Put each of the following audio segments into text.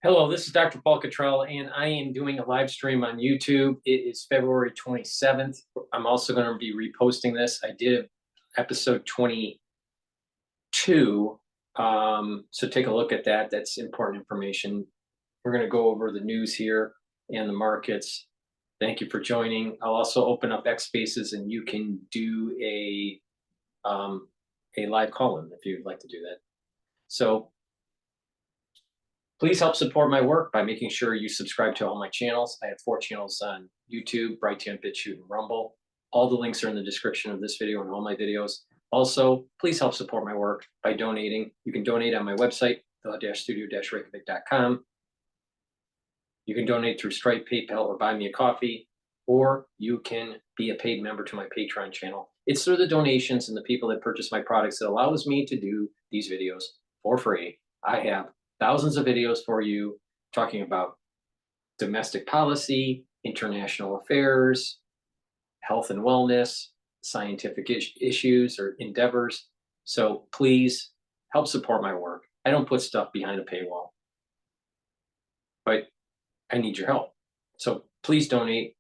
Hello, this is Dr. Paul Cottrell, and I am doing a live stream on YouTube. It is February 27th. I'm also going to be reposting this. I did episode 22, so take a look at that. That's important information. We're going to go over the news here and the markets. Thank you for joining. I'll also open up X Spaces, and you can do a live call-in if you'd like to do that. So please help support my work by making sure you subscribe to all my channels. I have 4 channels on YouTube, Brighteon, Bitchute, and Rumble. All the links are in the description of this video and all my videos. Also, please help support my work by donating. You can donate on my website, the-studio-reykjavik.com. You can donate through Stripe, PayPal, or Buy Me a Coffee, or you can be a paid member to my Patreon channel. It's through the donations and the people that purchase my products that allows me to do these videos for free. I have thousands of videos for you talking about domestic policy, international affairs, health and wellness, scientific issues or endeavors. So please help support my work. I don't put stuff behind a paywall, but I need your help. So please donate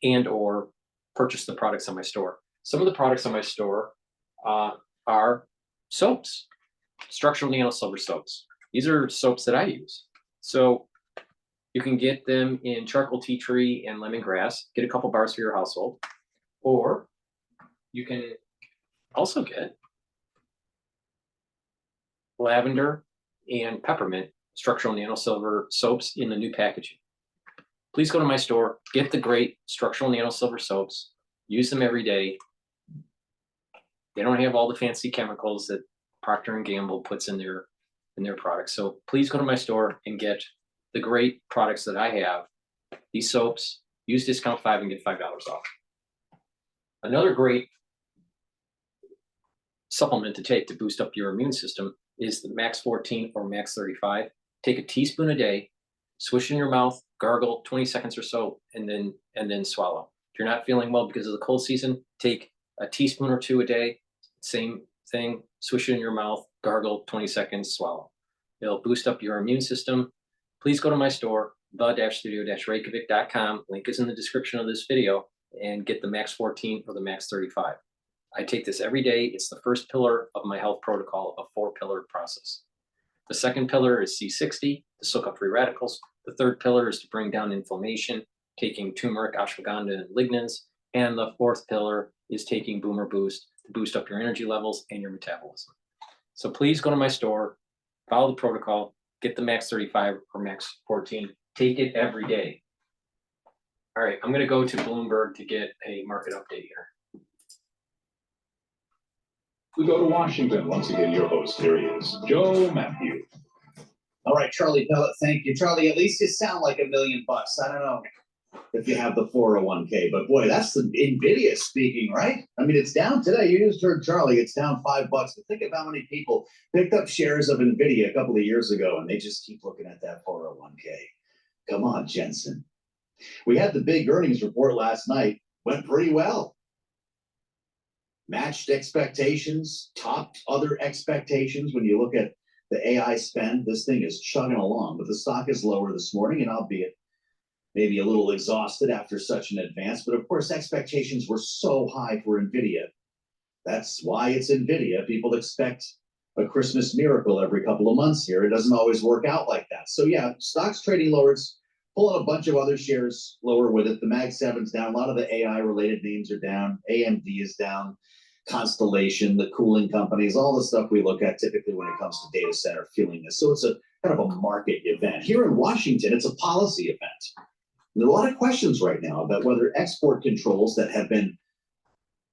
and or purchase the products on my store. Some of the products on my store are soaps, structural nano silver soaps. These are soaps that I use. So you can get them in charcoal tea tree and lemongrass, get a couple bars for your household, or you can also get lavender and peppermint structural nano silver soaps in the new packaging. Please go to my store, get the great structural nano silver soaps, use them every day. They don't have all the fancy chemicals that Procter & Gamble puts in their products. So please go to my store and get the great products that I have. These soaps, use discount 5 and get $5 off. Another great supplement to take to boost up your immune system is the Max 14 or Max 35. Take a teaspoon a day, swish in your mouth, gargle 20 seconds or so, and then swallow. If you're not feeling well because of the cold season, take a teaspoon or 2 a day, same thing, swish it in your mouth, gargle 20 seconds, swallow. It'll boost up your immune system. Please go to my store, the-studio-reykjavik.com. Link is in the description of this video, and get the Max 14 or the Max 35. I take this every day. It's the first pillar of my health protocol, a 4-pillar process. The second pillar is C60 to soak up free radicals. The third pillar is to bring down inflammation, taking turmeric, ashwagandha, and lignans. And the fourth pillar is taking Boomer Boost to boost up your energy levels and your metabolism. So please go to my store, follow the protocol, get the Max 35 or Max 14. Take it every day. All right, I'm going to go to Bloomberg to get a market update here. We go to Washington. Once again, your host, here he is, Joe Matthew. All right, Charlie Pellet, thank you. Charlie, at least you sound like $1 million bucks. I don't know if you have the 401k, but boy, that's the Nvidia speaking, right? I mean, it's down today. You just heard Charlie, it's down $5. But think of how many people picked up shares of Nvidia a couple of years ago, and they just keep looking at that 401k. Come on, Jensen. We had the big earnings report last night. Went pretty well. Matched expectations, topped other expectations. When you look at the AI spend, this thing is chugging along, but the stock is lower this morning, and albeit maybe a little exhausted after such an advance. But of course, expectations were so high for Nvidia. That's why it's Nvidia. People expect a Christmas miracle every couple of months here. It doesn't always work out like that. So yeah, stock's trading lower. It's pulling a bunch of other shares lower with it. The Mag 7's down. A lot of the AI-related names are down. AMD is down. Constellation, the cooling companies, all the stuff we look at typically when it comes to data center feeling this. So it's a kind of a market event. Here in Washington, it's a policy event. There are a lot of questions right now about whether export controls that have been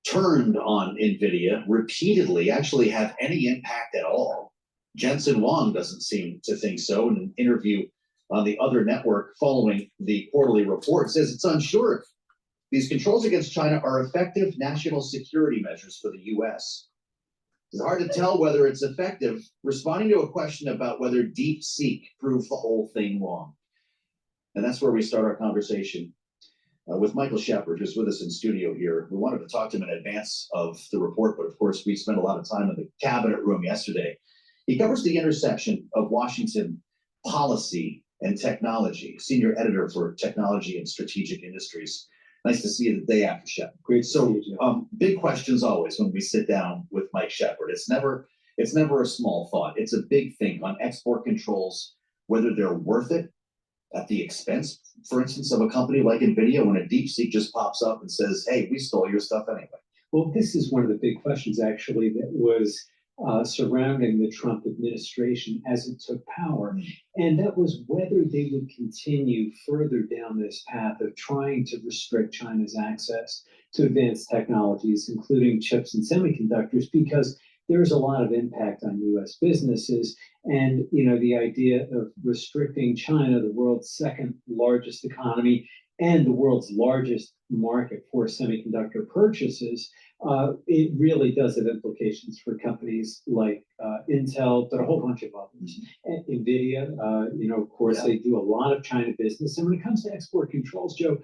turned on Nvidia repeatedly actually have any impact at all. Jensen Huang doesn't seem to think so. In an interview on the other network following the quarterly report, says it's unsure if these controls against China are effective national security measures for the U.S. It's hard to tell whether it's effective, responding to a question about whether DeepSeek proved the whole thing wrong. And that's where we start our conversation with Michael Shepard, who's with us in studio here. We wanted to talk to him in advance of the report, but of course, we spent a lot of time in the cabinet room yesterday. He covers the intersection of Washington policy and Technology, senior editor for Technology and Strategic Industries. Nice to see you the day after, Shep. Great. So, big questions always when we sit down with Mike Shepard. It's never a small thought. It's a big thing on export controls, whether they're worth it at the expense, for instance, of a company like Nvidia, when a DeepSeek just pops up and says, "Hey, we stole your stuff anyway." Well, this is one of the big questions, actually, that was surrounding the Trump administration as it took power. And that was whether they would continue further down this path of trying to restrict China's access to advanced technologies, including chips and semiconductors, because there's a lot of impact on US businesses. And, the idea of restricting China, the world's second largest economy and the world's largest market for semiconductor purchases, it really does have implications for companies like Intel, but a whole bunch of others. And Nvidia, of course, they do a lot of China business. And when it comes to export controls, Joe,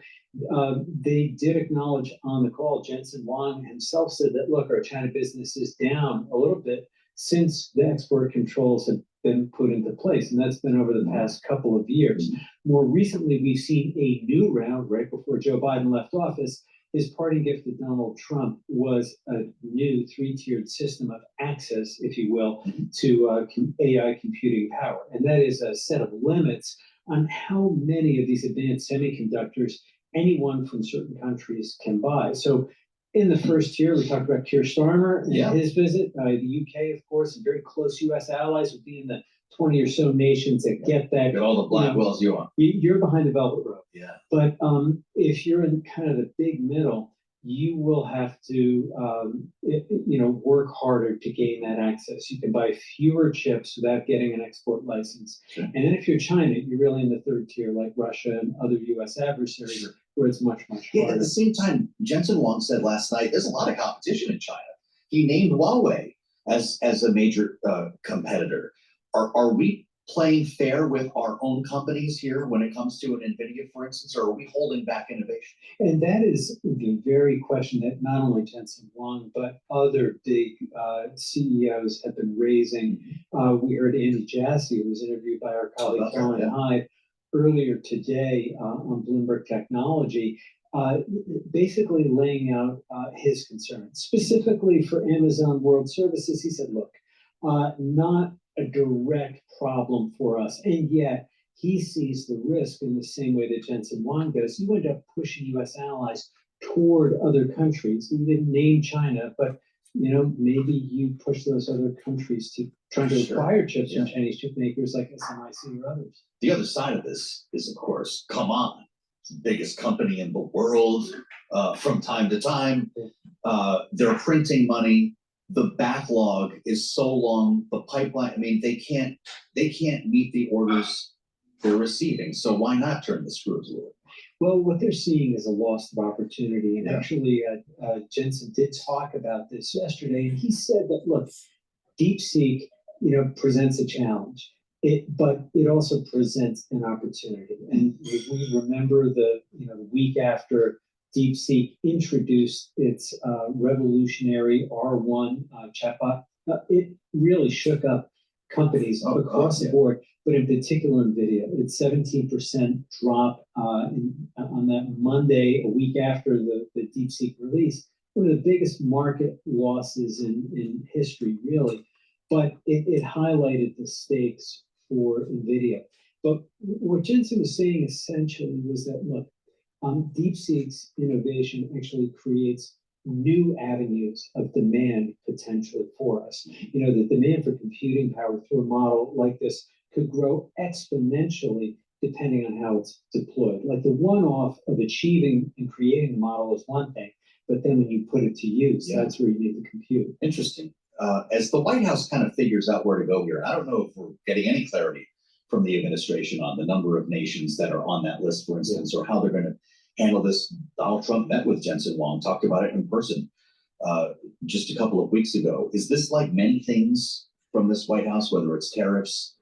they did acknowledge on the call, Jensen Huang himself said that, look, our China business is down a little bit since the export controls have been put into place. And that's been over the past couple of years. More recently, we've seen a new round right before Joe Biden left office. His parting gift to Donald Trump was a new three-tiered system of access, if you will, to AI computing power. And that is a set of limits on how many of these advanced semiconductors anyone from certain countries can buy. So in the first tier, we talked about Keir Starmer and his visit. The UK, of course, and very close US allies would be in the 20 or so nations that get that. Get all the Blackwells you want. You're behind the velvet rope. Yeah. But if you're in kind of the big middle, you will have to, work harder to gain that access. You can buy fewer chips without getting an export license. Sure. And then if you're China, you're really in the third tier, like Russia and other US adversaries, where it's much, much harder. Yeah, at the same time, Jensen Huang said last night, there's a lot of competition in China. He named Huawei as a major competitor. Are we playing fair with our own companies here when it comes to an Nvidia, for instance, or are we holding back innovation? And that is the very question that not only Jensen Huang, but other big CEOs have been raising. We heard Andy Jassy, who was interviewed by our colleague Caroline Hyde earlier today on Bloomberg Technology, basically laying out his concerns. Specifically for Amazon World Services, he said, look, not a direct problem for us. And yet he sees the risk in the same way that Jensen Huang does. You end up pushing US allies toward other countries. He didn't name China, but maybe you push those other countries to try to acquire chips from Chinese chip makers like SMIC or others. The other side of this is, of course, come on, it's the biggest company in the world from time to time. They're printing money. The backlog is so long, the pipeline, I mean, they can't meet the orders they're receiving. So why not turn the screws a little? Well, what they're seeing is a loss of opportunity. And actually, Jensen did talk about this yesterday. And he said that, look, DeepSeek, presents a challenge, but it also presents an opportunity. And we remember the week after DeepSeek introduced its revolutionary R1 chatbot, it really shook up companies across the board, but in particular NVIDIA. It's 17% drop on that Monday, a week after the DeepSeek release. One of the biggest market losses in history, really. But it highlighted the stakes for NVIDIA. But what Jensen was saying essentially was that, look, DeepSeek's innovation actually creates new avenues of demand potentially for us. The demand for computing power through a model like this could grow exponentially depending on how it's deployed. Like the one-off of achieving and creating the model is one thing, but then when you put it to use, that's where you need the compute. Interesting. As the White House kind of figures out where to go here, I don't know if we're getting any clarity from the administration on the number of nations that are on that list, for instance, or how they're going to handle this. Donald Trump met with Jensen Huang, talked about it in person just a couple of weeks ago. Is this like many things from this White House, whether it's tariffs,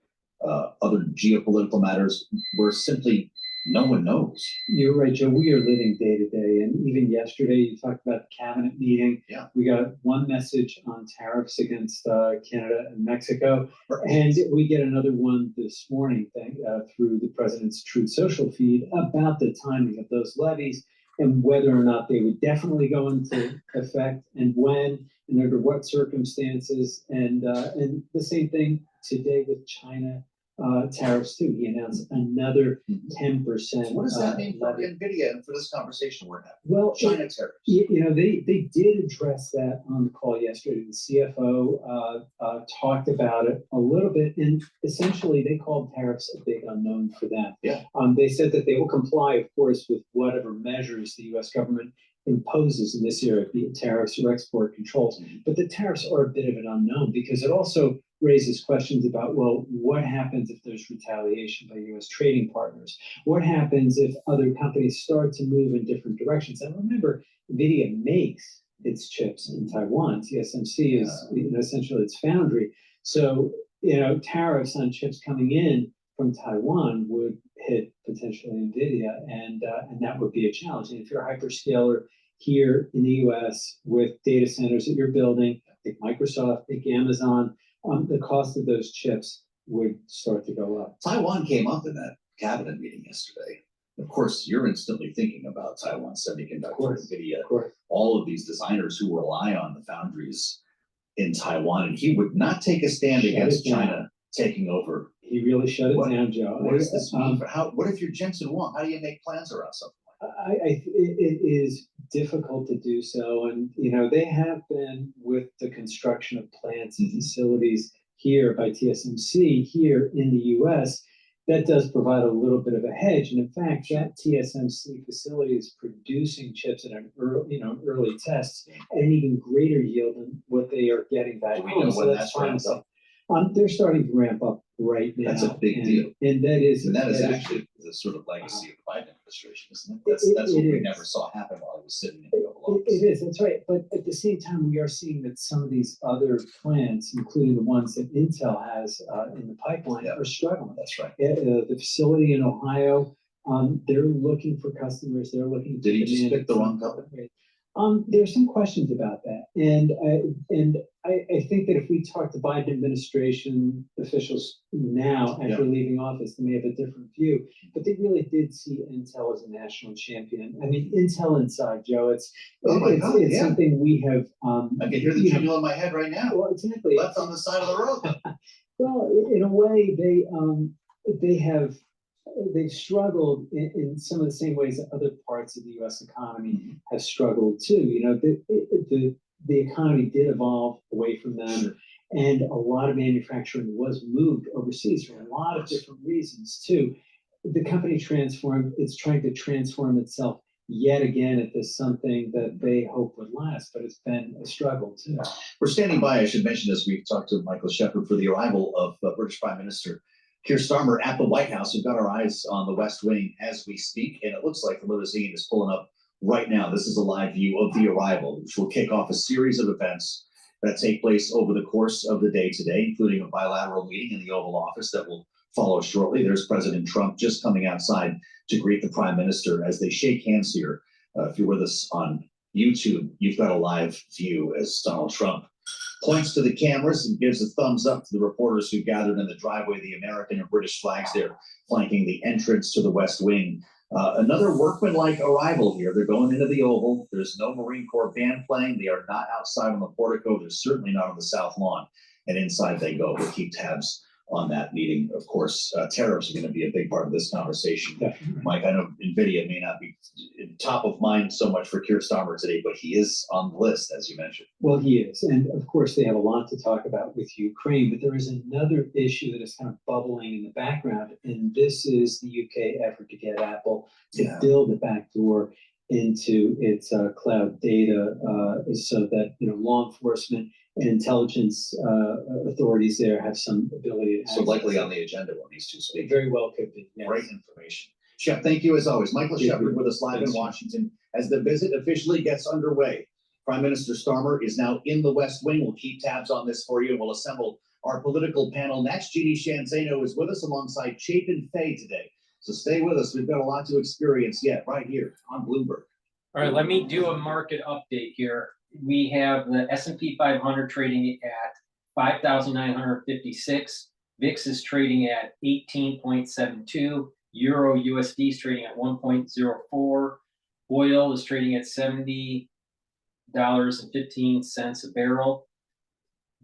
other geopolitical matters, we're simply no one knows. You're right, Joe. We are living day to day. And even yesterday, you talked about the cabinet meeting. Yeah. We got one message on tariffs against Canada and Mexico. And we get another one this morning through the president's Truth Social feed about the timing of those levies and whether or not they would definitely go into effect and when and under what circumstances. And the same thing today with China. Tariffs too. He announced another 10%. What does that mean for levy. Nvidia and for this conversation we're having? Well, China tariffs. they did address that on the call yesterday. The CFO talked about it a little bit, and essentially they called tariffs a big unknown for them. Yeah. They said that they will comply, of course, with whatever measures the U.S. government imposes in this area, be it tariffs or export controls. But the tariffs are a bit of an unknown because it also raises questions about, well, what happens if there's retaliation by U.S. trading partners? What happens if other companies start to move in different directions? And remember, Nvidia makes its chips in Taiwan. TSMC is essentially its foundry. So, tariffs on chips coming in from Taiwan would hit potentially Nvidia, and that would be a challenge. And if you're a hyperscaler here in the U.S. with data centers that you're building, think Microsoft, think Amazon, the cost of those chips would start to go up. Taiwan came up in that cabinet meeting yesterday. Of course, you're instantly thinking about Taiwan Semiconductor, Nvidia, all of these designers who rely on the foundries in Taiwan, and he would not take a stand against China taking over. He really shut it down, Joe. What does this mean for what if you're Jensen Huang? How do you make plans around something like that? It is difficult to do so, and they have been with the construction of plants and facilities here by TSMC here in the U.S. That does provide a little bit of a hedge, and in fact, that TSMC facility is producing chips at an early test at an even greater yield than what they are getting back home. Do we know when that's ramped up? They're starting to ramp up right now. That's a big deal. And that is actually the sort of legacy of the Biden administration, isn't it? That's what we never saw happen while he was sitting in the Oval Office. It is, that's right. But at the same time, we are seeing that some of these other plants, including the ones that Intel has in the pipeline, are struggling. That's right. The facility in Ohio, they're looking for customers. They're looking. Did he just pick the wrong company? There's some questions about that, and I think that if we talk to Biden administration officials now after leaving office, they may have a different view. But they really did see Intel as a national champion. I mean, Intel inside, Joe. It's something we have. I can hear the jingle in my head right now. Well, exactly. Left on the side of the road. Well, in a way, they've struggled in some of the same ways that other parts of the U.S. economy have struggled too. The economy did evolve away from them, and a lot of manufacturing was moved overseas for a lot of different reasons too. The company transformed; it's trying to transform itself yet again into something that they hope would last, but it's been a struggle too. We're standing by, I should mention, as we talked to Michael Shepard for the arrival of British Prime Minister Keir Starmer at the White House. We've got our eyes on the West Wing as we speak, and it looks like the limousine is pulling up right now. This is a live view of the arrival, which will kick off a series of events that take place over the course of the day today, including a bilateral meeting in the Oval Office that will follow shortly. There's President Trump just coming outside to greet the Prime Minister as they shake hands here. If you're with us on YouTube, you've got a live view as Donald Trump points to the cameras and gives a thumbs up to the reporters who gathered in the driveway, the American and British flags there flanking the entrance to the West Wing. Another workmanlike arrival here. They're going into the Oval. There's no Marine Corps band playing. They are not outside on the portico. They're certainly not on the South Lawn. And inside they go. We'll keep tabs on that meeting. Of course, tariffs are going to be a big part of this conversation. Definitely. Mike, I know Nvidia may not be top of mind so much for Keir Starmer today, but he is on the list, as you mentioned. Well, he is. And of course, they have a lot to talk about with Ukraine, but there is another issue that is kind of bubbling in the background. And this is the UK effort to get Apple to build a backdoor into its cloud data so that law enforcement and intelligence authorities there have some ability to. So likely on the agenda when these two speak. Very well could be. Yes. Great information. Shep, thank you as always. Michael Shepard with us live in Washington as the visit officially gets underway. Prime Minister Starmer is now in the West Wing. We'll keep tabs on this for you, and we'll assemble our political panel next. Jeannie Shanzano is with us alongside Chapin Fay today. So stay with us. We've got a lot to experience yet right here on Bloomberg. All right, let me do a market update here. We have the S&P 500 trading at 5,956. VIX is trading at 18.72. Euro USD is trading at 1.04. Oil is trading at $70.15 a barrel.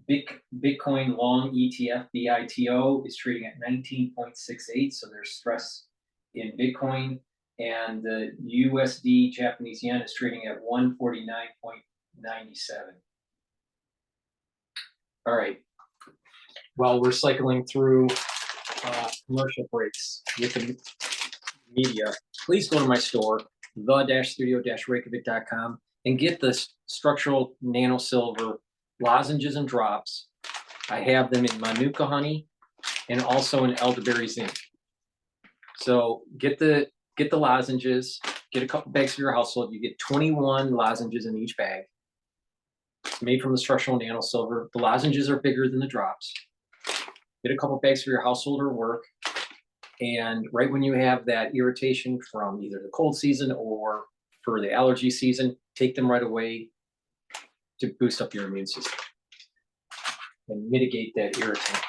Bitcoin long ETF BITO is trading at 19.68. So there's stress in Bitcoin. And the USD Japanese yen is trading at 149.97. All right. While we're cycling through commercial breaks with the media, please go to my store, the-studio-reykjavik.com, and get the structural nano silver lozenges and drops. I have them in Manuka honey and also in elderberry zinc. So get the lozenges, get a couple bags for your household. You get 21 lozenges in each bag. It's made from the structural nano silver. The lozenges are bigger than the drops. Get a couple bags for your household or work. And right when you have that irritation from either the cold season or for the allergy season, take them right away to boost up your immune system and mitigate that irritant.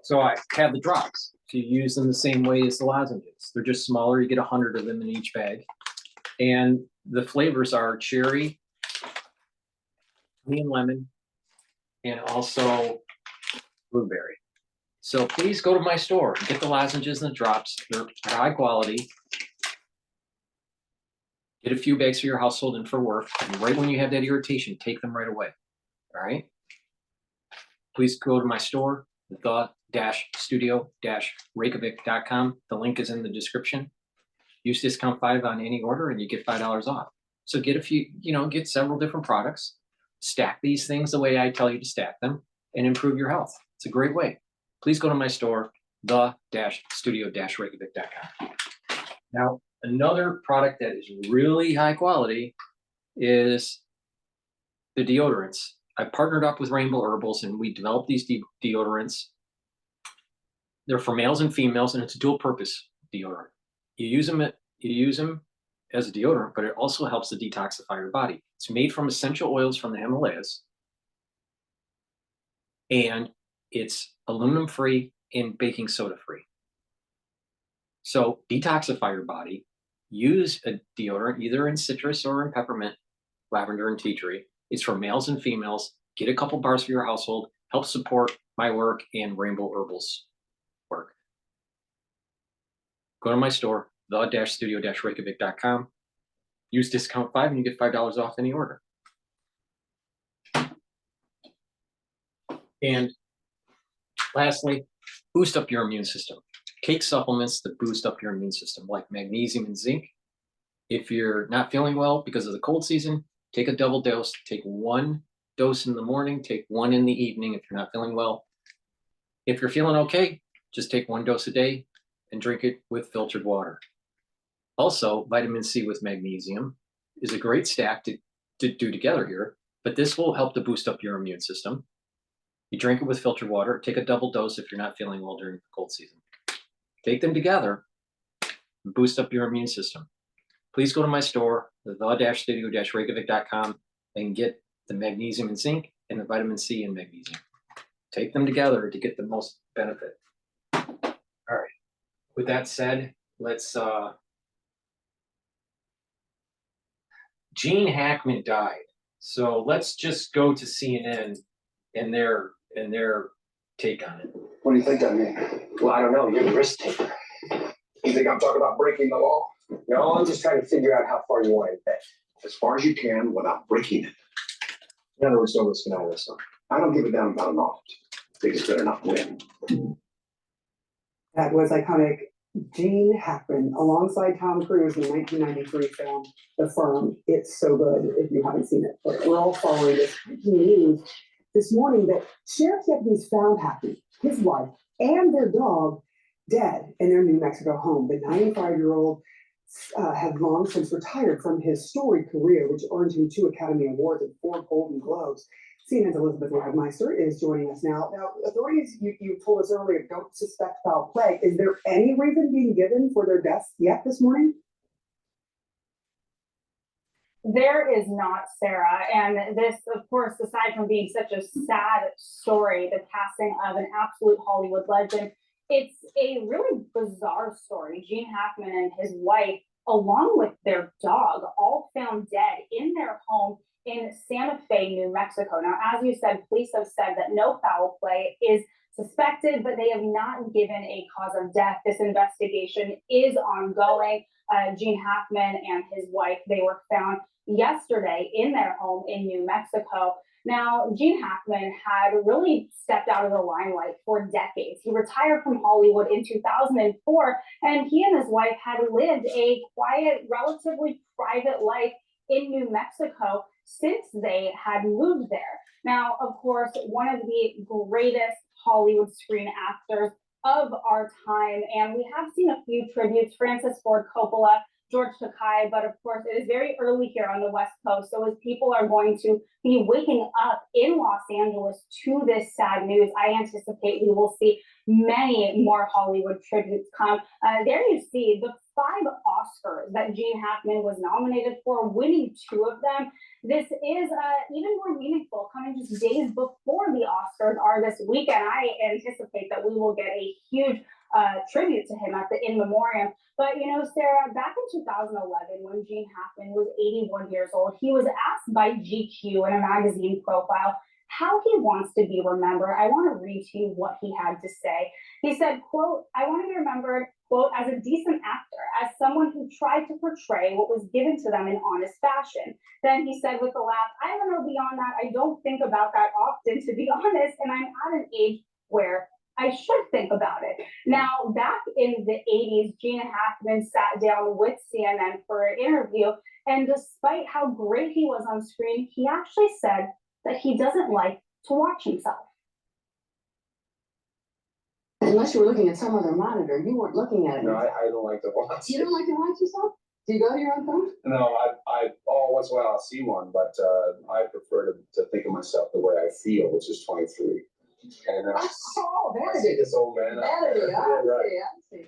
So I have the drops. So you use them the same way as the lozenges. They're just smaller. You get 100 of them in each bag. And the flavors are cherry, honey and lemon, and also blueberry. So please go to my store, get the lozenges and the drops. They're high quality. Get a few bags for your household and for work. And right when you have that irritation, take them right away. All right? Please go to my store, the-studio-reykjavik.com. The link is in the description. Use discount 5 on any order and you get $5 off. So get a few, get several different products, stack these things the way I tell you to stack them, and improve your health. It's a great way. Please go to my store, the-studio-reykjavik.com. Now, another product that is really high quality is the deodorants. I partnered up with Rainbow Herbals and we developed these deodorants. They're for males and females, and it's a dual purpose deodorant. You use them as a deodorant, but it also helps to detoxify your body. It's made from essential oils from the Himalayas, and it's aluminum free and baking soda free. So detoxify your body. Use a deodorant either in citrus or in peppermint, lavender, and tea tree. It's for males and females. Get a couple bars for your household. Help support my work and Rainbow Herbals work. Go to my store, the-studio-reykjavik.com. Use discount 5 and you get $5 off any order. And lastly, boost up your immune system. Take supplements that boost up your immune system, like magnesium and zinc. If you're not feeling well because of the cold season, take a double dose. Take 1 dose in the morning, take 1 in the evening if you're not feeling well. If you're feeling okay, just take 1 dose a day and drink it with filtered water. Also, vitamin C with magnesium is a great stack to do together here, but this will help to boost up your immune system. You drink it with filtered water. Take a double dose if you're not feeling well during the cold season. Take them together and boost up your immune system. Please go to my store, the-studio-reykjavik.com, and get the magnesium and zinc and the vitamin C and magnesium. Take them together to get the most benefit. All right. With that said, let's Gene Hackman died. So let's just go to CNN and their take on it. What do you think I mean? Well, I don't know. You're the risk taker. You think I'm talking about breaking the law? No, I'm just trying to figure out how far you want to bet. As far as you can without breaking it. In other words, no risk, no risk. I don't give a damn about an audit. I think it's better not to win. That was iconic. Gene Hackman, alongside Tom Cruise in the 1993 film, The Firm. It's so good if you haven't seen it. But we're all following this breaking news this morning that sheriff's deputies found Hackman, his wife, and their dog dead in their New Mexico home. The 95-year-old had long since retired from his storied career, which earned him 2 Academy Awards and 4 Golden Globes. CNN's Elizabeth Wagmeister is joining us now. Now, authorities, you told us earlier, don't suspect foul play. Is there any reason being given for their deaths yet this morning? There is not, Sarah. And this, of course, aside from being such a sad story, the passing of an absolute Hollywood legend, it's a really bizarre story. Gene Hackman and his wife, along with their dog, all found dead in their home in Santa Fe, New Mexico. Now, as you said, police have said that no foul play is suspected, but they have not given a cause of death. This investigation is ongoing. Gene Hackman and his wife, they were found yesterday in their home in New Mexico. Now, Gene Hackman had really stepped out of the limelight for decades. He retired from Hollywood in 2004, and he and his wife had lived a quiet, relatively private life in New Mexico since they had moved there. Now, of course, one of the greatest Hollywood screen actors of our time, and we have seen a few tributes, Francis Ford Coppola, George Takei, but of course it is very early here on the West Coast. So as people are going to be waking up in Los Angeles to this sad news, I anticipate we will see many more Hollywood tributes come. There you see the 5 Oscars that Gene Hackman was nominated for, winning 2 of them. This is even more meaningful, coming just days before the Oscars are this weekend. I anticipate that we will get a huge tribute to him at the In Memoriam. But you know, Sarah, back in 2011, when Gene Hackman was 81 years old, he was asked by GQ in a magazine profile how he wants to be remembered. I want to read to you what he had to say. He said, quote, "I want to be remembered, quote, as a decent actor, as someone who tried to portray what was given to them in honest fashion." Then he said with a laugh, "I don't know beyond that. I don't think about that often, to be honest, and I'm at an age where I should think about it." Now, back in the 80s, Gene Hackman sat down with CNN for an interview, and despite how great he was on screen, he actually said that he doesn't like to watch himself. Unless you were looking at some other monitor, you weren't looking at it. No, I don't like to watch. You don't like to watch yourself? Do you go to your own phone? No, I once in a while I'll see one, but I prefer to think of myself the way I feel, which is 23. And Oh, I there it see is. this old man. There it is. Yeah, right. I see.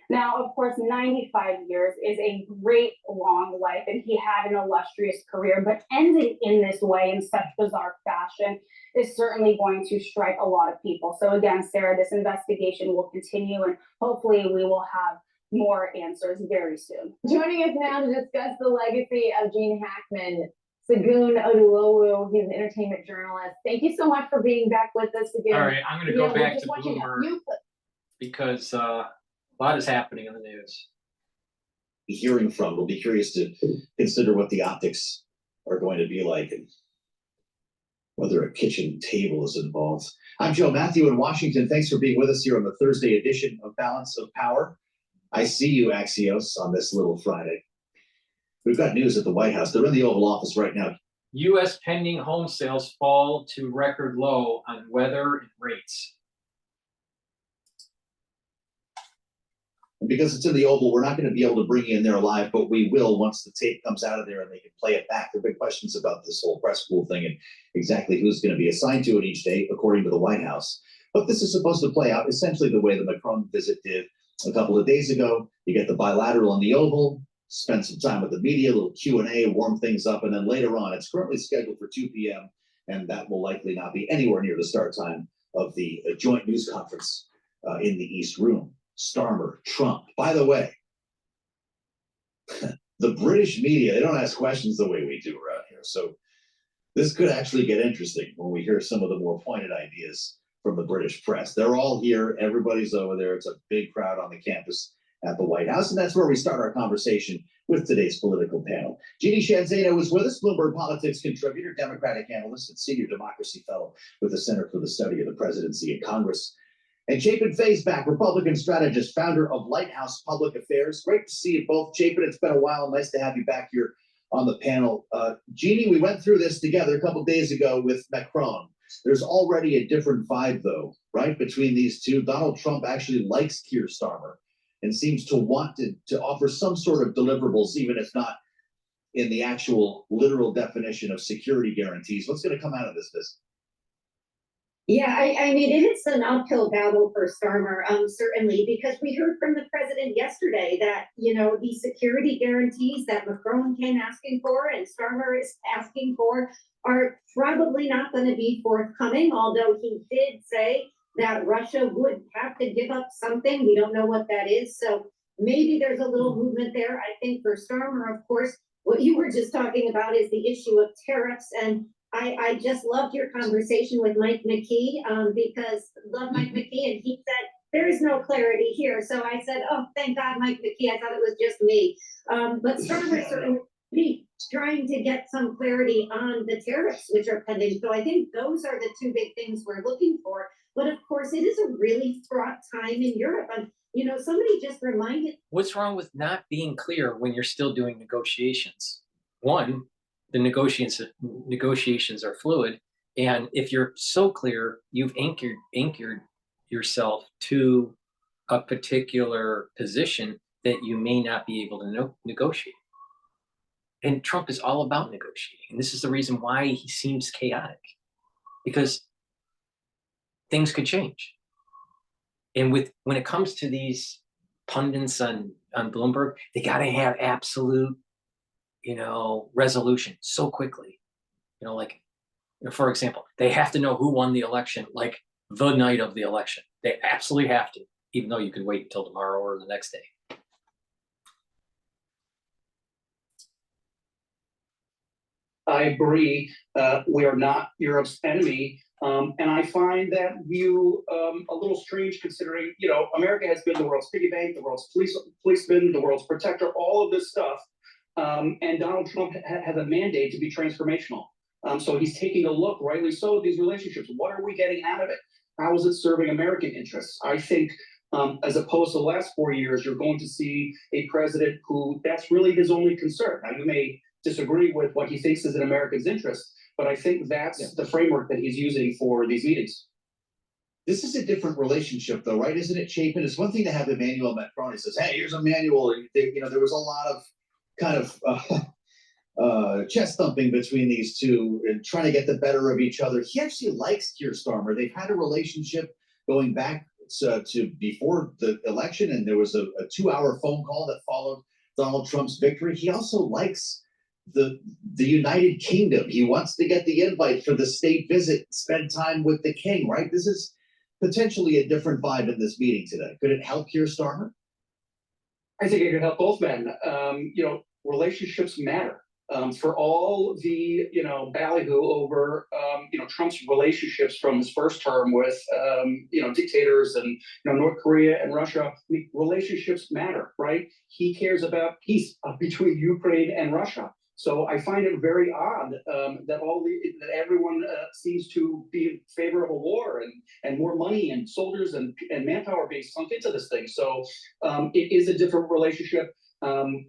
Now, of course, 95 years is a great long life, and he had an illustrious career, but ending in this way, in such bizarre fashion, is certainly going to strike a lot of people. So again, Sarah, this investigation will continue, and hopefully we will have more answers very soon. Joining us now to discuss the legacy of Gene Hackman, Segun Oduowu. He's an entertainment journalist. Thank you so much for being back with us again. All right, I'm going to go back to Boomer because a lot is happening in the news. Hearing from, we'll be curious to consider what the optics are going to be like and whether a kitchen table is involved. I'm Joe Matthew in Washington. Thanks for being with us here on the Thursday edition of Balance of Power. I see you, Axios, on this little Friday. We've got news at the White House. They're in the Oval Office right now. U.S. pending home sales fall to record low on weather and rates. And because it's in the Oval, we're not going to be able to bring you in there live, but we will once the tape comes out of there and they can play it back. There are big questions about this whole press pool thing and exactly who's going to be assigned to it each day, according to the White House. But this is supposed to play out essentially the way the Macron visit did a couple of days ago. You get the bilateral in the Oval, spend some time with the media, a little Q&A, warm things up, and then later on, it's currently scheduled for 2 p.m., and that will likely not be anywhere near the start time of the joint news conference in the East Room. Starmer, Trump. By the way, the British media, they don't ask questions the way we do around here, so this could actually get interesting when we hear some of the more pointed ideas from the British press. They're all here, everybody's over there, it's a big crowd on the campus at the White House, and that's where we start our conversation with today's political panel. Jeannie Shanzano is with us, Bloomberg Politics contributor, Democratic analyst, and senior democracy fellow with the Center for the Study of the Presidency and Congress. And Chapin Faisback, Republican strategist, founder of Lighthouse Public Affairs. Great to see you both. Chapin, it's been a while. Nice to have you back here on the panel. Jeannie, we went through this together a couple days ago with Macron. There's already a different vibe, though, right, between these two. Donald Trump actually likes Keir Starmer and seems to want to offer some sort of deliverables, even if not in the actual literal definition of security guarantees. What's going to come out of this visit? Yeah, I mean, it's an uphill battle for Starmer, certainly, because we heard from the president yesterday that, you know, the security guarantees that Macron came asking for and Starmer is asking for are probably not going to be forthcoming, although he did say that Russia would have to give up something. We don't know what that is. So maybe there's a little movement there. I think for Starmer, of course, what you were just talking about is the issue of tariffs. And I just loved your conversation with Mike McKee, because love Mike McKee, and he said, there is no clarity here. So I said, oh, thank God, Mike McKee, I thought it was just me. But Starmer certainly trying to get some clarity on the tariffs which are pending. So I think those are the two big things we're looking for. But of course, it is a really fraught time in Europe. And, you know, somebody just reminded. What's wrong with not being clear when you're still doing negotiations? One, the negotiations are fluid. And if you're so clear, you've anchored yourself to a particular position that you may not be able to negotiate. And Trump is all about negotiating. And this is the reason why he seems chaotic, because things could change. And when it comes to these pundits on Bloomberg, they got to have absolute, you know, resolution so quickly. You know, like, you know, for example, they have to know who won the election, like the night of the election. They absolutely have to, even though you could wait until tomorrow or the next day. I agree. We are not Europe's enemy. And I find that view a little strange, considering, you know, America has been the world's piggy bank, the world's policeman, the world's protector, all of this stuff. And Donald Trump has a mandate to be transformational. So he's taking a look, rightly so, at these relationships. What are we getting out of it? How is it serving American interests? I think, as opposed to the last 4 years, you're going to see a president who that's really his only concern. Now, you may disagree with what he thinks is in America's interest, but I think that's the framework that he's using for these meetings. This is a different relationship, though, right? Isn't it, Chapin? It's one thing to have Emmanuel Macron. He says, "Hey, here's a manual." You know, there was a lot of kind of chest thumping between these two and trying to get the better of each other. He actually likes Keir Starmer. They've had a relationship going back to before the election, and there was a 2-hour phone call that followed Donald Trump's victory. He also likes the United Kingdom. He wants to get the invite for the state visit, spend time with the king, right? This is potentially a different vibe in this meeting today. Could it help Keir Starmer? I think it could help both men. You know, relationships matter. For all the, you know, ballyhoo over, you know, Trump's relationships from his first term with, you know, dictators and, you know, North Korea and Russia, I mean, relationships matter, right? He cares about peace between Ukraine and Russia. So I find it very odd that everyone seems to be in favor of a war and more money and soldiers and manpower being sunk into this thing. So it is a different relationship.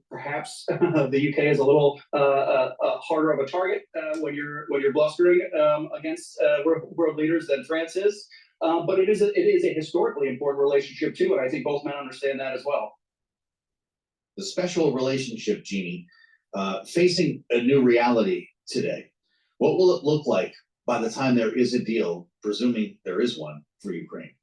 Perhaps the UK is a little harder of a target when you're blustering against world leaders than France is. But it is a historically important relationship too, and I think both men understand that as well. The special relationship, Jeannie, facing a new reality today. What will it look like by the time there is a deal, presuming there is one, for Ukraine?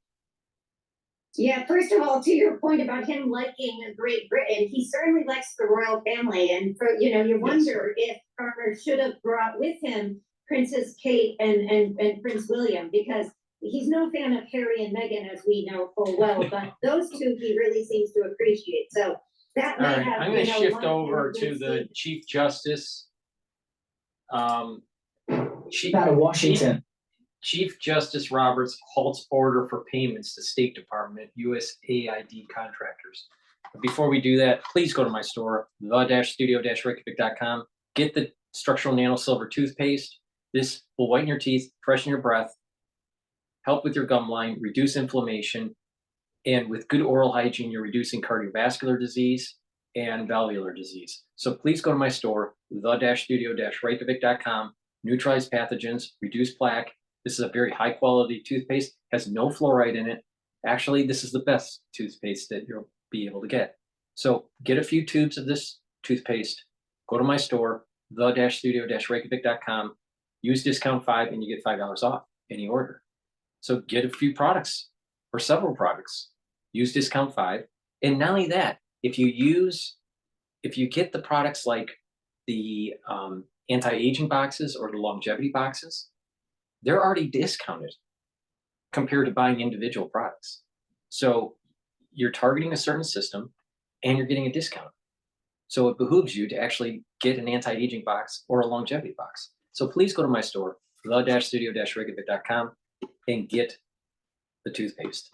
Yeah, first of all, to your point about him liking Great Britain, he certainly likes the royal family. And for, you know, you wonder if Starmer should have brought with him Princess Kate and Prince William, because he's no fan of Harry and Meghan, as we know full well, but those two he really seems to appreciate. So that might have, I'm going to shift over to the Chief Justice. Out of Washington. Chief Justice Roberts halts order for payments to State Department USAID contractors. But before we do that, please go to my store, the-studio-reykjavik.com. Get the structural nano silver toothpaste. This will whiten your teeth, freshen your breath, help with your gum line, reduce inflammation, and with good oral hygiene, you're reducing cardiovascular disease and valvular disease. So please go to my store, the-studio-reykjavik.com. Neutralize pathogens, reduce plaque. This is a very high quality toothpaste, has no fluoride in it. Actually, this is the best toothpaste that you'll be able to get. So get a few tubes of this toothpaste, go to my store, the-studio-reykjavik.com, use discount 5 and you get $5 off any order. So get a few products or several products, use discount 5. And not only that, if you get the products like the anti-aging boxes or the longevity boxes, they're already discounted compared to buying individual products. So you're targeting a certain system and you're getting a discount. So it behooves you to actually get an anti-aging box or a longevity box. So please go to my store, the-studio-reykjavik.com, and get the toothpaste.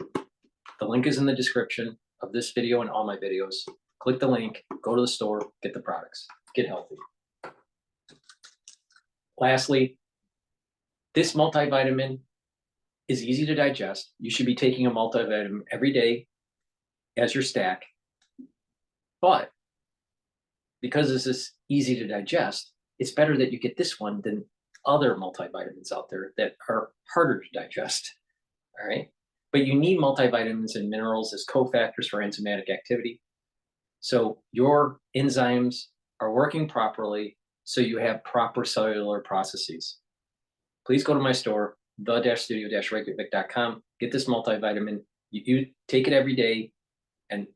The link is in the description of this video and all my videos. Click the link, go to the store, get the products, get healthy. Lastly, this multivitamin is easy to digest. You should be taking a multivitamin every day as your stack. But because this is easy to digest, it's better that you get this one than other multivitamins out there that are harder to digest. All right. But you need multivitamins and minerals as cofactors for enzymatic activity. So your enzymes are working properly, so you have proper cellular processes. Please go to my store, the-studio-reykjavik.com, get this multivitamin. You take it every day and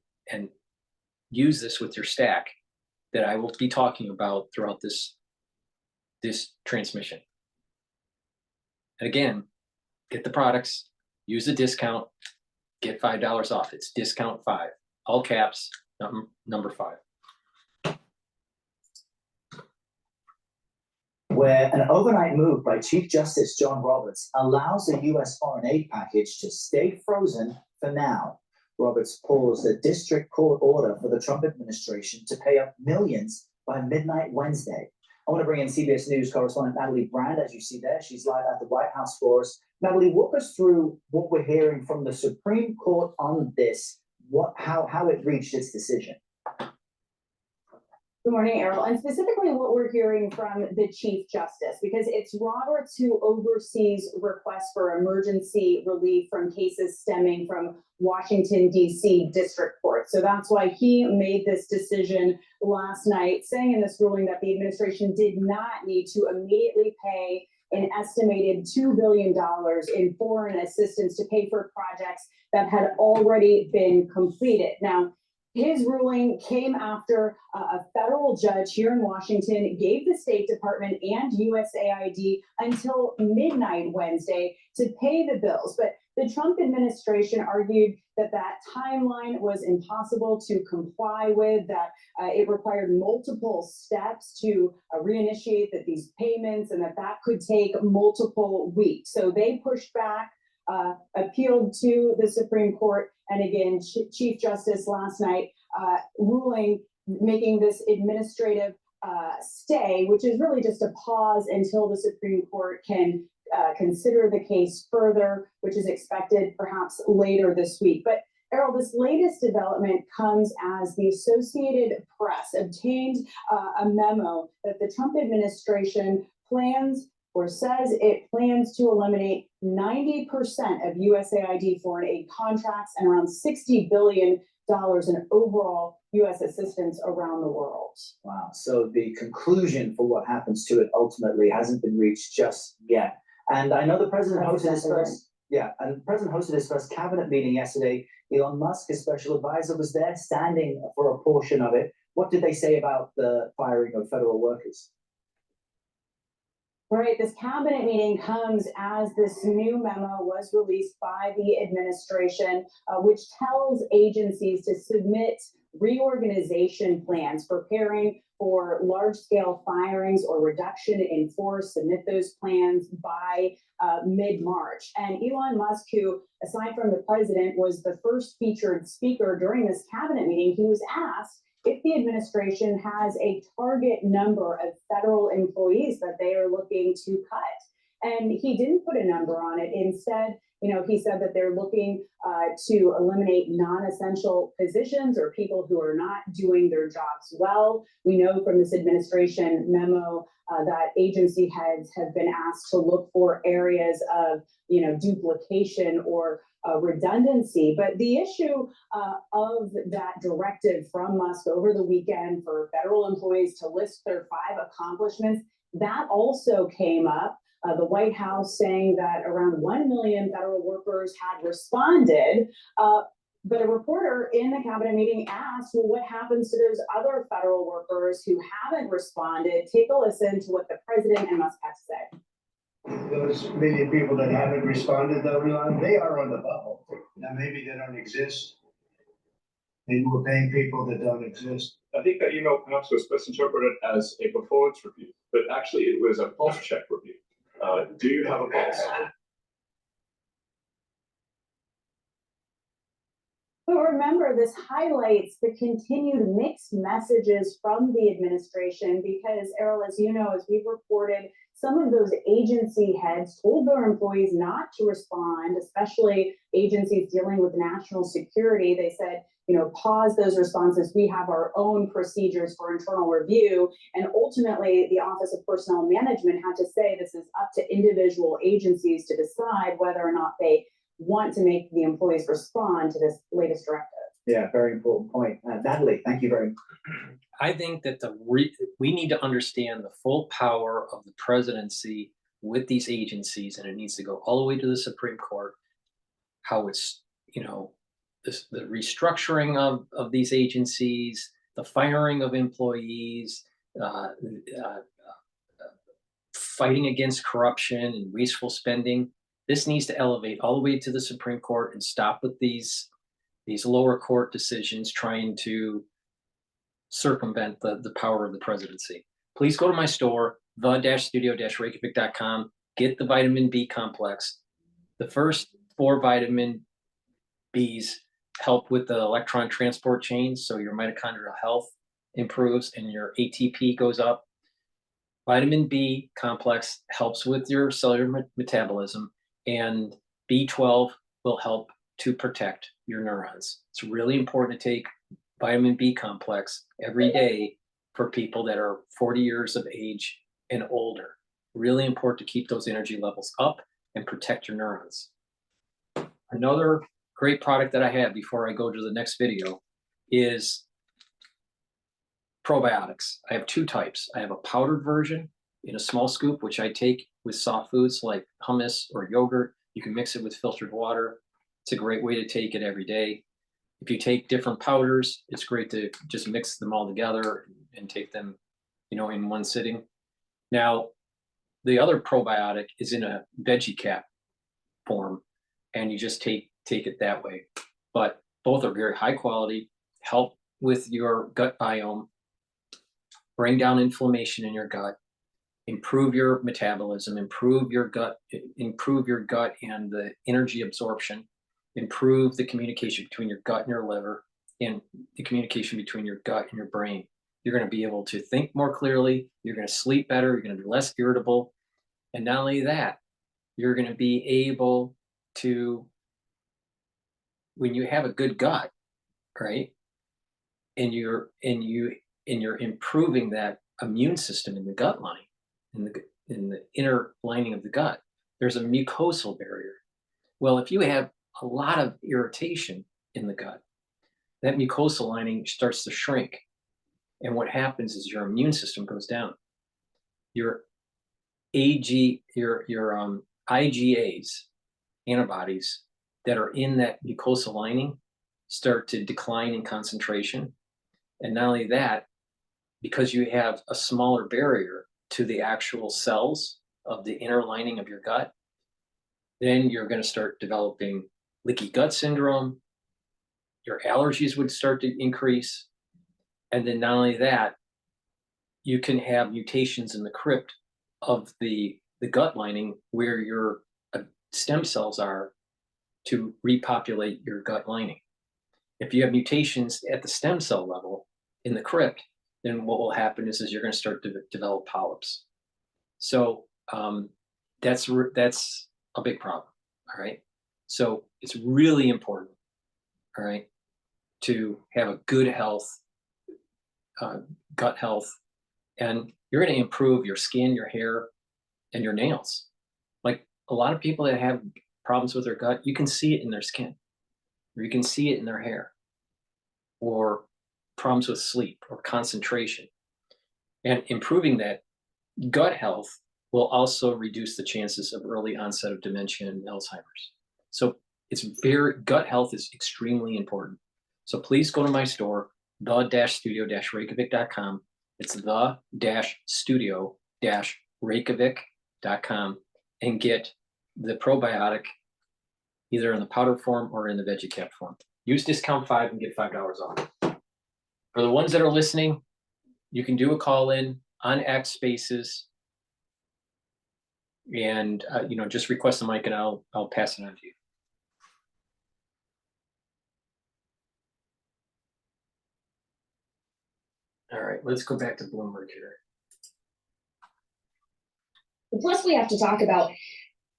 use this with your stack that I will be talking about throughout this transmission. And again, get the products, use the discount, get $5 off. It's discount 5, all caps, number 5. Where an overnight move by Chief Justice John Roberts allows a U.S. foreign aid package to stay frozen for now. Roberts paused a district court order for the Trump administration to pay up millions by midnight Wednesday. I want to bring in CBS News correspondent Natalie Brand, as you see there. She's live at the White House for us. Natalie, walk us through what we're hearing from the Supreme Court on this, how it reached its decision. Good morning, Errol. And specifically what we're hearing from the Chief Justice, because it's Roberts who oversees requests for emergency relief from cases stemming from Washington, D.C. District Court. So that's why he made this decision last night, saying in this ruling that the administration did not need to immediately pay an estimated $2 billion in foreign assistance to pay for projects that had already been completed. Now, his ruling came after a federal judge here in Washington gave the State Department and USAID until midnight Wednesday to pay the bills. But the Trump administration argued that that timeline was impossible to comply with, that it required multiple steps to reinitiate these payments, and that could take multiple weeks. So they pushed back, appealed to the Supreme Court, and again, Chief Justice last night ruling, making this administrative stay, which is really just a pause until the Supreme Court can consider the case further, which is expected perhaps later this week. But Errol, this latest development comes as the Associated Press obtained a memo that the Trump administration plans or says it plans to eliminate 90% of USAID foreign aid contracts and around $60 billion in overall U.S. assistance around the world. Wow. So the conclusion for what happens to it ultimately hasn't been reached just yet. And I know the president hosted his first cabinet meeting yesterday. Elon Musk, his special advisor, was there standing for a portion of it. What did they say about the firing of federal workers? Right, this cabinet meeting comes as this new memo was released by the administration, which tells agencies to submit reorganization plans preparing for large-scale firings or reduction in force, submit those plans by mid-March. And Elon Musk, who, aside from the president, was the first featured speaker during this cabinet meeting, he was asked if the administration has a target number of federal employees that they are looking to cut. And he didn't put a number on it. Instead, he said that they're looking to eliminate non-essential positions or people who are not doing their jobs well. We know from this administration memo that agency heads have been asked to look for areas of, duplication or redundancy. But the issue of that directive from Musk over the weekend for federal employees to list their 5 accomplishments, that also came up. The White House saying that around 1 million federal workers had responded. But a reporter in the cabinet meeting asked, well, what happens to those other federal workers who haven't responded? Take a listen to what the president and Musk had to say. Those million people that haven't responded, though, Elon, they are on the bubble. Now, maybe they don't exist. Maybe we're paying people that don't exist. I think that email perhaps was best interpreted as a performance review, but actually it was a pulse check review. Do you have a pulse? But remember, this highlights the continued mixed messages from the administration because, Errol, as you know, as we've reported, some of those agency heads told their employees not to respond, especially agencies dealing with national security. They said, pause those responses. We have our own procedures for internal review. And ultimately, the Office of Personnel Management had to say this is up to individual agencies to decide whether or not they want to make the employees respond to this latest directive. Yeah, very important point. Natalie, thank you very much. I think that we need to understand the full power of the presidency with these agencies, and it needs to go all the way to the Supreme Court. How it's, the restructuring of these agencies, the firing of employees, fighting against corruption and wasteful spending. This needs to elevate all the way to the Supreme Court and stop with these lower court decisions trying to circumvent the power of the presidency. Please go to my store, the-studio-reykjavik.com, get the vitamin B complex. The first 4 vitamin Bs help with the electron transport chains, so your mitochondrial health improves and your ATP goes up. Vitamin B complex helps with your cellular metabolism, and B12 will help to protect your neurons. It's really important to take vitamin B complex every day for people that are 40 years of age and older. Really important to keep those energy levels up and protect your neurons. Another great product that I have before I go to the next video is probiotics. I have 2 types. I have a powdered version in a small scoop, which I take with soft foods like hummus or yogurt. You can mix it with filtered water. It's a great way to take it every day. If you take different powders, it's great to just mix them all together and take them, in one sitting. Now, the other probiotic is in a veggie cap form, and you just take it that way. But both are very high quality, help with your gut biome, bring down inflammation in your gut, improve your metabolism, improve your gut and the energy absorption, improve the communication between your gut and your liver, and the communication between your gut and your brain. You're going to be able to think more clearly. You're going to sleep better. You're going to be less irritable. And not only that, you're going to be able to, when you have a good gut, right, and you're improving that immune system in the gut line, in the inner lining of the gut, there's a mucosal barrier. Well, if you have a lot of irritation in the gut, that mucosal lining starts to shrink. And what happens is your immune system goes down. Your IgAs, antibodies that are in that mucosal lining, start to decline in concentration. And not only that, because you have a smaller barrier to the actual cells of the inner lining of your gut, then you're going to start developing leaky gut syndrome. Your allergies would start to increase. And then not only that, you can have mutations in the crypt of the gut lining where your stem cells are to repopulate your gut lining. If you have mutations at the stem cell level in the crypt, then what will happen is you're going to start to develop polyps. So that's a big problem. All right. So it's really important, all right, to have a good health, gut health, and you're going to improve your skin, your hair, and your nails. Like a lot of people that have problems with their gut, you can see it in their skin, or you can see it in their hair, or problems with sleep or concentration. And improving that gut health will also reduce the chances of early onset of dementia and Alzheimer's. So gut health is extremely important. So please go to my store, the-studio-reykjavik.com. It's the-studio-reykjavik.com, and get the probiotic either in the powder form or in the veggie cap form. Use discount 5 and get $5 off. For the ones that are listening, you can do a call in on X Spaces, and just request the mic and I'll pass it on to you. All right, let's go back to Bloomberg here. Plus, we have to talk about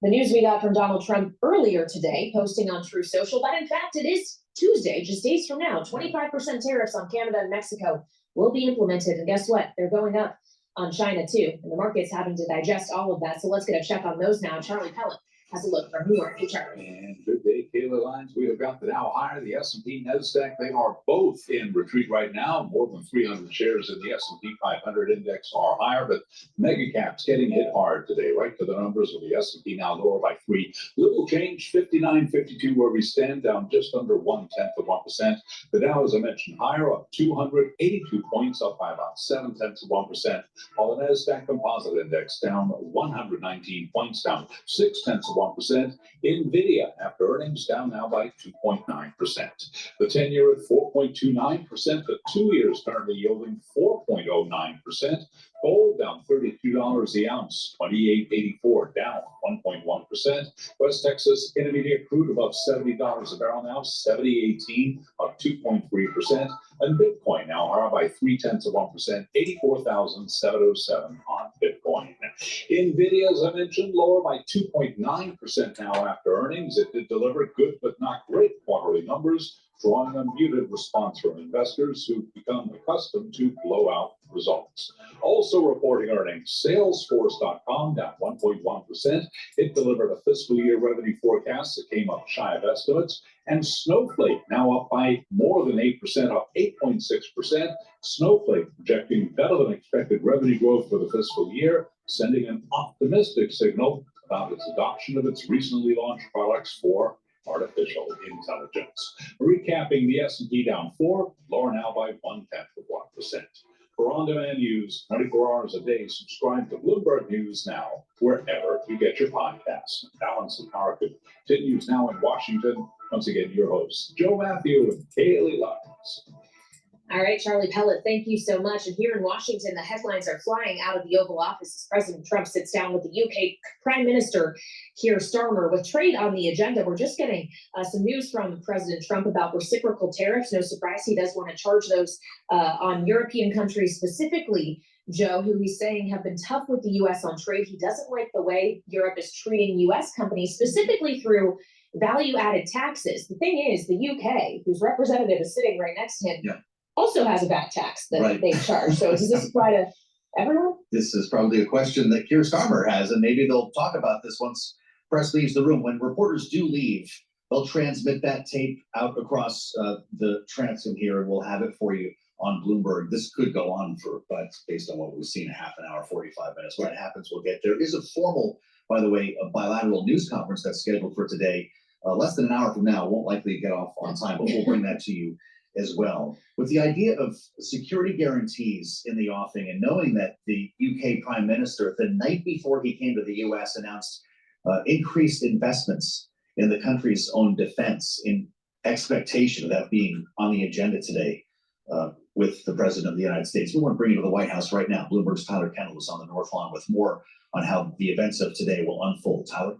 the news we got from Donald Trump earlier today, posting on Truth Social, that in fact it is Tuesday, just days from now. 25% tariffs on Canada and Mexico will be implemented. And guess what? They're going up on China too. And the market's having to digest all of that. So let's get a check on those now. Charlie Pellet has a look from New York. Hey, Charlie. And good day, Kayla Lines. We have got the Dow higher, the S&P, NASDAQ. They are both in retreat right now. More than 300 shares in the S&P 500 index are higher, but mega caps getting hit hard today. Right to the numbers of the S&P now lower by 3. Little change, 59.52 where we stand, down just under 0.1%. The Dow, as I mentioned, higher, up 282 points, up by about 0.7%. While the NASDAQ Composite Index down 119 points, down 0.6%. Nvidia, after earnings, down now by 2.9%. The 10-year at 4.29%. The 2 years currently yielding 4.09%. Gold down $32 the ounce, $28.84, down 1.1%. West Texas Intermediate crude above $70 a barrel now, $70.18, up 2.3%. And Bitcoin now higher by 0.3%, 84,707 on Bitcoin. Nvidia, as I mentioned, lower by 2.9% now after earnings. It did deliver good but not great quarterly numbers, drawing a muted response from investors who've become accustomed to blowout results. Also reporting earnings, Salesforce.com down 1.1%. It delivered a fiscal year revenue forecast that came up shy of estimates. And Snowflake now up by more than 8%, up 8.6%. Snowflake projecting better than expected revenue growth for the fiscal year, sending an optimistic signal about its adoption of its recently launched products for artificial intelligence. Recapping, the S&P down 4, lower now by 0.1%. For on-demand news, 24 hours a day, subscribe to Bloomberg News Now, wherever you get your podcasts. Balance of Power continues now in Washington. Once again, your hosts, Joe Matthew and Kaylee Lines. All right, Charlie Pellet, thank you so much. And here in Washington, the headlines are flying out of the Oval Office as President Trump sits down with the UK Prime Minister Keir Starmer. With trade on the agenda, we're just getting some news from President Trump about reciprocal tariffs. No surprise, he does want to charge those on European countries specifically, Joe, who he's saying have been tough with the U.S. on trade. He doesn't like the way Europe is treating U.S. companies, specifically through value-added taxes. The thing is, the UK, whose representative is sitting right next to him, also has a VAT tax that they charge. So does this apply to everyone? This is probably a question that Keir Starmer has, and maybe they'll talk about this once press leaves the room. When reporters do leave, they'll transmit that tape out across the transom here, and we'll have it for you on Bloomberg. This could go on for, but based on what we've seen, a half an hour, 45 minutes. When it happens, we'll get there. Is a formal, by the way, a bilateral news conference that's scheduled for today. Less than an hour from now, won't likely get off on time, but we'll bring that to you as well. With the idea of security guarantees in the offing, and knowing that the UK Prime Minister, the night before he came to the US, announced increased investments in the country's own defense, in expectation of that being on the agenda today with the President of the United States. We want to bring you to the White House right now. Bloomberg's Tyler Kendall is on the North Lawn with more on how the events of today will unfold. Tyler?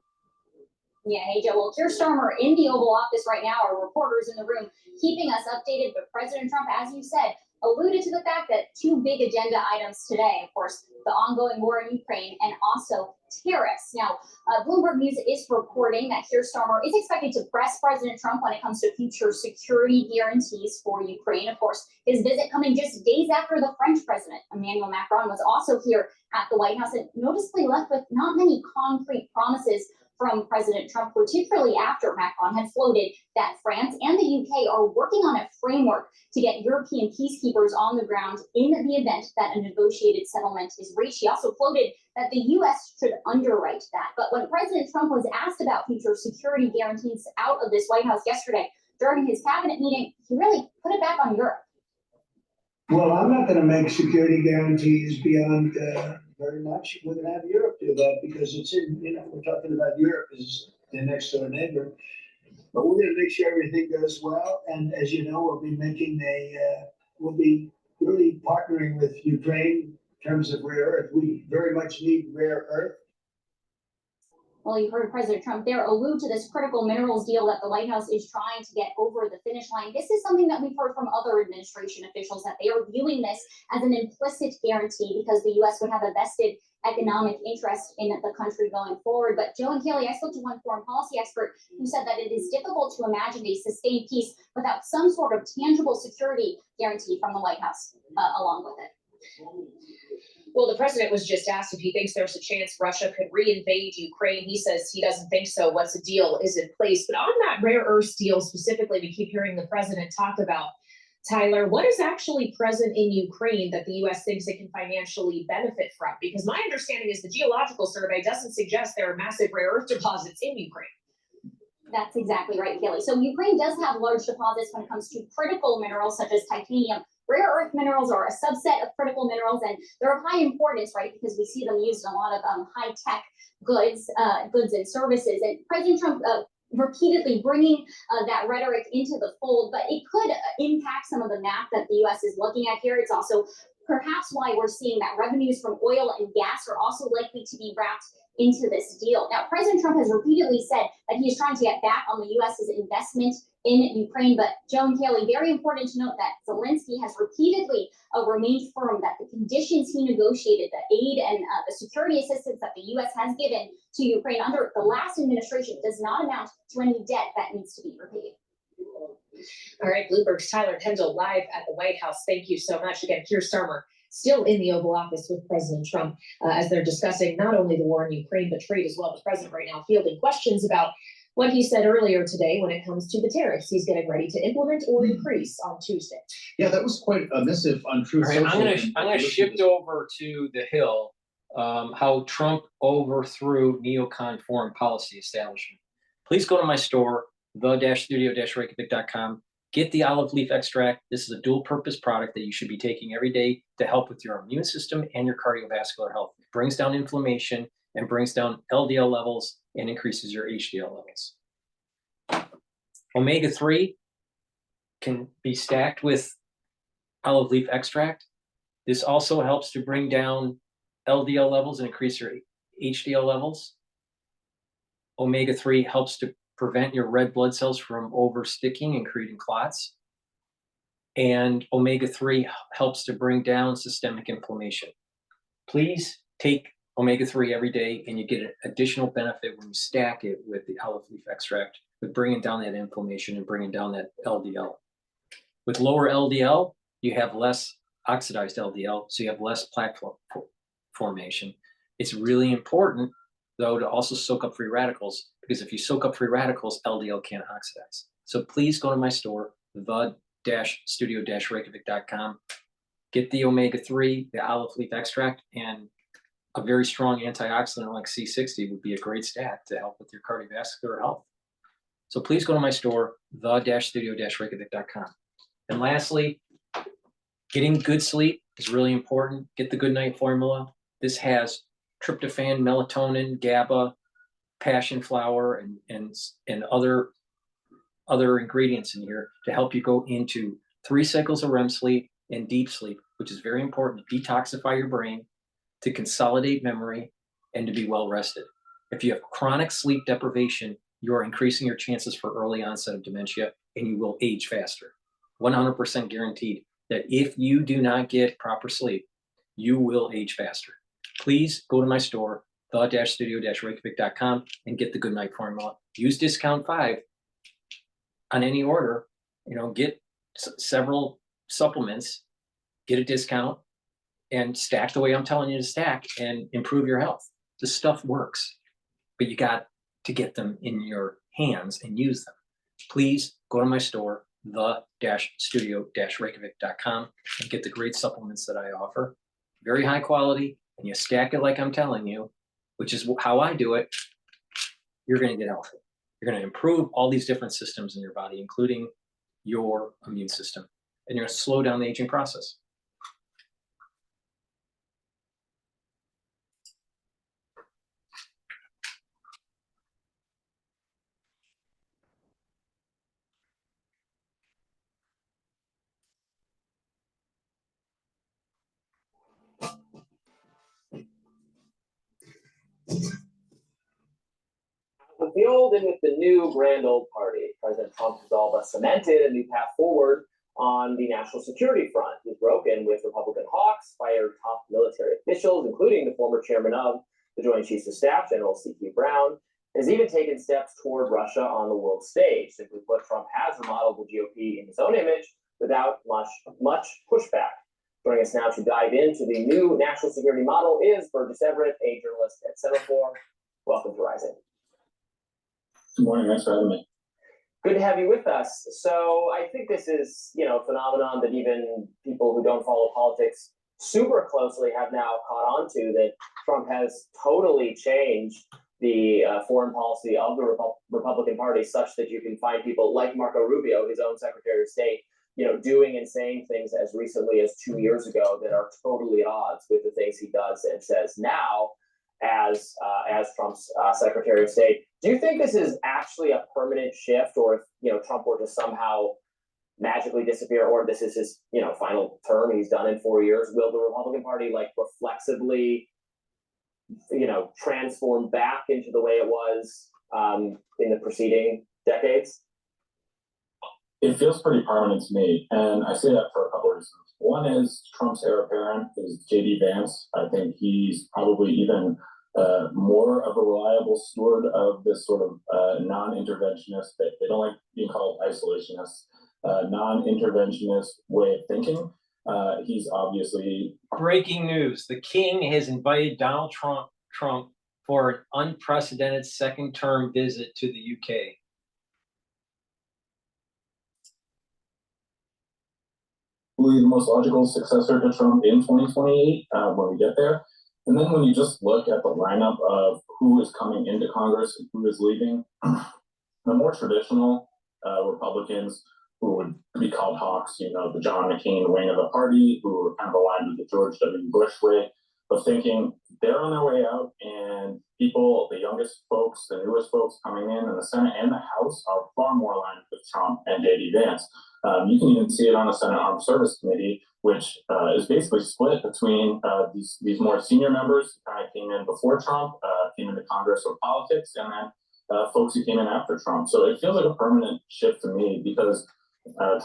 Yeah, hey, Joe. Well, Keir Starmer in the Oval Office right now, our reporters in the room keeping us updated. But President Trump, as you said, alluded to the fact that two big agenda items today, of course, the ongoing war in Ukraine and also tariffs. Now, Bloomberg News is reporting that Keir Starmer is expected to press President Trump when it comes to future security guarantees for Ukraine. Of course, his visit coming just days after the French president, Emmanuel Macron, was also here at the White House and noticeably left with not many concrete promises from President Trump, particularly after Macron had floated that France and the UK are working on a framework to get European peacekeepers on the ground in the event that a negotiated settlement is reached. He also floated that the US should underwrite that. But when President Trump was asked about future security guarantees out of this White House yesterday during his cabinet meeting, he really put it back on Europe. Well, I'm not gonna make security guarantees beyond, very much. We're gonna have Europe do that because it's in, we're talking about Europe as the next door neighbor. But we're gonna make sure everything goes well. And as you know, we'll be really partnering with Ukraine in terms of rare earth. We very much need rare earth. Well, you heard President Trump there allude to this critical minerals deal that the White House is trying to get over the finish line. This is something that we've heard from other administration officials, that they are viewing this as an implicit guarantee because the U.S. would have a vested economic interest in the country going forward. But Joe and Kaylee, I spoke to one foreign policy expert who said that it is difficult to imagine a sustained peace without some sort of tangible security guarantee from the White House along with it. Well, the president was just asked if he thinks there's a chance Russia could reinvade Ukraine. He says he doesn't think so. Once a deal is in place. But on that rare earth deal specifically, we keep hearing the president talk about, Tyler, what is actually present in Ukraine that the U.S. thinks it can financially benefit from? Because my understanding is the geological survey doesn't suggest there are massive rare earth deposits in Ukraine. That's exactly right, Kaylee. So Ukraine does have large deposits when it comes to critical minerals such as titanium. Rare earth minerals are a subset of critical minerals, and they're of high importance, right? Because we see them used in a lot of high-tech goods and services. And President Trump repeatedly bringing that rhetoric into the fold, but it could impact some of the map that the U.S. is looking at here. It's also perhaps why we're seeing that revenues from oil and gas are also likely to be wrapped into this deal. Now, President Trump has repeatedly said that he is trying to get back on the U.S.'s investment in Ukraine. But Joe and Kaylee, very important to note that Zelensky has repeatedly remained firm that the conditions he negotiated, the aid and the security assistance that the U.S. has given to Ukraine under the last administration does not amount to any debt that needs to be repaid. All right, Bloomberg's Tyler Kendall live at the White House. Thank you so much. Again, Keir Starmer still in the Oval Office with President Trump as they're discussing not only the war in Ukraine, but trade as well. The president right now fielding questions about what he said earlier today when it comes to the tariffs he's getting ready to implement or increase on Tuesday. Yeah, that was quite a missive on Truth All right, Social. I'm gonna shift over to the Hill, how Trump overthrew neocon foreign policy establishment. Please go to my store, the-studio-reykjavik.com. Get the olive leaf extract. This is a dual purpose product that you should be taking every day to help with your immune system and your cardiovascular health. It brings down inflammation and brings down LDL levels and increases your HDL levels. Omega-3 can be stacked with olive leaf extract. This also helps to bring down LDL levels and increase your HDL levels. Omega-3 helps to prevent your red blood cells from oversticking and creating clots. And omega-3 helps to bring down systemic inflammation. Please take omega-3 every day, and you get an additional benefit when you stack it with the olive leaf extract, with bringing down that inflammation and bringing down that LDL. With lower LDL, you have less oxidized LDL, so you have less plaque formation. It's really important, though, to also soak up free radicals, because if you soak up free radicals, LDL can't oxidize. So please go to my store, the-studio-reykjavik.com. Get the omega-3, the olive leaf extract, and a very strong antioxidant like C60 would be a great stack to help with your cardiovascular health. So please go to my store, the-studio-reykjavik.com. And lastly, getting good sleep is really important. Get the Good Night Formula. This has tryptophan, melatonin, GABA, passion flower, and other ingredients in here to help you go into 3 cycles of REM sleep and deep sleep, which is very important to detoxify your brain, to consolidate memory, and to be well rested. If you have chronic sleep deprivation, you're increasing your chances for early onset of dementia, and you will age faster. 100% guaranteed that if you do not get proper sleep, you will age faster. Please go to my store, the-studio-reykjavik.com, and get the Good Night Formula. Use discount 5 on any order. Get several supplements, get a discount, and stack the way I'm telling you to stack and improve your health. This stuff works, but you got to get them in your hands and use them. Please go to my store, the-studio-reykjavik.com, and get the great supplements that I offer. Very high quality, and you stack it like I'm telling you, which is how I do it. You're going to get healthy. You're going to improve all these different systems in your body, including your immune system, and you're going to slow down the aging process. With the old and with the new grand old party, President Trump has all but cemented a new path forward on the national security front. He's broken with Republican hawks, fired top military officials, including the former chairman of the Joint Chiefs of Staff, General C.Q. Brown, has even taken steps toward Russia on the world stage. Simply put, Trump has remodeled the GOP in his own image without much pushback. Joining us now to dive into the new national security model is Burgess Everett, a journalist at Semaphore. Welcome to Rising. Good morning, thanks for having me. Good to have you with us. So I think this is, a phenomenon that even people who don't follow politics super closely have now caught on to, that Trump has totally changed the foreign policy of the Republican Party, such that you can find people like Marco Rubio, his own Secretary of State, doing and saying things as recently as 2 years ago that are totally at odds with the things he does and says now as Trump's Secretary of State. Do you think this is actually a permanent shift, or if Trump were to somehow magically disappear, or this is his final term he's done in 4 years, will the Republican Party reflexively transform back into the way it was in the preceding decades? It feels pretty permanent to me, and I say that for a couple of reasons. One is Trump's heir apparent is J.D. Vance. I think he's probably even more of a reliable steward of this sort of non-interventionist, they don't like being called isolationists, non-interventionist way of thinking. He's obviously... Breaking news, the king has invited Donald Trump for an unprecedented second-term visit to the UK. The most logical successor to Trump in 2028 when we get there. And then when you just look at the lineup of who is coming into Congress and who is leaving, the more traditional Republicans who would be called hawks, the John McCain wing of the party, who are kind of aligned with the George W. Bush way of thinking, they're on their way out, and people, the youngest folks, the newest folks coming in the Senate and the House are far more aligned with Trump and J.D. Vance. You can even see it on the Senate Armed Service Committee, which is basically split between these more senior members who kind of came in before Trump, came into Congress or politics, and then folks who came in after Trump. So it feels like a permanent shift to me, because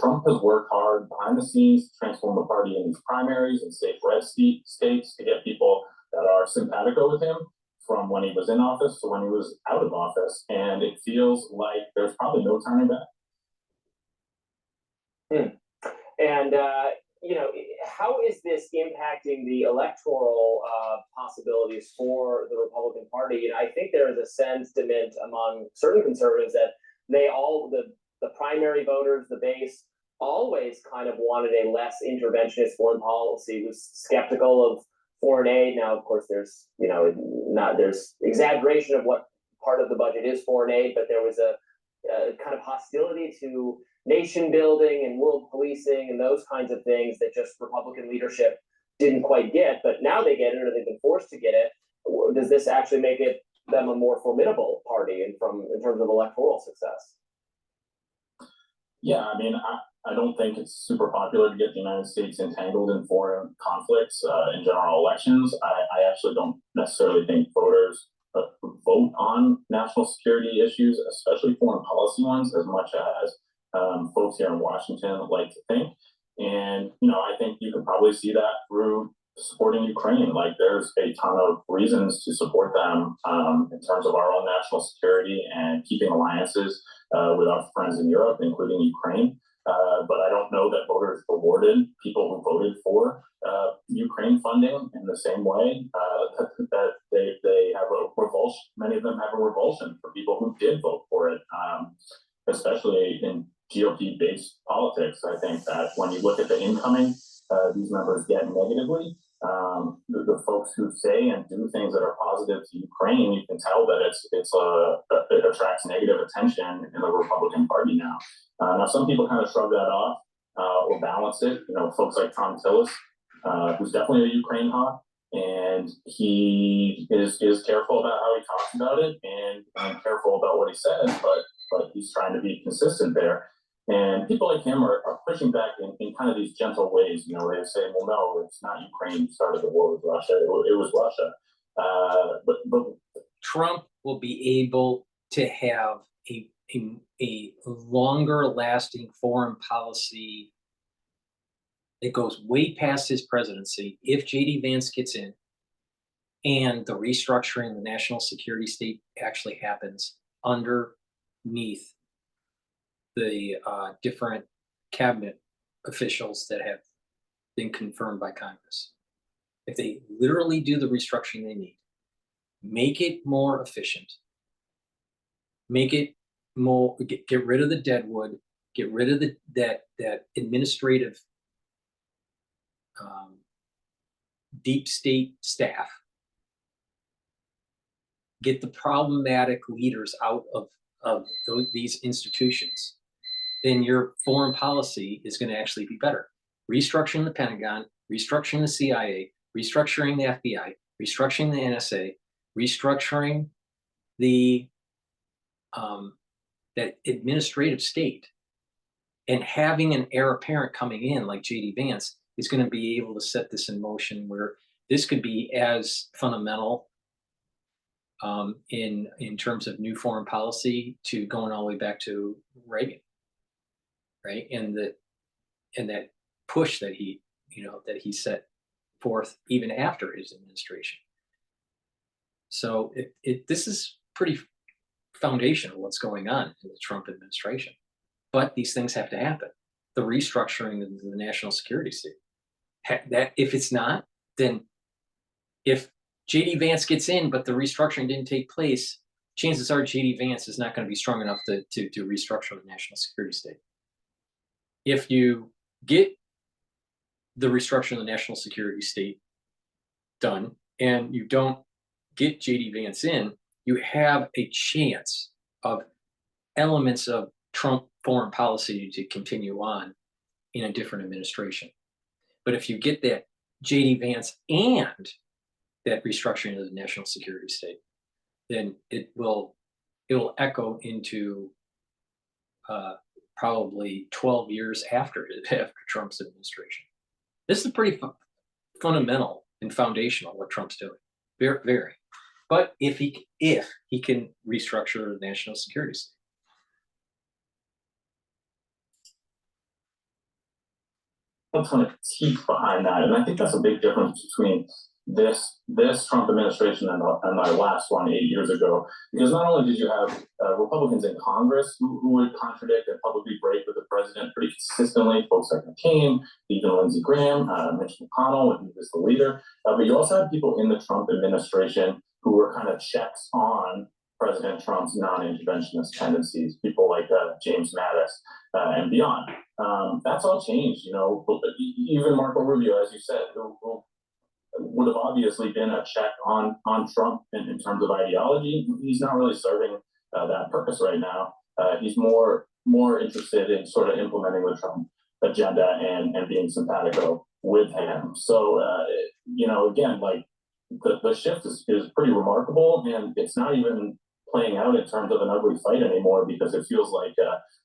Trump has worked hard behind the scenes to transform the party in these primaries and safe red states to get people that are simpatico with him from when he was in office to when he was out of office. And it feels like there's probably no turning back. And, how is this impacting the electoral possibilities for the Republican Party? And I think there is a sentiment among certain conservatives that they all, the primary voters, the base, always kind of wanted a less interventionist foreign policy, was skeptical of foreign aid. Now, of course, there's, there's exaggeration of what part of the budget is foreign aid, but there was a kind of hostility to nation building and world policing and those kinds of things that just Republican leadership didn't quite get, but now they get it, or they've been forced to get it. Does this actually make them a more formidable party in terms of electoral success? Yeah, I mean, I don't think it's super popular to get the United States entangled in foreign conflicts in general elections. I actually don't necessarily think voters vote on national security issues, especially foreign policy ones, as much as folks here in Washington like to think. And, I think you could probably see that through supporting Ukraine. Like, there's a ton of reasons to support them in terms of our own national security and keeping alliances with our friends in Europe, including Ukraine. But I don't know that voters rewarded people who voted for Ukraine funding in the same way that they have a revulsion. Many of them have a revulsion for people did vote for it, especially in GOP-based politics. I think that when you look at the incoming, these members get negatively. The folks who say and do things that are positive to Ukraine, you can tell that it attracts negative attention in the Republican Party now. Now, some people kind of shrug that off or balance it. You know, folks like Tom Tillis, who's definitely a Ukraine hawk, and he is careful about how he talks about it and careful about what he says, but he's trying to be consistent there. And people like him are pushing back in kind of these gentle ways. You know, they say, well, no, it's not Ukraine who started the war with Russia. It was Russia. But Trump will be able to have a longer lasting foreign policy that goes way past his presidency if JD Vance gets in and the restructuring of the national security state actually happens underneath the different cabinet officials that have been confirmed by Congress. If they literally do the restructuring they need, make it more efficient, make it more, get rid of the deadwood, get rid of that administrative deep state staff, get the problematic leaders out of these institutions, then your foreign policy is going to actually be better. Restructuring the Pentagon, restructuring the CIA, restructuring the FBI, restructuring the NSA, restructuring the that administrative state, and having an heir apparent coming in like JD Vance is going to be able to set this in motion where this could be as fundamental in terms of new foreign policy to going all the way back to Reagan, right? And that push that he set forth even after his administration. So this is pretty foundational what's going on in the Trump administration. But these things have to happen. The restructuring of the national security state. That if it's not, then if JD Vance gets in, but the restructuring didn't take place, chances are JD Vance is not going to be strong enough to restructure the national security state. If you get the restructuring of the national security state done and you don't get JD Vance in, you have a chance of elements of Trump foreign policy to continue on in a different administration. But if you get that JD Vance and that restructuring of the national security state, then it will echo into probably 12 years after Trump's administration. This is pretty fundamental and foundational what Trump's doing. Very, very. But if he can restructure the national security state. A ton of teeth behind that, and I think that's a big difference between this Trump administration and our last one 8 years ago. Because not only did you have Republicans in Congress who would contradict and publicly break with the president pretty consistently, folks like McCain, even Lindsey Graham, Mitch McConnell when he was the leader, but you also had people in the Trump administration who were kind of checks on President Trump's non-interventionist tendencies, people like James Mattis and beyond. That's all changed, you know. Even Marco Rubio, as you said, who would have obviously been a check on Trump in terms of ideology. He's not really serving that purpose right now. He's more interested in sort of implementing the Trump agenda and being simpatico with him. So, you know, again, like the shift is pretty remarkable, and it's not even playing out in terms of an ugly fight anymore, because it feels like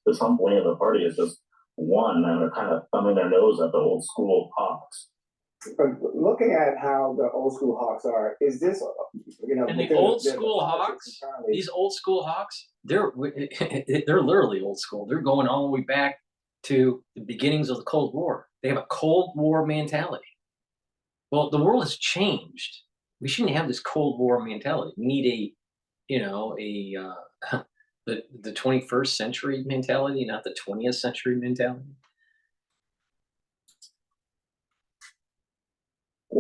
the Trump wing of the party is just won, and they're kind of thumbing their nose at the old school hawks. Looking at how the old school hawks are, is this, you know, and the old school hawks, these old school hawks, they're literally old school. They're going all the way back to the beginnings of the Cold War. They have a Cold War mentality. Well, the world has changed. We shouldn't have this Cold War mentality. We need the 21st century mentality, not the 20th century mentality.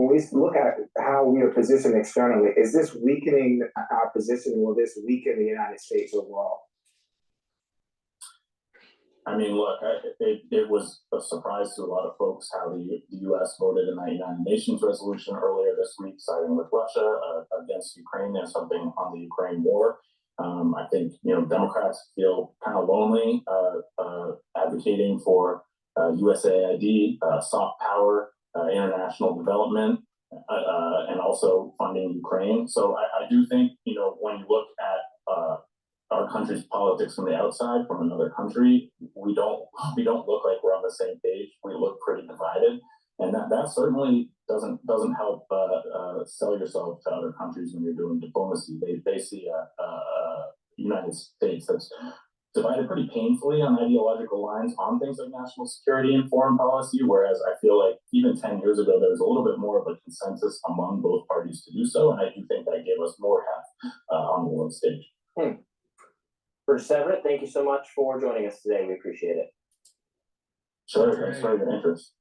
when we look at how we are positioned externally, is this weakening our position? Will this weaken the United States overall? I mean, look, it was a surprise to a lot of folks how the U.S. voted in that United Nations resolution earlier this week, siding with Russia against Ukraine. There's something on the Ukraine war. I think, Democrats feel kind of lonely advocating for USAID, soft power, international development, and also funding Ukraine. So I do think, when you look at our country's politics from the outside, from another country, we don't look like we're on the same page. We look pretty divided, and that certainly doesn't help sell yourself to other countries when you're doing diplomacy. They see a United States that's divided pretty painfully on ideological lines on things like national security and foreign policy, whereas I feel like even 10 years ago, there was a little bit more of a consensus among both parties to do so, and I do think that gave us more heft on the world stage. First Everett, thank you so much for joining us today. We appreciate it. Sure, thanks for your interest.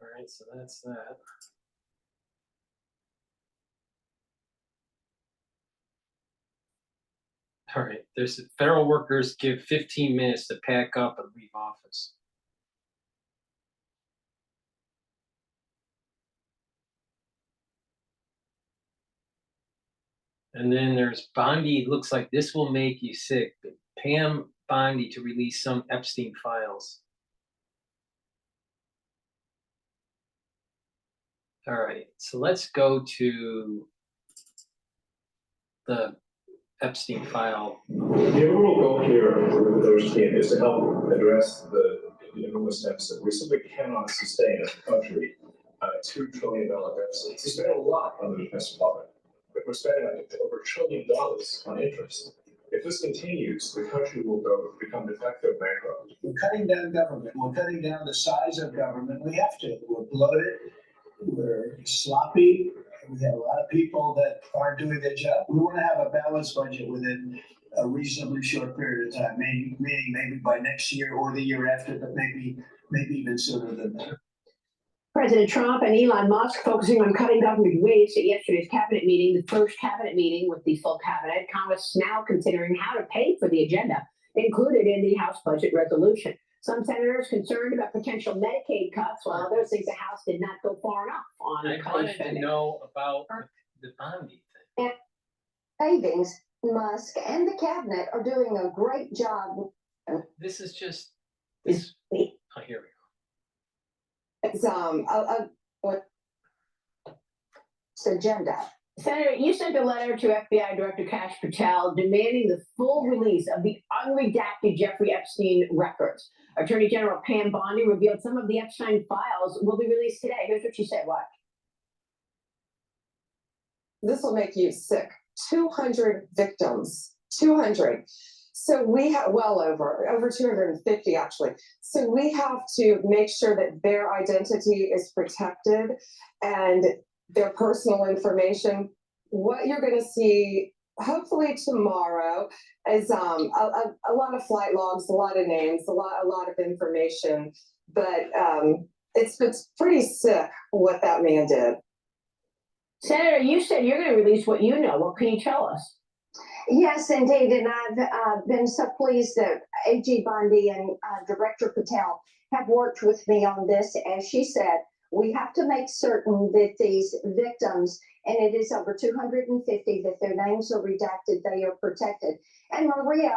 All right, so that's that. All right, there's federal workers give 15 minutes to pack up and leave office. And then there's Bondi. Looks like this will make you sick. Pam Bondi to release some Epstein files. All right, so let's go to the Epstein file. The overall goal here with those team is to help address the enormous deficit. We simply cannot sustain as a country a $2 trillion deficit. We spend a lot on the defense department, but we're spending over $1 trillion on interest. If this continues, the country will become de facto bankrupt. We're cutting down government. We're cutting down the size of government. We have to. We're bloated. We're sloppy. We have a lot of people that aren't doing their job. We want to have a balanced budget within a reasonably short period of time, maybe by next year or the year after, but maybe even sooner than that. President Trump and Elon Musk focusing on cutting government waste at yesterday's cabinet meeting, the first cabinet meeting with the full cabinet. Congress now considering how to pay for the agenda included in the House budget resolution. Some senators concerned about potential Medicaid cuts, while others think the House did not go far enough on I cutting wanted spending. to know about the Bondi thing. Savings, Musk and the cabinet are doing a great job. This is just this. Oh, here we go. It's what's agenda. Senator, you sent a letter to FBI Director Kash Patel demanding the full release of the unredacted Jeffrey Epstein records. Attorney General Pam Bondi revealed some of the Epstein files will be released today. Here's what she said. Watch. This will make you sick. 200 victims. 200. So we have over 250 actually. So we have to make sure that their identity is protected and their personal information. What you're going to see hopefully tomorrow is a lot of flight logs, a lot of names, a lot of information. But it's pretty sick what that man did. Senator, you said you're going to release what you know. What can you tell us? Yes, indeed, and I've been so pleased that AG Bondi and Director Patel have worked with me on this. As she said, we have to make certain that these victims, and it is over 250, that their names are redacted, they are protected. And Maria,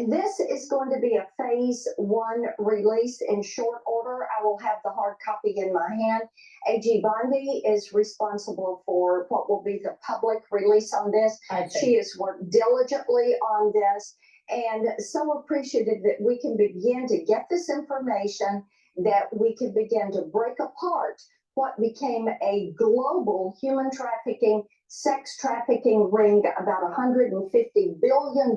this is going to be a phase 1 release in short order. I will have the hard copy in my hand. AG Bondi is responsible for what will be the public release on this. She has worked diligently on this and so appreciative that we can begin to get this information, that we can begin to break apart what became a global human trafficking, sex trafficking ring, about $150 billion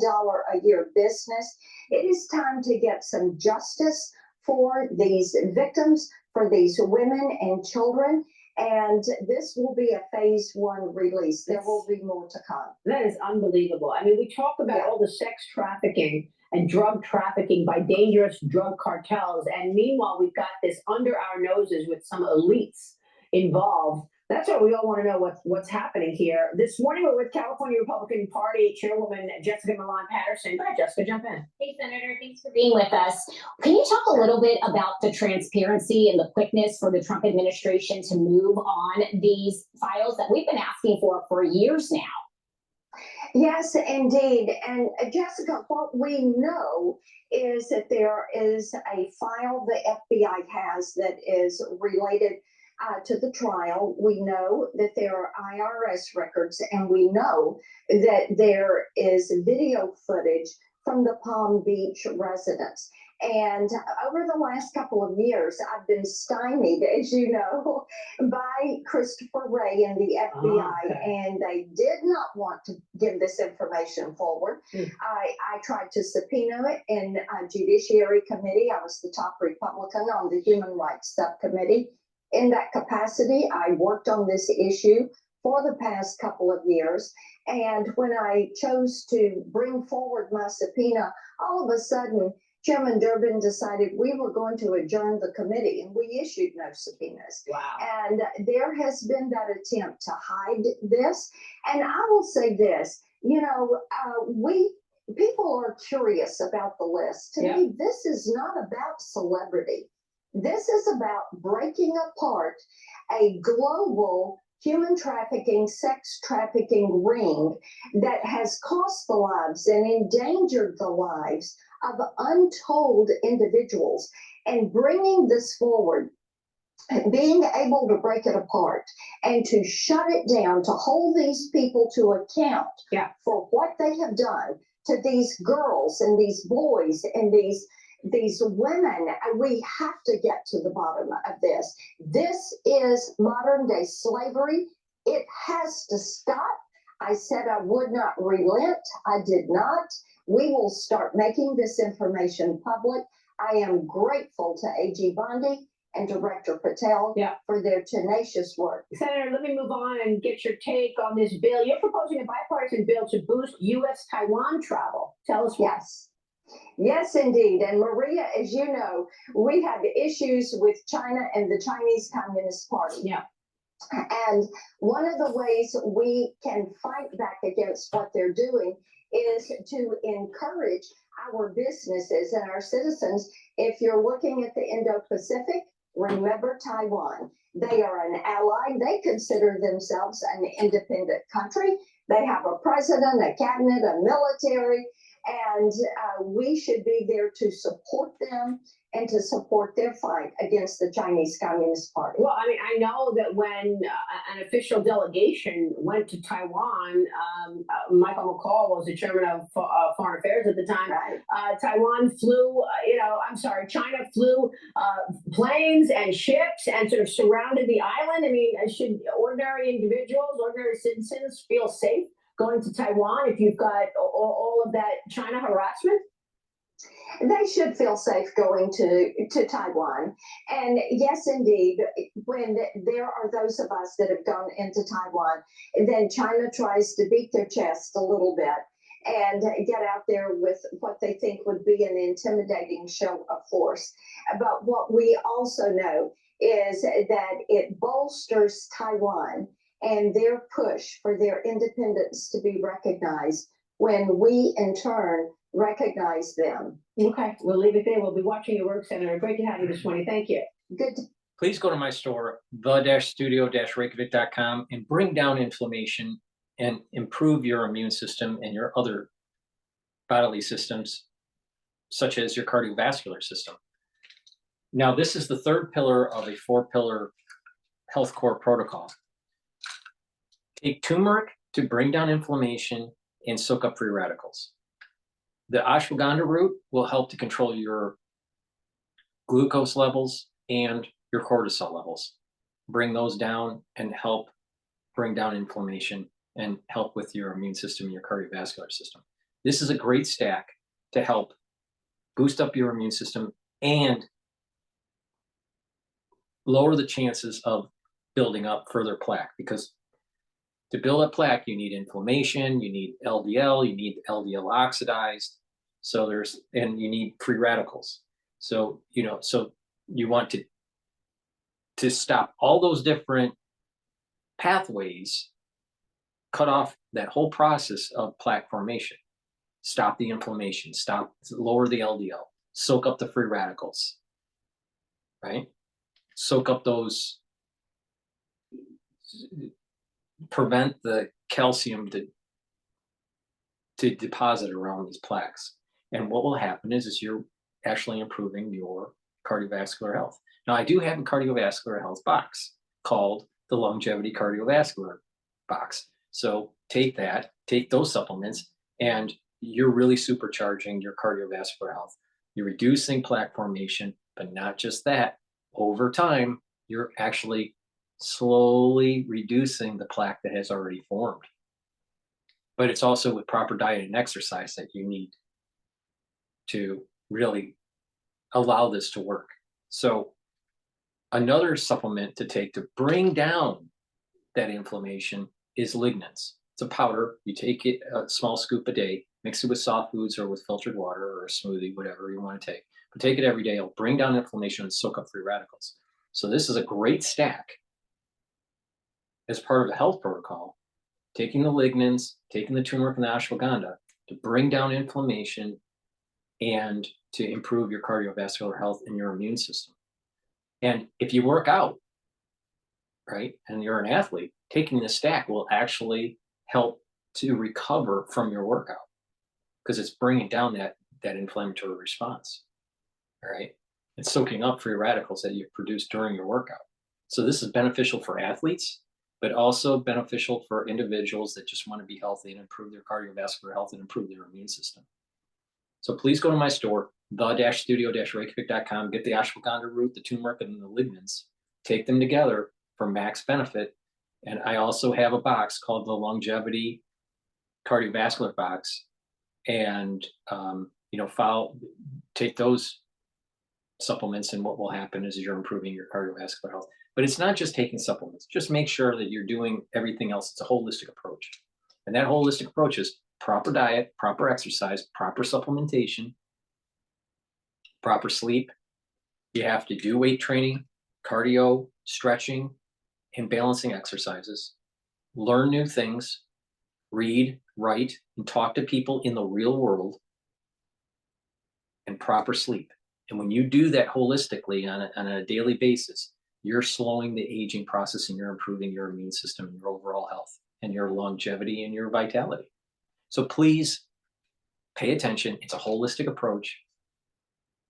a year business. It is time to get some justice for these victims, for these women and children. And this will be a phase 1 release. There will be more to come. That is unbelievable. I mean, we talk about all the sex trafficking and drug trafficking by dangerous drug cartels. And meanwhile, we've got this under our noses with some elites involved. That's why we all want to know what's happening here. This morning, we're with California Republican Party Chairwoman Jessica Milan Patterson. Go ahead, Jessica, jump in. Hey, Senator, thanks for being with us. Can you talk a little bit about the transparency and the quickness for the Trump administration to move on these files that we've been asking for years now? Yes, indeed. And Jessica, what we know is that there is a file the FBI has that is related to the trial. We know that there are IRS records, and we know that there is video footage from the Palm Beach residence. And over the last couple of years, I've been stymied, as you know, by Christopher Wray and the FBI, and they did not want to give this information forward. I tried to subpoena it in Judiciary Committee. I was the top Republican on the Human Rights Subcommittee. In that capacity, I worked on this issue for the past couple of years. And when I chose to bring forward my subpoena, all of a sudden, Chairman Durbin decided we were going to adjourn the committee, and we issued no subpoenas. Wow. And there has been that attempt to hide this. And I will say this, you know, people are curious about the list. To me, this is not about celebrity. This is about breaking apart a global human trafficking, sex trafficking ring that has cost the lives and endangered the lives of untold individuals, and bringing this forward, being able to break it apart and to shut it down, to hold these people to account for what they have done to these girls and these boys and these women. We have to get to the bottom of this. This is modern day slavery. It has to stop. I said I would not relent. I did not. We will start making this information public. I am grateful to AG Bondi and Director Patel for their tenacious work. Senator, let me move on and get your take on this bill. You're proposing a bipartisan bill to boost U.S.-Taiwan travel. Tell us why. Yes, indeed. And Maria, as you know, we have issues with China and the Chinese Communist Party. And one of the ways we can fight back against what they're doing is to encourage our businesses and our citizens. If you're looking at the Indo-Pacific, remember Taiwan. They are an ally. They consider themselves an independent country. They have a president, a cabinet, a military, and we should be there to support them and to support their fight against the Chinese Communist Party. Well, I mean, I know that when an official delegation went to Taiwan, Michael McCall was the chairman of Foreign Affairs at the time. Taiwan flew, China flew planes and ships and sort of surrounded the island. I mean, should ordinary individuals, ordinary citizens feel safe going to Taiwan if you've got all of that China harassment? They should feel safe going to Taiwan. And yes, indeed, when there are those of us that have gone into Taiwan, then China tries to beat their chest a little bit and get out there with what they think would be an intimidating show of force. But what we also know is that it bolsters Taiwan and their push for their independence to be recognized when we, in turn, recognize them. Okay, we'll leave it there. We'll be watching your work, Senator. Great to have you this morning. Thank you. Good. Please go to my store, the-studio-reykjavik.com, and bring down inflammation and improve your immune system and your other bodily systems, such as your cardiovascular system. Now, this is the third pillar of a four-pillar health core protocol. Take turmeric to bring down inflammation and soak up free radicals. The ashwagandha root will help to control your glucose levels and your cortisol levels. Bring those down and help bring down inflammation and help with your immune system and your cardiovascular system. This is a great stack to help boost up your immune system and lower the chances of building up further plaque, because to build up plaque, you need inflammation, you need LDL, you need LDL oxidized, So and you need free radicals. So, so you want to stop all those different pathways, cut off that whole process of plaque formation, stop the inflammation, lower the LDL, soak up the free radicals, right? Soak up those, prevent the calcium to deposit around these plaques. And what will happen is you're actually improving your cardiovascular health. Now, I do have a cardiovascular health box called the Longevity Cardiovascular box. So take those supplements, and you're really supercharging your cardiovascular health. You're reducing plaque formation, but not just that. Over time, you're actually slowly reducing the plaque that has already formed. But it's also with proper diet and exercise that you need to really allow this to work. So another supplement to take to bring down that inflammation is lignans. It's a powder. You take it, a small scoop a day, mix it with soft foods or with filtered water or a smoothie, whatever you want to take. But take it every day. It'll bring down inflammation and soak up free radicals. So this is a great stack as part of a health protocol, taking the lignans, taking the turmeric and the ashwagandha to bring down inflammation and to improve your cardiovascular health and your immune system. And if you work out, right, and you're an athlete, taking the stack will actually help to recover from your workout because it's bringing down that inflammatory response, all right? It's soaking up free radicals that you've produced during your workout. So this is beneficial for athletes, but also beneficial for individuals that just want to be healthy and improve their cardiovascular health and improve their immune system. So please go to my store, the-studio-reykjavik.com, get the ashwagandha root, the turmeric, and the lignans, take them together for max benefit. And I also have a box called the Longevity Cardiovascular Box. And, take those supplements, and what will happen is you're improving your cardiovascular health. But it's not just taking supplements. Just make sure that you're doing everything else. It's a holistic approach. And that holistic approach is proper diet, proper exercise, proper supplementation, proper sleep. You have to do weight training, cardio, stretching, and balancing exercises. Learn new things, read, write, and talk to people in the real world, and proper sleep. And when you do that holistically on a daily basis, you're slowing the aging process and you're improving your immune system and your overall health and your longevity and your vitality. So please pay attention. It's a holistic approach.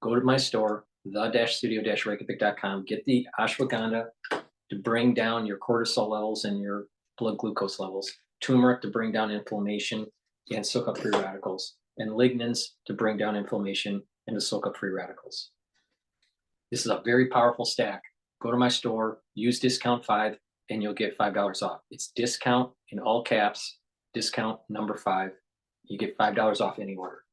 Go to my store, the-studio-reykjavik.com, get the ashwagandha to bring down your cortisol levels and your blood glucose levels, turmeric to bring down inflammation and soak up free radicals, and lignans to bring down inflammation and to soak up free radicals. This is a very powerful stack. Go to my store, use discount 5, and you'll get $5 off. It's discount in all caps, discount number 5. You get $5 off any order.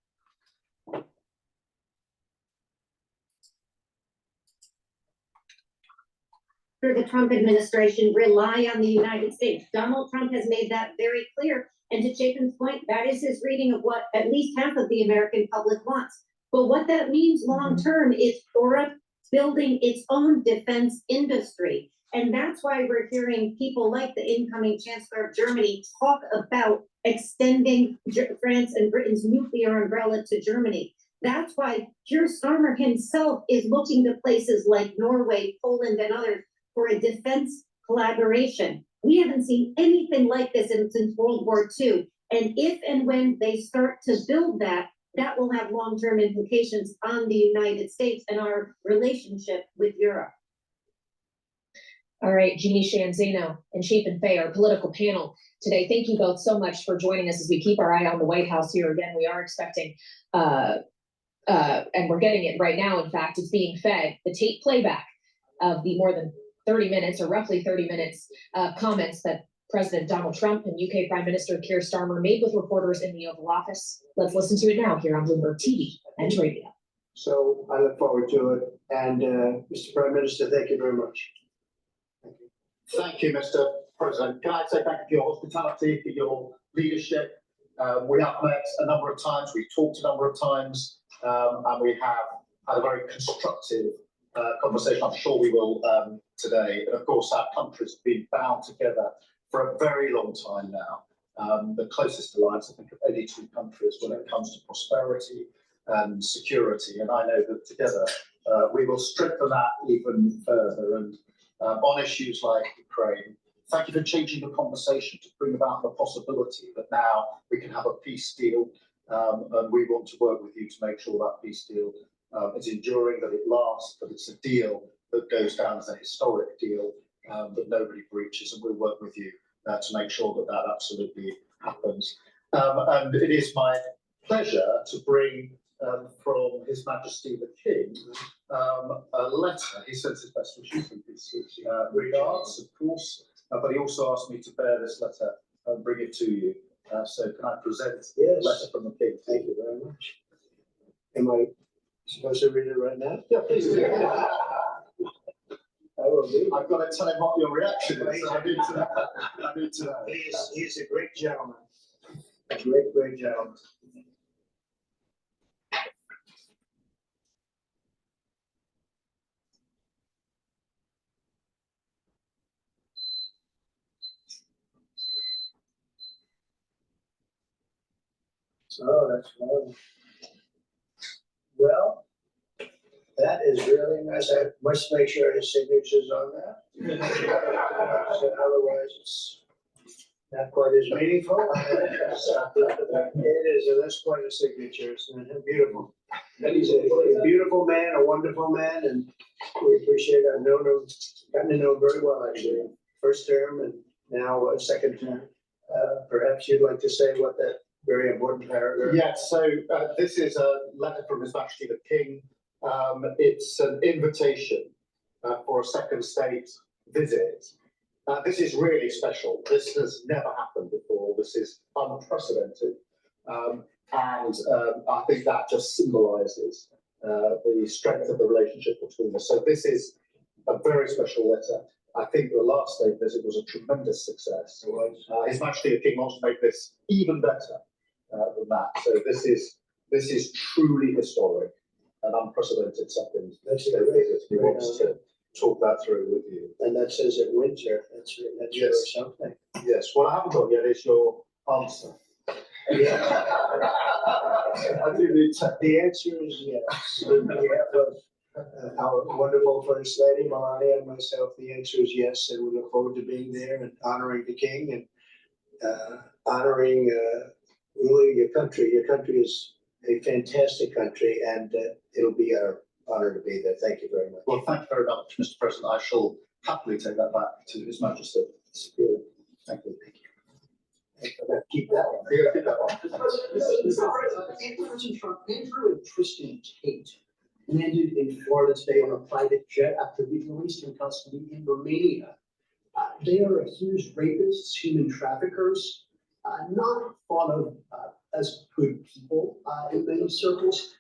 For the Trump administration rely on the United States. Donald Trump has made that very clear. And to Chapin's point, that is his reading of what at least half of the American public wants. But what that means long term is Europe building its own defense industry. And that's why we're hearing people like the incoming Chancellor of Germany talk about extending France and Britain's nuclear umbrella to Germany. That's why Keir Starmer himself is looking to places like Norway, Poland, and others for a defense collaboration. We haven't seen anything like this since World War II. And if and when they start to build that, that will have long-term implications on the United States and our relationship with Europe. All right, Jeannie Shanzino and Chapin Fay, our political panel today. Thank you both so much for joining us as we keep our eye on the White House here. Again, we are expecting, and we're getting it right now. In fact, it's being fed the tape playback of the more than 30 minutes or roughly 30 minutes comments that President Donald Trump and UK Prime Minister Keir Starmer made with reporters in the Oval Office. Let's listen to it now here on Bloomberg TV and radio. So I look forward to it. And Mr. Prime Minister, thank you very much. Thank you, Mr. President. Can I say thank you for your hospitality, for your leadership, We have met a number of times, we've talked a number of times, and we have had a very constructive conversation. I'm sure we will today. And of course, our countries have been bound together for a very long time now. The closest alliance, I think, of any two countries when it comes to prosperity and security. And I know that together we will strengthen that even further. And on issues like Ukraine, thank you for changing the conversation to bring about the possibility that now we can have a peace deal. And we want to work with you to make sure that peace deal is enduring, that it lasts, that it's a deal that goes down as a historic deal that nobody breaches. And we'll work with you to make sure that that absolutely happens. And it is my pleasure to bring from His Majesty the King a letter. He sends his best wishes and his regards, of course, but he also asked me to bear this letter and bring it to you. So can I present the letter from the King? Thank you very much. Am I supposed to read it right now? Yeah, please do. I will do. I've got to tell him what your reaction is. So I need to know. He's a great gentleman. A great, great gentleman. Oh, that's fun. Well, that is really nice. I must make sure his signature's on that. So otherwise, it's not quite as meaningful. It is, and that's quite a signature. It's beautiful. He's a beautiful man, a wonderful man, and we appreciate it. I've known him, gotten to know him very well, actually. First term and now second term. Perhaps you'd like to say what that very important paragraph. Yes, so this is a letter from His Majesty the King. It's an invitation for a second state visit. This is really special. This has never happened before. This is unprecedented. And I think that just symbolises the strength of the relationship between us. So this is a very special letter. I think the last state visit was a tremendous success. His Majesty the King wants to make this even better than that. So this is truly historic, an unprecedented second state visit. He wants to talk that through with you. And that says at Windsor. That's Yes. really something. Yes. What I haven't got yet is your answer. Yeah. I do need to. The answer is yes. We have our wonderful First Lady, Melania, and myself. The answer is yes, and we look forward to being there and honoring the King and honoring really your country. Your country is a fantastic country, and it'll be our honor to be there. Thank you very much. Well, thank you very much, Mr. President. I shall happily take that back to His Majesty. Thank you. Keep that one. Yeah, keep that one. President Trump, Andrew and Tristan Tate landed in Florida today on a private jet after being released in custody in Romania. They are accused rapists, human traffickers, not thought of as good people in many circles.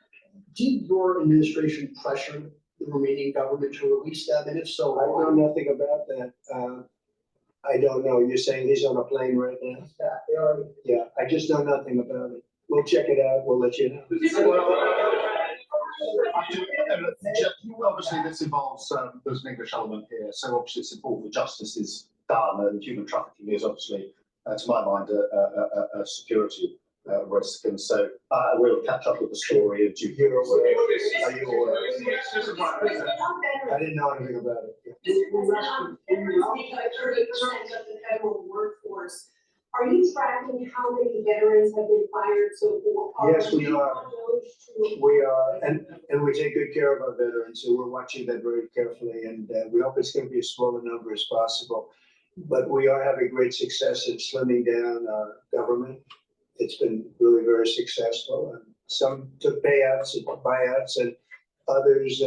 Did your administration pressure the Romanian government to release them? And if so, I know nothing about that. I don't know. You're saying he's on a plane right now? Yeah, they are. Yeah, I just know nothing about it. We'll check it out. We'll let you know. Obviously, this involves, there's an English element here, so obviously it's important that justice is done, and human trafficking is obviously, to my mind, a security risk, and so we'll catch up with the story. And you're aware? Are you aware? I didn't know anything about it. Like 30% of the federal workforce. Are you tracking how many veterans have been fired so far? Yes, we are. We are, and we take good care of our veterans, so we're watching that very carefully, and we hope it's going to be as small a number as possible. But we are having great success in slimming down our government. It's been really very successful, and some took payouts and buyouts, and others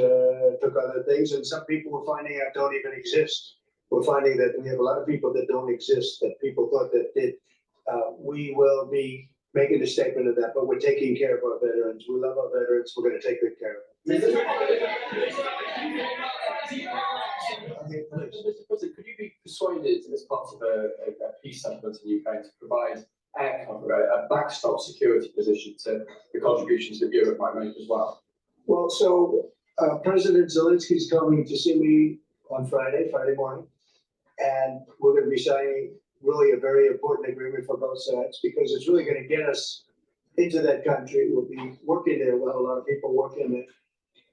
took other things, and some people we're finding out don't even exist. We're finding that we have a lot of people that don't exist, that people thought that did. We will be making a statement of that, but we're taking care of our veterans. We love our veterans. We're going to take good care of them. Mr. President, could you be persuaded as part of a peace settlement in Ukraine to provide air cover, a backstop security position to the contributions that Europe might make as well? Well, so President Zelensky's coming to see me on Friday morning. And we're going to be signing really a very important agreement for both sides because it's really going to get us into that country. We'll be working there. We'll have a lot of people working there.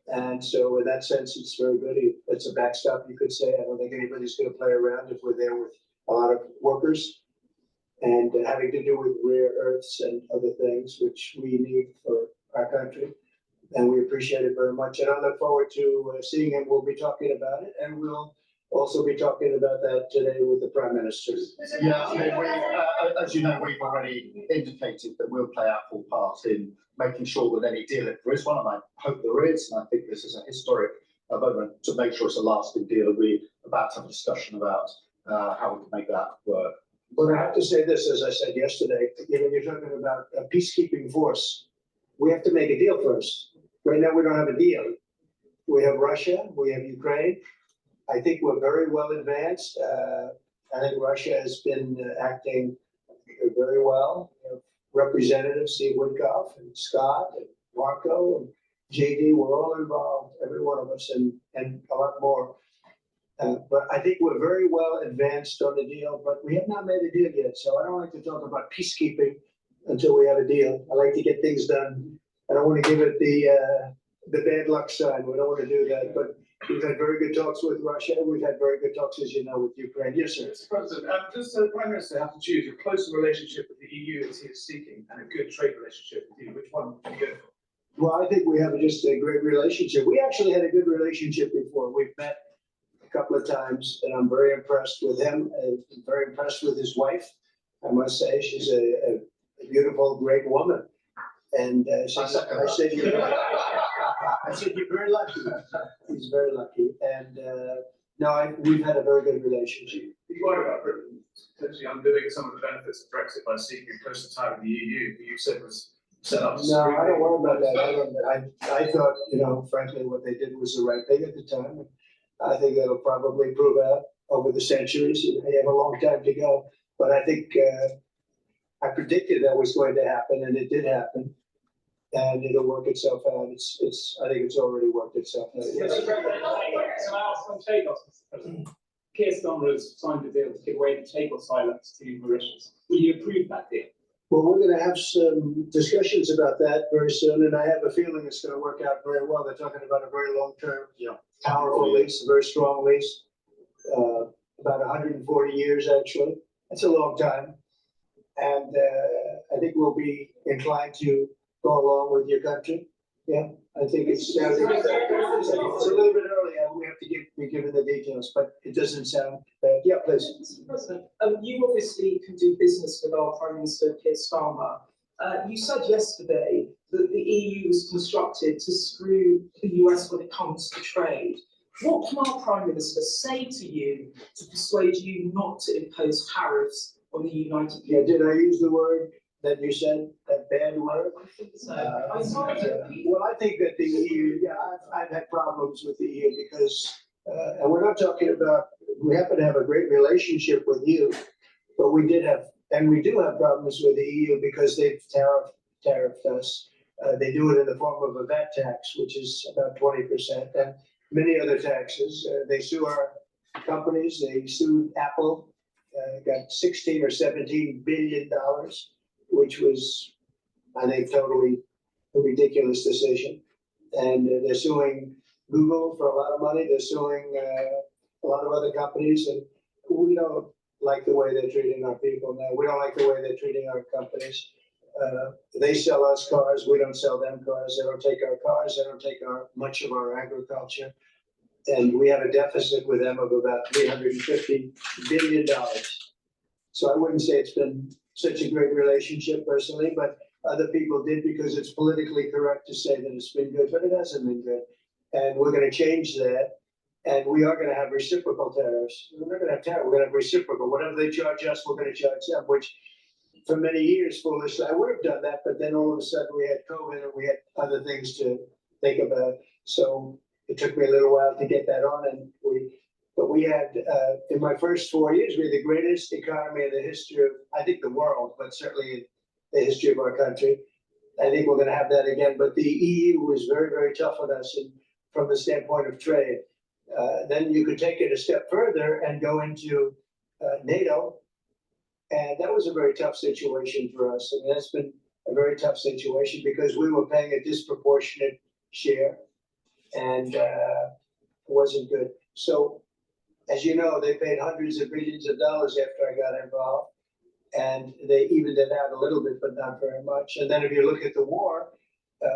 And so in that sense, it's very good. It's a backstop, you could say. I don't think anybody's going to play around if we're there with a lot of workers and having to do with rare earths and other things, which we need for our country. And we appreciate it very much. And I look forward to seeing him. We'll be talking about it, and we'll also be talking about that today with the Prime Minister. Yeah, I mean, as you know, we've already indicated that we'll play our full part in making sure that any deal, if there is one, and I hope there is, and I think this is a historic moment to make sure it's a lasting deal, we're about to have a discussion about how we can make that work. But I have to say this, as I said yesterday, you're talking about a peacekeeping force. We have to make a deal first. Right now, we don't have a deal. We have Russia, we have Ukraine. I think we're very well advanced. I think Russia has been acting very well. Representatives Steve Witkoff and Scott and Marco and JD, we're all involved, every one of us, and a lot more. But I think we're very well advanced on the deal, but we have not made a deal yet. So I don't like to talk about peacekeeping until we have a deal. I like to get things done. I don't want to give it the bad luck sign. We don't want to do that, but we've had very good talks with Russia. We've had very good talks, as you know, with Ukraine. Yes, sir. Mr. President, does the Prime Minister have to choose a closer relationship with the EU as he is seeking and a good trade relationship with you? Which one do you go for? Well, I think we have just a great relationship. We actually had a good relationship before. We've met a couple of times, and I'm very impressed with him and very impressed with his wife. I must say, she's a beautiful, great woman. And I said, you're very lucky. He's very lucky. And no, we've had a very good relationship. You worry about Britain potentially undoing some of the benefits of Brexit by seeking a closer tie with the EU, who you said was set up. No, I don't worry about that. I thought, frankly, what they did was the right thing at the time. I think that'll probably prove out over the centuries. They have a long time to go. But I think I predicted that was going to happen, and it did happen. And it'll work itself out. I think it's already worked itself out. Keir Starmer has signed a deal to give away the table silence to Mauritius. Will you approve that deal? Well, we're going to have some discussions about that very soon, and I have a feeling it's going to work out very well. They're talking about a very long-term, powerful lease, a very strong lease, about 140 years, actually. That's a long time. And I think we'll be inclined to go along with your country. Yeah, I think it's a little bit early. We have to be given the details, but it doesn't sound bad. Yeah, please. Mr. President, you obviously can do business with our Prime Minister, Keir Starmer. You said yesterday that the EU was constructed to screw the US when it comes to trade. What can our Prime Minister say to you to persuade you not to impose tariffs on the United Kingdom? Yeah, did I use the word that you said, that bad word? Well, I think that the EU, I've had problems with the EU because, and we're not talking about, we happen to have a great relationship with you, but we do have problems with the EU because they've tariffed us. They do it in the form of a VAT tax, which is about 20%, and many other taxes. They sue our companies. They sued Apple, got $16 or $17 billion. Which was, I think, totally a ridiculous decision. And they're suing Google for a lot of money. They're suing a lot of other companies. And we don't like the way they're treating our people now. We don't like the way they're treating our companies. They sell us cars. We don't sell them cars. They don't take our cars. They don't take much of our agriculture. And we have a deficit with them of about $350 billion. So I wouldn't say it's been such a great relationship personally, but other people did because it's politically correct to say that it's been good, but it hasn't been good. And we're going to change that. And we are going to have reciprocal tariffs. We're not going to have tariffs, we're going to have reciprocal. Whatever they charge us, we're going to charge them, which for many years, foolishly, I would have done that, but then all of a sudden we had COVID and we had other things to think about. So it took me a little while to get that on, but we had, in my first 4 years, we had the greatest economy in the history of, I think, the world, but certainly the history of our country. I think we're gonna have that again, but the EU was very, very tough on us from the standpoint of trade. Then you could take it a step further and go into NATO. And that was a very tough situation for us. I mean, that's been a very tough situation because we were paying a disproportionate share and it wasn't good. So, as you know, they paid hundreds of billions of dollars after I got involved. And they evened it out a little bit, but not very much. And then if you look at the war,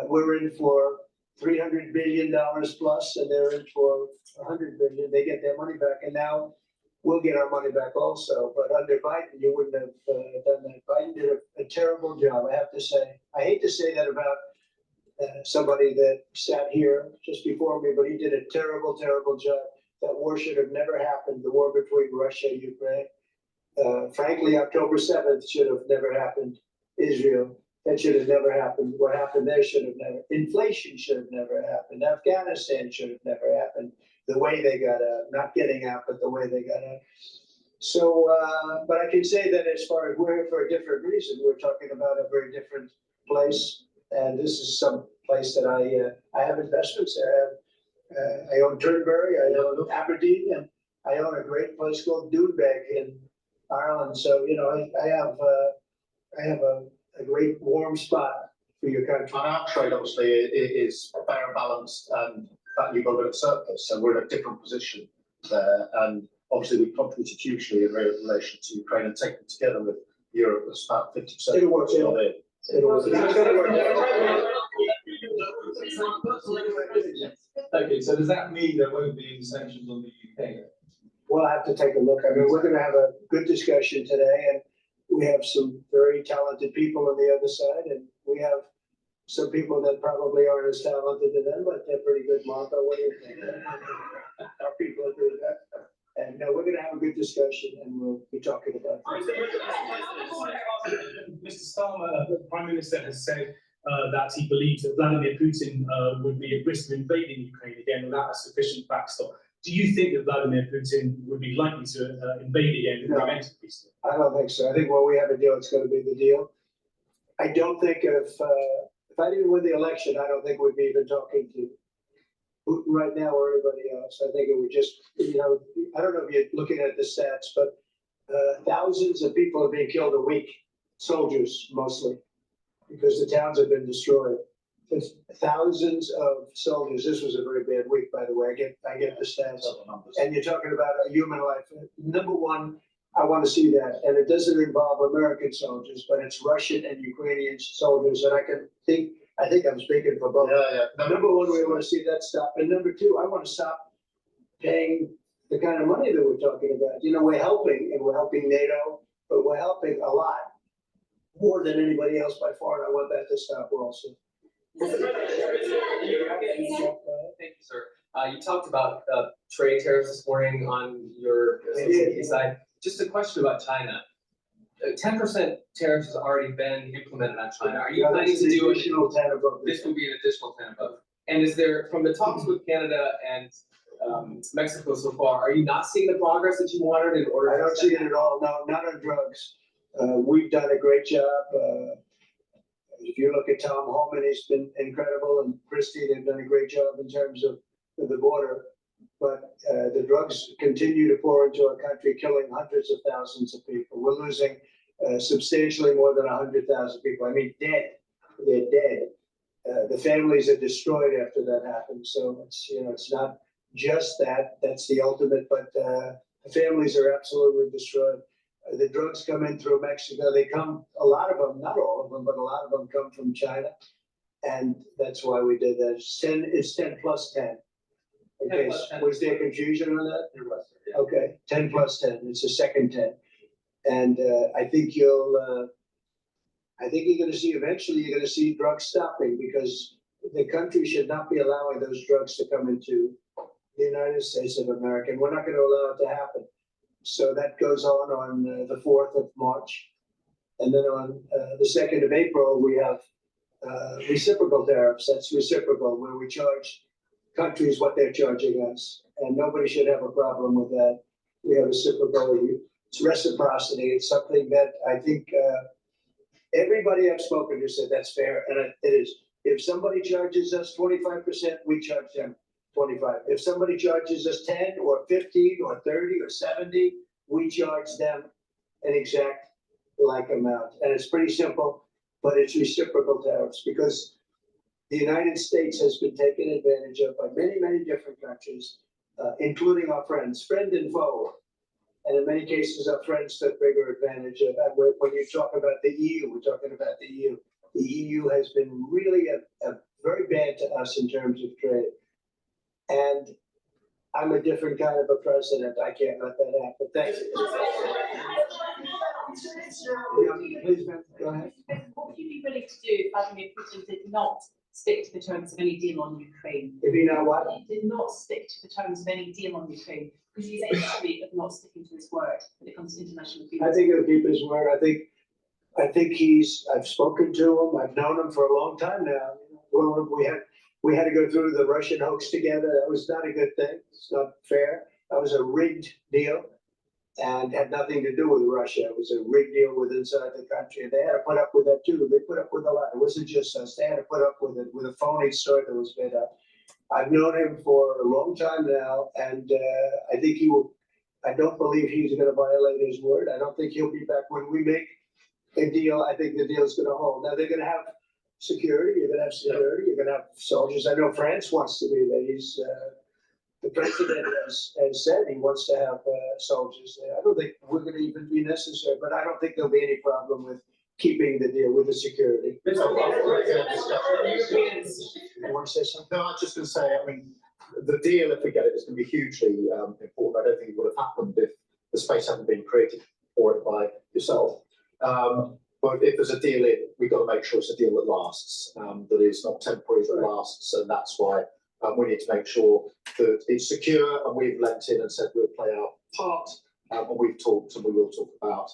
we're in for $300 billion plus, and they're in for $100 billion. They get their money back, and now we'll get our money back also. But under Biden, you wouldn't have done that. Biden did a terrible job, I have to say. I hate to say that about somebody that sat here just before me, but he did a terrible, terrible job. That war should have never happened, the war between Russia and Ukraine. Frankly, October 7th should have never happened. Israel, that should have never happened. What happened there should have never. Inflation should have never happened. Afghanistan should have never happened. The way they got out, not getting out, but the way they got out. So, but I can say that as far as we're here for a different reason, we're talking about a very different place. And this is some place that I have investments there. I own Turnberry, I own Aberdeen, and I own a great place called Doonbeg in Ireland. So, you know, I have a great warm spot for your country. And our trade obviously is fair and balanced and value over at surplus. So we're in a different position there. And obviously we contributed hugely in relation to Ukraine and taken together with Europe, that's about 50%. It'll work, yeah. It'll work. Okay, so does that mean there won't be any sanctions on the UK? We'll have to take a look. I mean, we're gonna have a good discussion today, and we have some very talented people on the other side, and we have some people that probably aren't as talented as them, but they're pretty good. Martha, what do you think? Our people are doing that. And we're gonna have a good discussion, and we'll be talking about Mr. Starmer, the Prime Minister, has said that he believes that Vladimir Putin would be at risk of invading Ukraine again without a sufficient backstop. Do you think that Vladimir Putin would be likely to invade again in the event of peace? I don't think so. I think when we have a deal, it's gonna be the deal. I don't think if I didn't win the election, I don't think we'd be even talking to Putin right now or anybody else. I think it would just, you know, I don't know if you're looking at the stats, but thousands of people are being killed a week, soldiers mostly, because the towns have been destroyed. There's thousands of soldiers. This was a very bad week, by the way. I get the stats. And you're talking about a human life. Number one, I want to see that. And it doesn't involve American soldiers, but it's Russian and Ukrainian soldiers. And I think I'm speaking for both. Number one, we want to see that stop. And number two, I want to stop paying the kind of money that we're talking about. You know, we're helping, and we're helping NATO, but we're helping a lot more than anybody else by far. And I want that to stop also. Thank you, sir. You talked about trade tariffs this morning on your side. Just a question about China. 10% tariffs has already been implemented on China. Are you planning to do additional 10 above? This will be an additional 10 above. And is there, from the talks with Canada and Mexico so far, are you not seeing the progress that you wanted in order? I don't see it at all. No, not on drugs. We've done a great job. If you look at Tom Homan, he's been incredible, and Christie, they've done a great job in terms of the border. But the drugs continue to pour into our country, killing hundreds of thousands of people. We're losing substantially more than 100,000 people. I mean, dead. They're dead. The families are destroyed after that happens. So it's, you know, it's not just that. That's the ultimate. But the families are absolutely destroyed. The drugs come in through Mexico. They come, a lot of them, not all of them, but a lot of them come from China. And that's why we did that. It's 10 plus 10. Okay, 10 was there confusion on that? There was. Yeah. Okay, 10 plus 10. It's a second 10. And I think you're going to see, eventually you're going to see drugs stopping, because the country should not be allowing those drugs to come into the United States of America. And we're not going to allow it to happen. So that goes on the 4th of March. And then on the 2nd of April, we have reciprocal tariffs. That's reciprocal, where we charge countries what they're charging us. And nobody should have a problem with that. We have reciprocal, it's reciprocity. It's something that I think Everybody I've spoken to said that's fair, and it is. If somebody charges us 25%, we charge them 25. If somebody charges us 10 or 15 or 30 or 70, we charge them an exact like amount. And it's pretty simple, but it's reciprocal tariffs because the United States has been taken advantage of by many, many different countries, including our friends, friend and foe. And in many cases, our friends took bigger advantage of that. When you talk about the EU, we're talking about the EU. The EU has been really very bad to us in terms of trade. And I'm a different kind of a president. I can't let that happen. Thank you. Yeah, please, ma'am, go ahead. What would you be willing to do if Vladimir Putin did not stick to the terms of any deal on Ukraine? If he now what? He did not stick to the terms of any deal on Ukraine, because he's a history of not sticking to his word when it comes to international agreements. I think he'll keep his word. I think I've spoken to him. I've known him for a long time now. Well, we had to go through the Russian hoax together. That was not a good thing. It's not fair. That was a rigged deal and had nothing to do with Russia. It was a rigged deal with inside the country. And they had to put up with that too. They put up with a lot. It wasn't just us. They had to put up with it, with a phony story that was made up. I've known him for a long time now, and I think he will. I don't believe he's going to violate his word. I don't think he'll be back when we make a deal. I think the deal is going to hold. Now they're going to have security. You're going to have security. You're going to have soldiers. I know France wants to be there. The president has said he wants to have soldiers there. I don't think we're going to even be necessary, but I don't think there'll be any problem with keeping the deal with the security. You want to say something? No, I was just going to say, I mean, the deal, if we get it, is going to be hugely important. I don't think it would have happened if the space hadn't been created for it by yourself. But if there's a deal in, we've got to make sure it's a deal that lasts, that is not temporary, that lasts, and that's why we need to make sure that it's secure, and we've lent in and said we'll play our part, and we've talked and we will talk about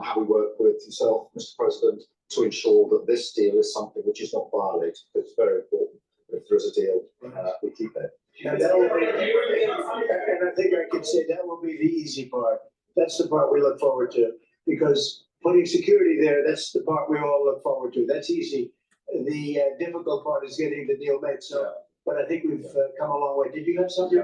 how we work with yourself, Mr. President, to ensure that this deal is something which is not violated. It's very important. If there is a deal, we keep it. And that will be, and I think I can say that will be the easy part. That's the part we look forward to, because putting security there, that's the part we all look forward to. That's easy. The difficult part is getting the deal made. So, but I think we've come a long way. Did you have something?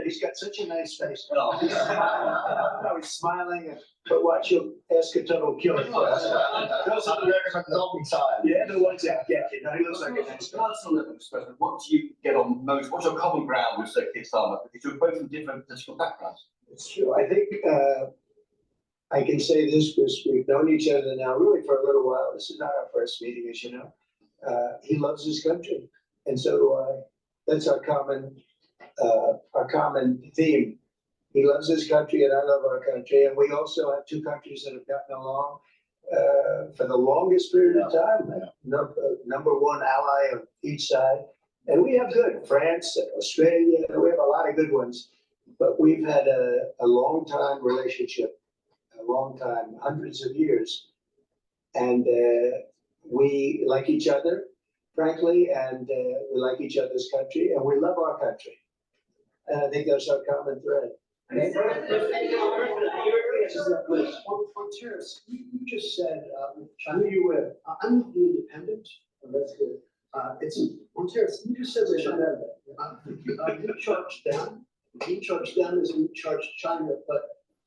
He's got such a nice face. No, he's smiling. But watch, you'll ask a total killer. Those are the long time. Yeah, the ones that get you. He looks like a nice guy. Personal level, Mr. President, what do you get on most? What's your common ground with Sir Keir Starmer? Because you're both from different political backgrounds. It's true. I think I can say this because we've known each other now really for a little while. This is not our first meeting, as you know. He loves his country, and so do I. That's our common theme. He loves his country, and I love our country. And we also have two countries that have gotten along for the longest period of time. Number one ally of each side, and we have good France, Australia. We have a lot of good ones, but we've had a long time relationship. A long time, hundreds of years. And we like each other, frankly, and we like each other's country, and we love our country. And I think that's our common thread. On tariffs, you just said, China, you were, I'm the independent, that's good. It's on tariffs, you just said that China, you charge them as you charge China, but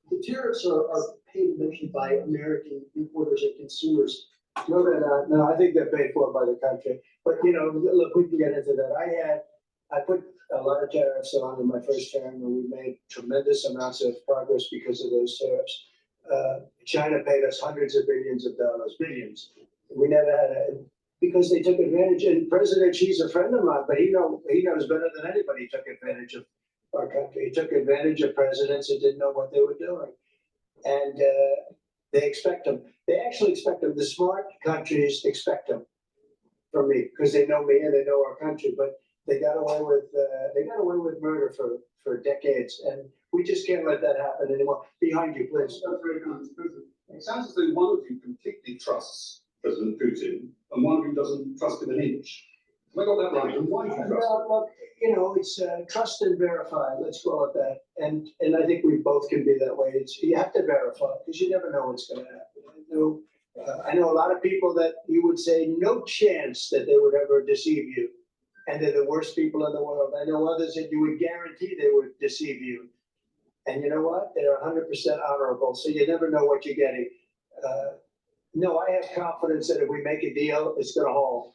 the tariffs are paid mostly by American importers and consumers. No, they're not. No, I think they're paid for by the country. But look, we can get into that. I put a lot of tariffs on in my first term, and we made tremendous amounts of progress because of those tariffs. China paid us hundreds of billions of dollars, billions. We never had because they took advantage. And President Xi's a friend of mine, but he knows better than anybody. He took advantage of our country. He took advantage of presidents that didn't know what they were doing. And they expect them. They actually expect them. The smart countries expect them from me because they know me and they know our country. But they got away with murder for decades, and we just can't let that happen anymore. Behind you, please. It sounds as though one of you completely trusts President Putin and one of you doesn't trust him an inch. Have I got that right? And why do you trust him? Look, it's trust and verify. Let's call it that. And I think we both can be that way. You have to verify because you never know what's going to happen. I know a lot of people that you would say no chance that they would ever deceive you. And they're the worst people in the world. I know others that you would guarantee they would deceive you. And you know what? They're 100% honorable, so you never know what you're getting. No, I have confidence that if we make a deal, it's gonna hold.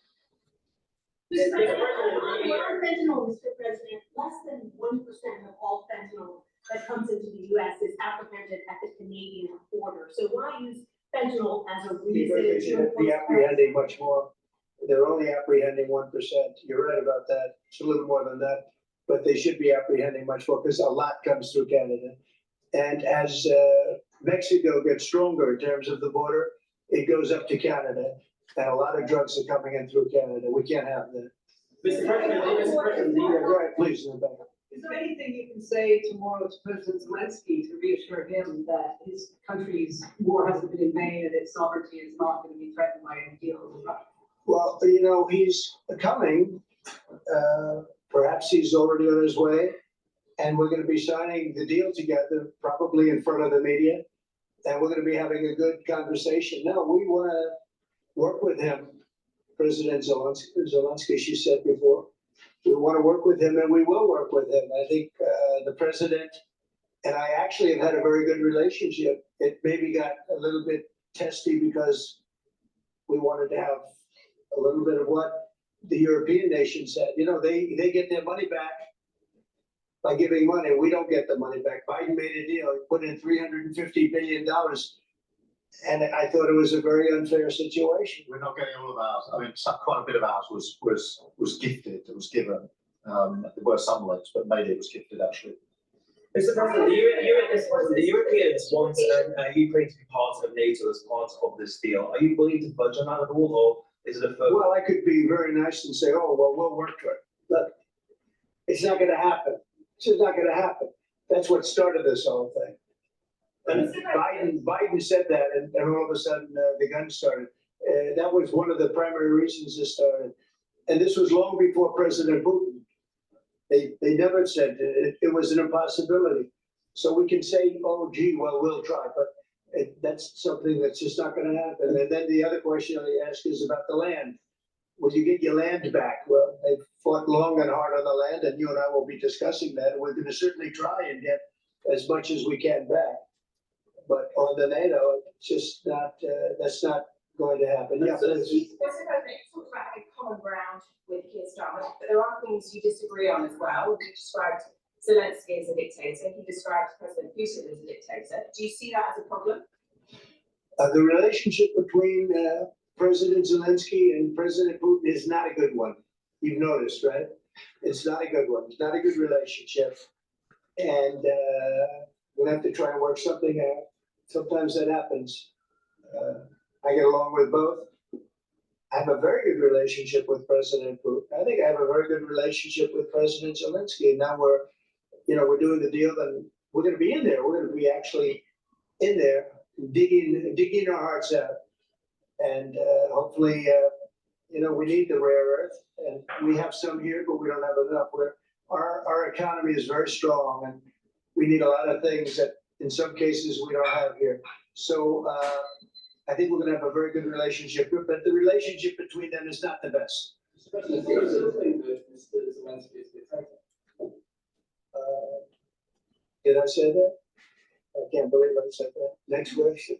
Mr. President, on fentanyl, Mr. President, less than 1% of all fentanyl that comes into the US is apprehended at the Canadian border. So why use fentanyl as a reason? Because they should be apprehending much more. They're only apprehending 1%. You're right about that. It's a little more than that, but they should be apprehending much more because a lot comes through Canada. And as Mexico gets stronger in terms of the border, it goes up to Canada. And a lot of drugs are coming in through Canada. We can't have that. Mr. President, Yeah, go ahead, please, Rebecca. is there anything you can say tomorrow to President Zelensky to reassure him that his country's war hasn't been in vain and its sovereignty is not going to be threatened by any deal with Russia? Well, you know, he's coming. Perhaps he's already on his way. And we're going to be signing the deal together, probably in front of the media. And we're going to be having a good conversation. No, we want to work with him, President Zelensky, she said before. We want to work with him and we will work with him. I think the president and I actually have had a very good relationship. It maybe got a little bit testy because we wanted to have a little bit of what the European nations said. You know, they get their money back by giving money. We don't get the money back. Biden made a deal, he put in $350 billion. And I thought it was a very unfair situation. We're not getting all of ours. I mean, quite a bit of ours was gifted, it was given. There were some loans, but mainly it was gifted actually. Mr. President, the Europeans want Ukraine to be part of NATO as part of this deal. Are you willing to budge on that at all, or is it a further? Well, I could be very nice and say, oh, well, we'll work to it. But it's not going to happen. It's just not going to happen. That's what started this whole thing. And Biden said that, and all of a sudden the gun started. That was one of the primary reasons this started. And this was long before President Putin. They never said it was an impossibility. So we can say, oh, gee, well, we'll try, but that's something that's just not going to happen. And then the other question I ask is about the land. Will you get your land back? Well, they fought long and hard on the land, and you and I will be discussing that. We're going to certainly try and get as much as we can back. But on the NATO, it's just not, that's not going to happen. Yeah, Mr. President, you talked about having common ground with Keir Starmer, but there are things you disagree on as well. You described Zelensky as a dictator. You described President Putin as a dictator. Do you see that as a problem? The relationship between President Zelensky and President Putin is not a good one. You've noticed, right? It's not a good one. It's not a good relationship. And we'll have to try and work something out. Sometimes that happens. I get along with both. I have a very good relationship with President Putin. I think I have a very good relationship with President Zelensky. And now we're doing the deal, and we're going to be in there. We're going to be actually in there, digging our hearts out. And hopefully, we need the rare earth, and we have some here, but we don't have enough. Our economy is very strong, and we need a lot of things that in some cases we don't have here. So I think we're going to have a very good relationship, but the relationship between them is not the best. Did I say that? I can't believe I said that. Next question.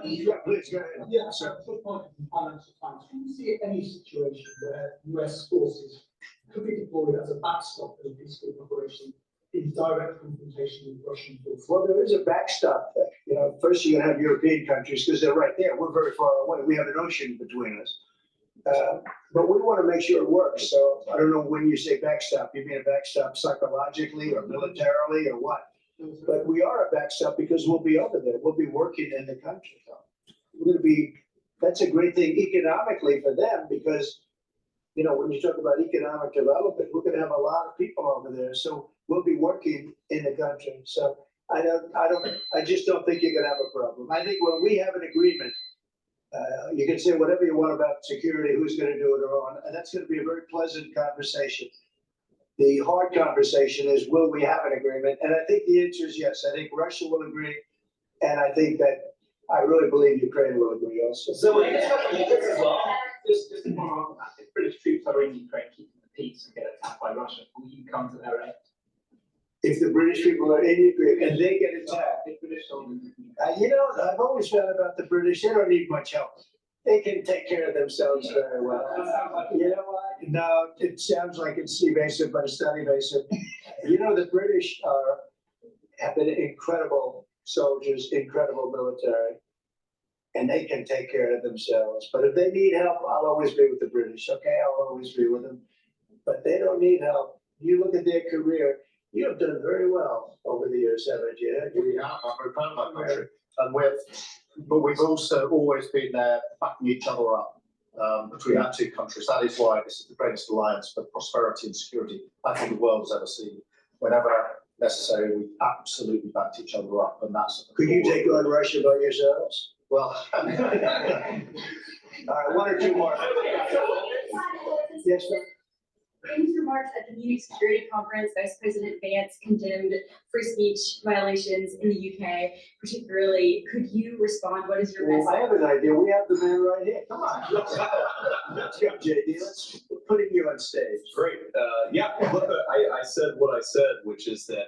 Yeah, please, go ahead. Yeah, so quick point in financial times. Do you see any situation where US forces could be deployed as a backstop in a peaceful operation in direct confrontation with Russian forces? Well, there is a backstop there. First you're gonna have European countries because they're right there. We're very far away. We have an ocean between us. But we want to make sure it works. So I don't know when you say backstop, you mean a backstop psychologically or militarily or what? But we are a backstop because we'll be over there. We'll be working in the country. We're going to be, that's a great thing economically for them because, when you talk about economic development, we're going to have a lot of people over there. So we'll be working in the country. So I just don't think you're going to have a problem. I think when we have an agreement, you can say whatever you want about security, who's going to do it or on, and that's going to be a very pleasant conversation. The hard conversation is, will we have an agreement? And I think the answer is yes. I think Russia will agree. And I think that, I really believe Ukraine will agree also. So when you discuss this as well, just to follow on that, if British troops are in Ukraine keeping the peace and get attacked by Russia, will you come to their aid? If the British people are in Ukraine and they get attacked, you know, I've always felt about the British, they don't need much help. They can take care of themselves very well. You know what? No, it sounds like it's evasive, but it's not evasive. You know, the British have been incredible soldiers, incredible military, and they can take care of themselves. But if they need help, I'll always be with the British, okay? I'll always be with them. But they don't need help. You look at their career, you have done very well over the years, haven't you? We have, I'm very proud of my country. And but we've also always been there backing each other up between our two countries. That is why this is the greatest alliance for prosperity and security I think the world has ever seen. Whenever necessary, we absolutely backed each other up, and that's. Could you take on Russia by yourselves? Well. All right, one or two more. Yes, sir. In his remarks at the Munich Security Conference, Vice President Vance condemned free speech violations in the UK. Particularly, could you respond? What is your message? I have an idea. We have the man right here. Come on. Let's go, JD. Let's put you on stage. Great. Yeah, look, I said what I said, which is that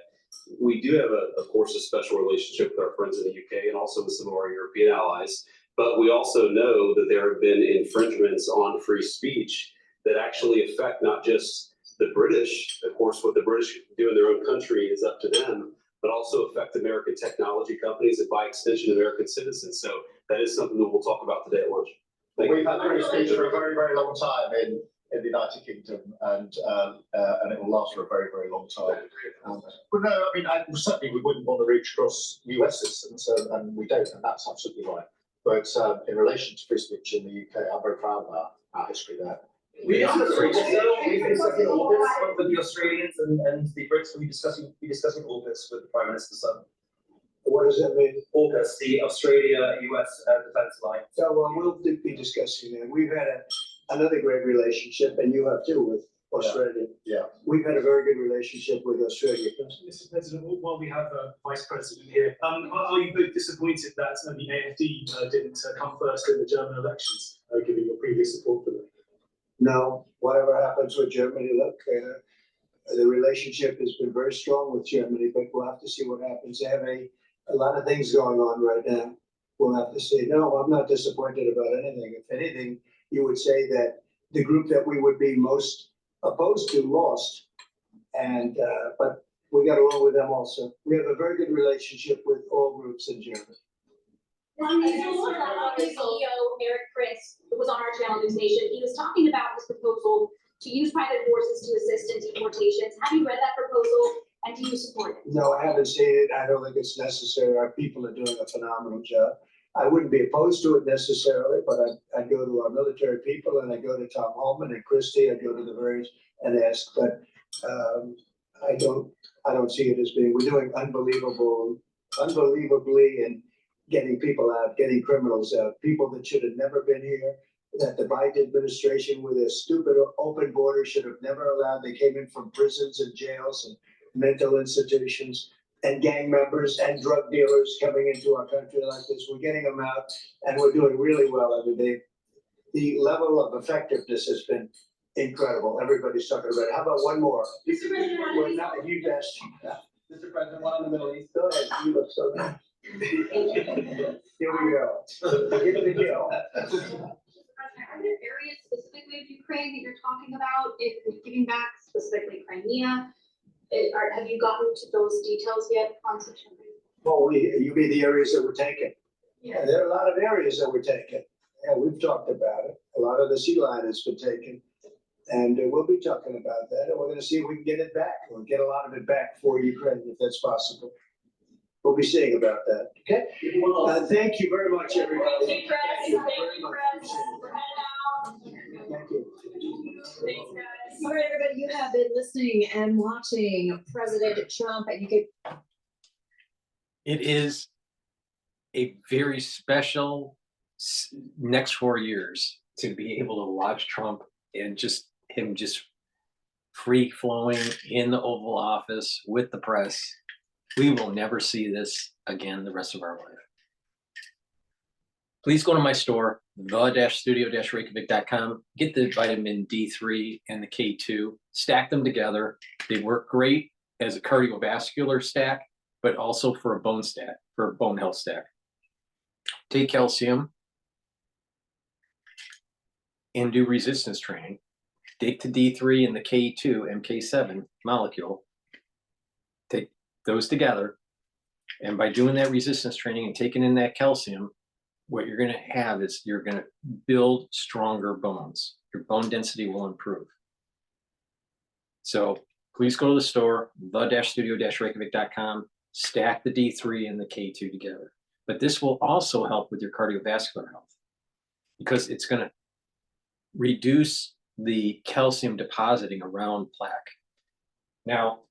we do have, of course, a special relationship with our friends in the UK and also with some of our European allies. But we also know that there have been infringements on free speech that actually affect not just the British. Of course, what the British do in their own country is up to them, but also affect American technology companies and by extension, American citizens. So that is something that we'll talk about today at lunch. We've had free speech for a very, very long time in the United Kingdom, and it will last for a very, very long time. But no, I mean, certainly we wouldn't want to reach across US citizens, and we don't, and that's absolutely right. But in relation to free speech in the UK, I'm very proud of our history there. We've been discussing all this with the Australians and the Brits. We'll be discussing AUKUS with the Prime Minister's son. What does that mean? AUKUS, the Australia-US defence line. So we'll be discussing that. We've had another great relationship, and you have too, with Australia. Yeah. We've had a very good relationship with Australia. Mr. President, while we have a Vice President here, are you both disappointed that the AfD didn't come first in the German elections, given your previous support for them? No, whatever happens with Germany, look, the relationship has been very strong with Germany, but we'll have to see what happens. They have a lot of things going on right now. We'll have to see. No, I'm not disappointed about anything. If anything, you would say that the group that we would be most opposed to lost, and but we got along with them also. We have a very good relationship with all groups in Germany. CEO Eric Prince was on our channel News Nation. He was talking about his proposal to use private forces to assist in deportations. Have you read that proposal and do you support it? No, I haven't seen it. I don't think it's necessary. Our people are doing a phenomenal job. I wouldn't be opposed to it necessarily, but I'd go to our military people and I'd go to Tom Holman and Christie. I'd go to the various and ask, but I don't see it as being. We're doing unbelievably in getting people out, getting criminals out, people that should have never been here, that the Biden administration with a stupid open border should have never allowed. They came in from prisons and jails and mental institutions, and gang members and drug dealers coming into our country like this. We're getting them out and we're doing really well every day. The level of effectiveness has been incredible. Everybody's talking about it. How about one more? Mr. President, Well, not you best. Mr. President, one in the Middle East. Go ahead, you look so good. Here we go. Here we go. Are there areas specifically of Ukraine that you're talking about, if giving back specifically Crimea? Have you gotten to those details yet on such a thing? Well, you mean the areas that were taken? Yeah, there are a lot of areas that were taken. Yeah, we've talked about it. A lot of the sea line has been taken. And we'll be talking about that. And we're going to see if we can get it back or get a lot of it back for Ukraine if that's possible. We'll be seeing about that. Okay? Thank you very much, everybody. Thank you, Chris. Thank you, Chris. We're headed out. Thank you. Thanks, guys. All right, everybody, you have been listening and watching President Trump, and you could. It is a very special next 4 years to be able to watch Trump and him free flowing in the Oval Office with the press. We will never see this again the rest of our life. Please go to my store, the-studio-reykjavik.com. Get the vitamin D3 and the K2, stack them together. They work great as a cardiovascular stack, but also for a bone stack, for a bone health stack. Take calcium and do resistance training. Take the D3 and the K2, MK7 molecule, take those together. And by doing that resistance training and taking in that calcium, what you're going to have is you're going to build stronger bones. Your bone density will improve. So please go to the store, the-studio-reykjavik.com, stack the D3 and the K2 together. But this will also help with your cardiovascular health because it's going to reduce the calcium depositing around plaque. Now,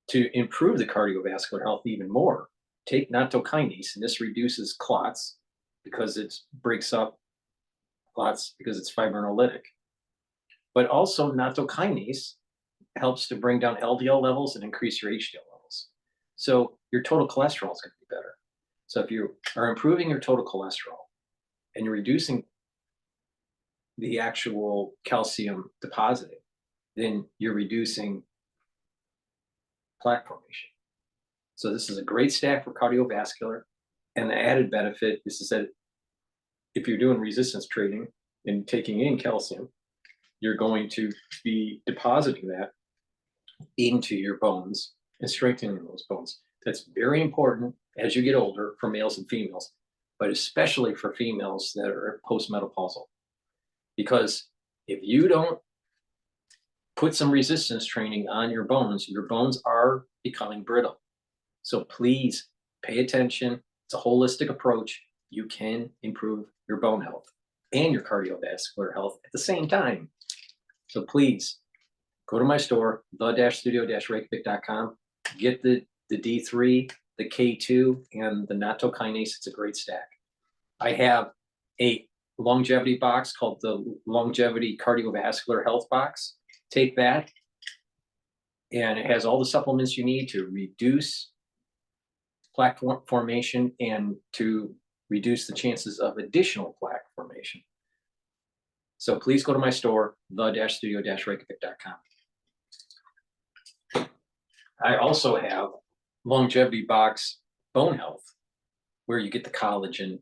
to improve the cardiovascular health even more, take nattokinase, and this reduces clots because it breaks up clots because it's fibrinolytic. But also nattokinase helps to bring down LDL levels and increase your HDL levels. So your total cholesterol is going to be better. So if you are improving your total cholesterol and you're reducing the actual calcium depositing, then you're reducing plaque formation. So this is a great stack for cardiovascular. And the added benefit is that if you're doing resistance training and taking in calcium, you're going to be depositing that into your bones and strengthening those bones. That's very important as you get older for males and females, but especially for females that are postmenopausal. Because if you don't put some resistance training on your bones are becoming brittle. So please pay attention. It's a holistic approach. You can improve your bone health and your cardiovascular health at the same time. So please go to my store, the-studio-reykjavik.com. Get the D3, the K2, and the nattokinase. It's a great stack. I have a longevity box called the Longevity Cardiovascular Health Box. Take that, and it has all the supplements you need to reduce plaque formation and to reduce the chances of additional plaque formation. So please go to my store, the-studio-reykjavik.com. I also have Longevity Box Bone Health, where you get the collagen,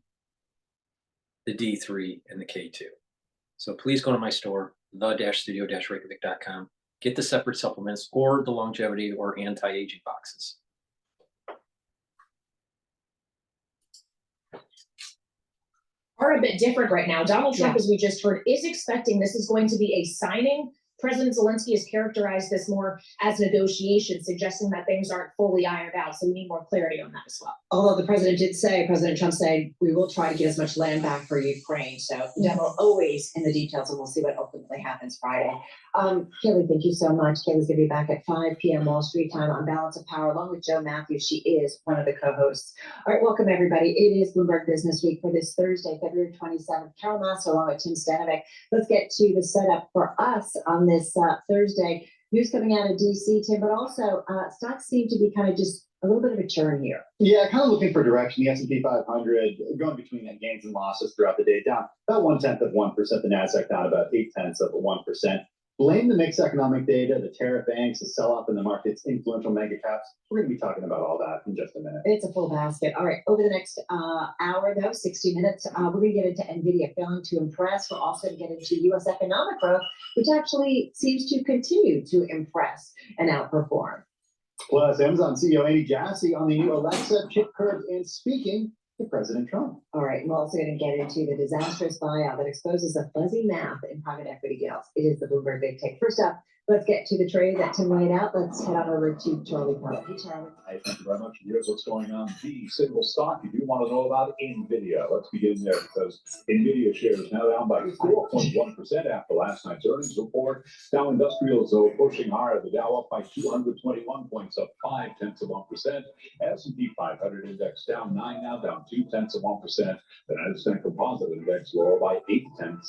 the D3, and the K2. So please go to my store, the-studio-reykjavik.com. Get the separate supplements or the longevity or anti-aging boxes. Are a bit different right now. Donald Trump, as we just heard, is expecting this is going to be a signing. President Zelensky has characterized this more as negotiations, suggesting that things aren't fully ironed out. So we need more clarity on that as well. Although the president did say, President Trump said, we will try to get as much land back for Ukraine. So the devil always in the details, and we'll see what ultimately happens Friday. Kaylee, thank you so much. Kaylee's gonna be back at 5 p.m. Wall Street time on Balance of Power, along with Joe Matthews. She is one of the co-hosts. All right, welcome everybody. It is Bloomberg Business Week for this Thursday, February 27th. Carol Masso along with Tim Stanovic. Let's get to the setup for us on this Thursday. News coming out of DC, Tim, but also stocks seem to be kind of just a little bit of a churn here. Yeah, kind of looking for direction. The S&P 500 going between gains and losses throughout the day, down about 0.1%. The Nasdaq down about 0.8%. Blame the mixed economic data, the tariff banks, the sell-off in the markets, influential mega caps. We're going to be talking about all that in just a minute. It's a full basket. All right, over the next hour, though, 60 minutes, we're going to get into Nvidia failing to impress. We're also going to get into U.S. economic growth, which actually seems to continue to impress and outperform. Plus, Amazon CEO Andy Jassy on the new Alexa chip curves and speaking to President Trump. All right, we're also going to get into the disastrous buyout that exposes the fuzzy math in private equity deals. It is the Bloomberg Big Take. First up, let's get to the trade that Tim laid out. Let's head on over to Charlie Powell. Hey, Charlie. Hi, thank you very much. Here's what's going on. The single stock you do want to know about Nvidia. Let's begin there because Nvidia shares now down by 4.1% after last night's earnings report. Dow Industrials, though, pushing higher. The Dow up by 221 points, up 0.5%. S&P 500 index down 9 now, down 0.2%. The Nasdaq Composite Index lower by 0.8%.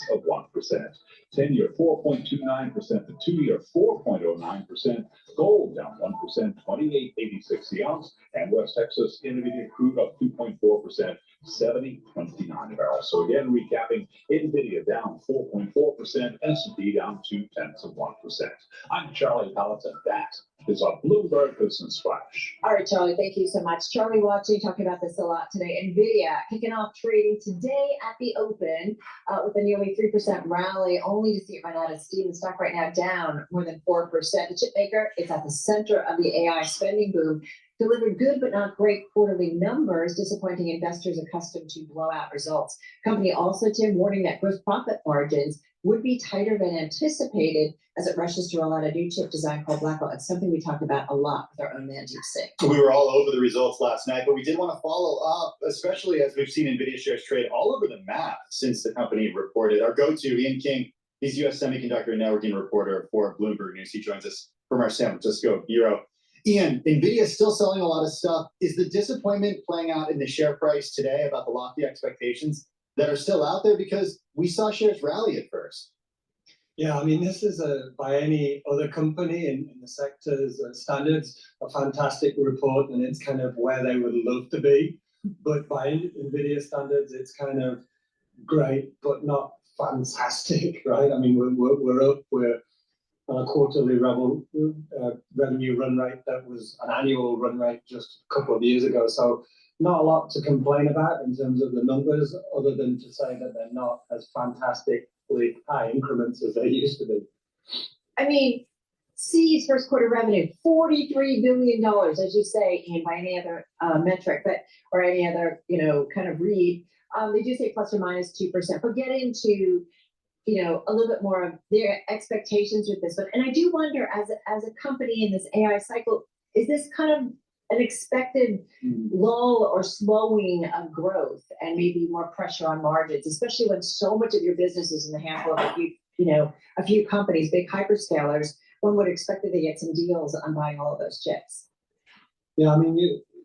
10-year 4.29%. The 2-year 4.09%. Gold down 1%, 28.86 the ounce. And West Texas Nvidia crude up 2.4%, 70.29 a barrel. So again, recapping, Nvidia down 4.4%, S&P down 0.2%. I'm Charlie Pallett, and that is a Bloomberg Business Flash. All right, Charlie, thank you so much. Charlie watching, talking about this a lot today. Nvidia kicking off trading today at the open with a nearly 3% rally, only to see it run out of steam. The stock right now down more than 4%. The chip maker is at the center of the AI spending boom. Delivered good but not great quarterly numbers, disappointing investors accustomed to blowout results. Company also, Tim, warning that gross profit margins would be tighter than anticipated as it rushes to roll out a new chip design called Blackwell. It's something we talk about a lot with our own man, Deep Sink. We were all over the results last night, but we did want to follow up, especially as we've seen Nvidia shares trade all over the map since the company reported. Our go-to, Ian King, he's U.S. semiconductor and networking reporter for Bloomberg News. He joins us from our San Francisco bureau. Ian, Nvidia is still selling a lot of stuff. Is the disappointment playing out in the share price today about the lofty expectations that are still out there? Because we saw shares rally at first. Yeah, I mean, this is by any other company in the sector's standards, a fantastic report, and it's kind of where they would love to be. But by Nvidia standards, it's kind of great, but not fantastic, right? I mean, we're on a quarterly revenue run rate that was an annual run rate just a couple of years ago. So not a lot to complain about in terms of the numbers, other than to say that they're not as fantastically high increments as they used to be. I mean, CE's first quarter revenue, $43 billion, as you say, and by any other metric, or any other, kind of read. They do say plus or minus 2%, but get into a little bit more of their expectations with this one. And I do wonder, as a company in this AI cycle, is this kind of an expected lull or slowing of growth and maybe more pressure on margins, especially when so much of your business is in the handful of a few companies, big hyperscalers? One would expect that they get some deals on buying all of those chips. Yeah, I mean,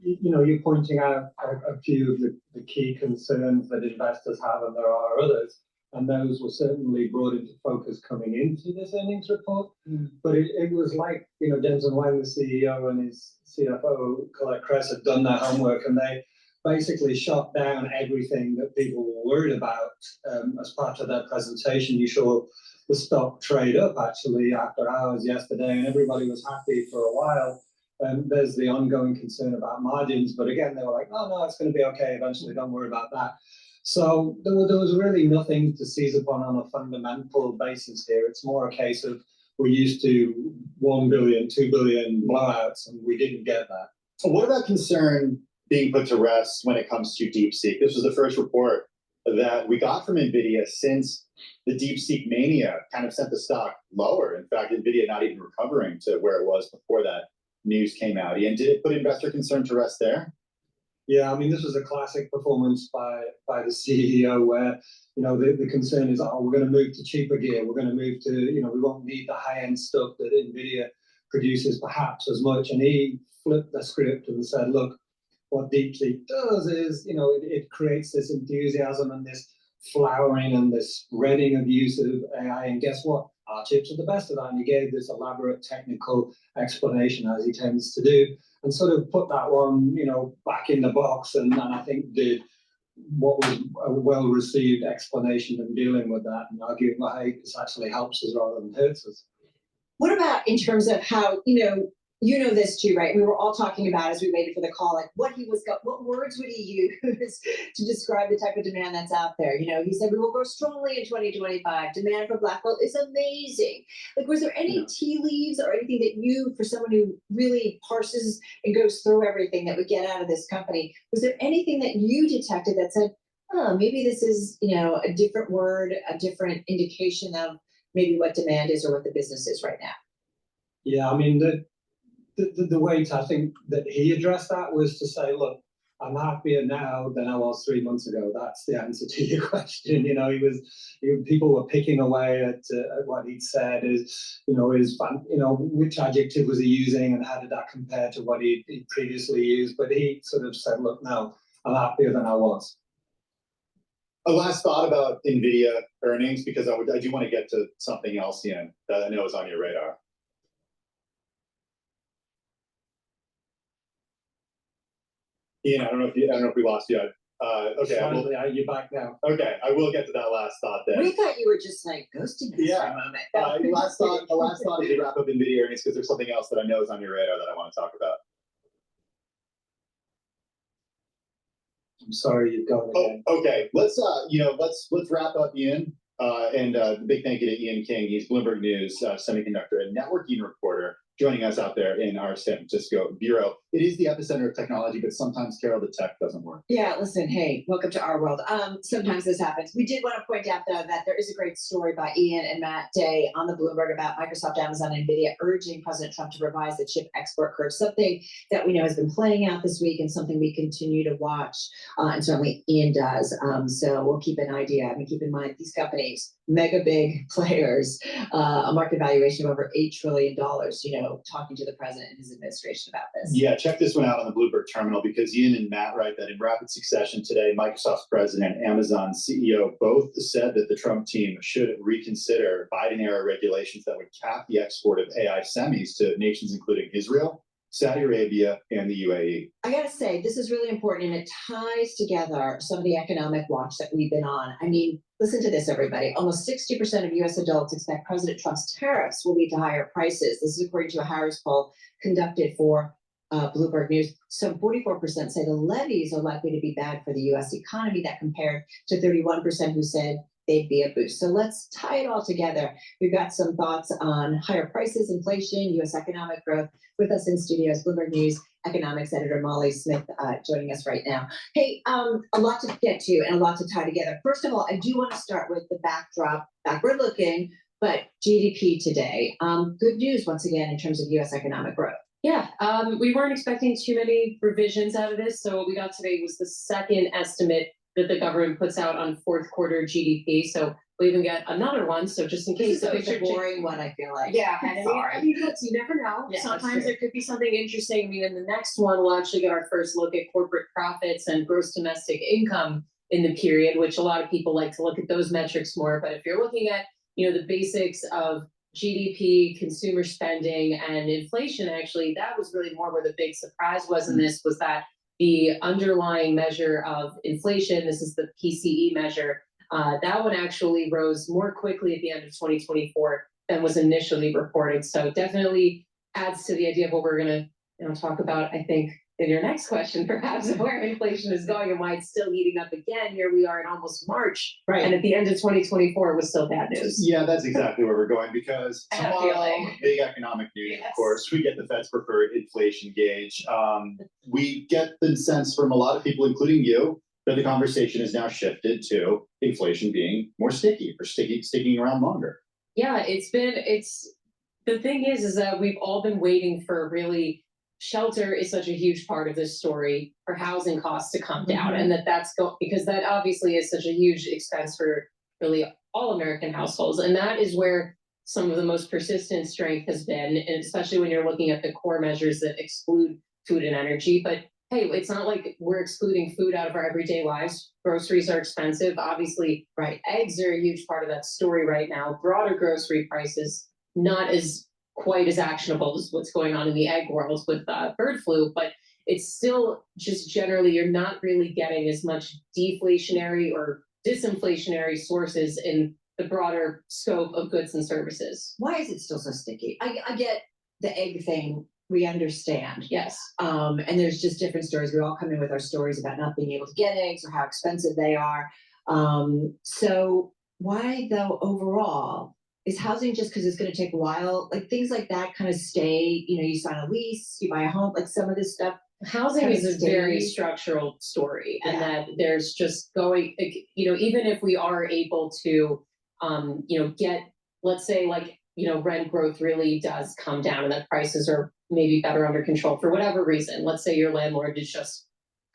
you're pointing out a few of the key concerns that investors have, and there are others. And those were certainly brought into focus coming into this earnings report. But it was like, Denton Wang, the CEO, and his CFO, Colette Kress, had done their homework, and they basically shot down everything that people were worried about as part of their presentation. You saw the stock trade up actually after hours yesterday, and everybody was happy for a while. There's the ongoing concern about margins, but again, they were like, oh no, it's going to be okay eventually, don't worry about that. So there was really nothing to seize upon on a fundamental basis here. It's more a case of we're used to 1 billion, 2 billion blowouts, and we didn't get that. What about concern being put to rest when it comes to DeepSeek? This was the first report that we got from Nvidia since the DeepSeek mania kind of sent the stock lower. In fact, Nvidia not even recovering to where it was before that news came out. And did it put investor concern to rest there? Yeah, I mean, this was a classic performance by the CEO where, the concern is, we're going to move to cheaper gear. We're going to move to, we won't need the high-end stuff that Nvidia produces perhaps as much. And he flipped the script and said, look, what DeepSeek does is, it creates this enthusiasm and this flowering and this spreading of use of AI. And guess what? Our chips are the best of that. And he gave this elaborate technical explanation, as he tends to do, and sort of put that one, back in the box, and I think did what was a well-received explanation in dealing with that, and arguing why this actually helps us rather than hurts us. What about in terms of how, this too, right? We were all talking about, as we waited for the call, like what words would he use to describe the type of demand that's out there? He said, we will grow strongly in 2025. Demand for Blackwell is amazing. Like, was there any tea leaves or anything that you, for someone who really parses and goes through everything that would get out of this company, was there anything that you detected that said, oh, maybe this is, a different word, a different indication of maybe what demand is or what the business is right now? Yeah, I mean, the way I think that he addressed that was to say, look, I'm happier now than I was 3 months ago. That's the answer to your question. People were picking away at what he'd said, which adjective was he using and how did that compare to what he'd previously used. But he sort of said, look, now I'm happier than I was. A last thought about Nvidia earnings, because I do want to get to something else, Ian, that I know is on your radar. Ian, I don't know if we lost you. Okay, Finally, you're back now. okay, I will get to that last thought then. We thought you were just like ghosting us for Yeah. a moment. The last thought is to wrap up Nvidia earnings because there's something else that I know is on your radar that I want to talk about. I'm sorry, you've gone again. Okay, let's wrap up Ian. And big thank you to Ian King. He's Bloomberg News semiconductor and networking reporter, joining us out there in our San Francisco bureau. It is the epicenter of technology, but sometimes, Carol, the tech doesn't work. Yeah, listen, hey, welcome to our world. Sometimes this happens. We did want to point out, though, that there is a great story by Ian and Matt Day on the Bloomberg about Microsoft, Amazon, and Nvidia urging President Trump to revise the chip export curve, something that we know has been playing out this week and something we continue to watch, and certainly Ian does. So we'll keep an idea. I mean, keep in mind, these companies, mega big players, a market valuation of over $8 trillion, talking to the president and his administration about this. Yeah, check this one out on the Bloomberg terminal because Ian and Matt write that in rapid succession today, Microsoft's president and Amazon's CEO both said that the Trump team should reconsider Biden-era regulations that would cap the export of AI semis to nations including Israel, Saudi Arabia, and the UAE. I gotta say, this is really important and it ties together some of the economic watch that we've been on. I mean, listen to this, everybody. Almost 60% of US adults expect President Trump's tariffs will lead to higher prices. This is according to a Harris poll conducted for Bloomberg News. Some 44% say the levies are likely to be bad for the US economy. That compared to 31% who said they'd be a boost. So let's tie it all together. We've got some thoughts on higher prices, inflation, US economic growth. With us in studios, Bloomberg News economics editor Molly Smith joining us right now. Hey, a lot to get to and a lot to tie together. First of all, I do want to start with the backdrop, backward looking, but GDP today. Good news once again in terms of US economic growth. Yeah, we weren't expecting too many revisions out of this. So what we got today was the second estimate that the government puts out on fourth quarter GDP. So we even get another one. So just in case This the is picture a boring one, I feel like. Yeah, and I mean, look, you never know. Yeah, Sometimes there could be something interesting. I mean, in the next one, we'll actually get our first look at corporate profits and gross domestic income in the period, which a lot of people like to look at those metrics more. But if you're looking at, the basics of GDP, consumer spending, and inflation, actually, that was really more where the big surprise was in this, was that the underlying measure of inflation, this is the PCE measure, that one actually rose more quickly at the end of 2024 than was initially reported. So definitely adds to the idea of what we're going to talk about, I think, in your next question, perhaps, of where inflation is going and why it's still heating up again. Here we are in almost March, right? And at the end of 2024 was still bad news. Yeah, that's exactly where we're going because tomorrow, big economic news, of course, we get the Fed's preferred inflation gauge. We get the sense from a lot of people, including you, that the conversation is now shifted to inflation being more sticky or sticking around longer. Yeah, the thing is that we've all been waiting for really. Shelter is such a huge part of this story for housing costs to come down, and because that obviously is such a huge expense for really all American households, and that is where some of the most persistent strength has been, and especially when you're looking at the core measures that exclude food and energy. But hey, it's not like we're excluding food out of our everyday lives. Groceries are expensive, obviously. Right, eggs are a huge part of that story right now. Broader grocery prices not as quite as actionable as what's going on in the egg world with bird flu, but it's still just generally you're not really getting as much deflationary or disinflationary sources in the broader scope of goods and services. Why is it still so sticky? I get the egg thing. We understand. Yes. And there's just different stories. We all come in with our stories about not being able to get eggs or how expensive they are. So why though overall? Is housing just because it's going to take a while? Like things like that kind of stay, you sign a lease, you buy a home, like some of this stuff. Housing is a very structural story, and that there's just going, even if we are able to, get, let's say rent growth really does come down and that prices are maybe better under control for whatever reason. Let's say your landlord is just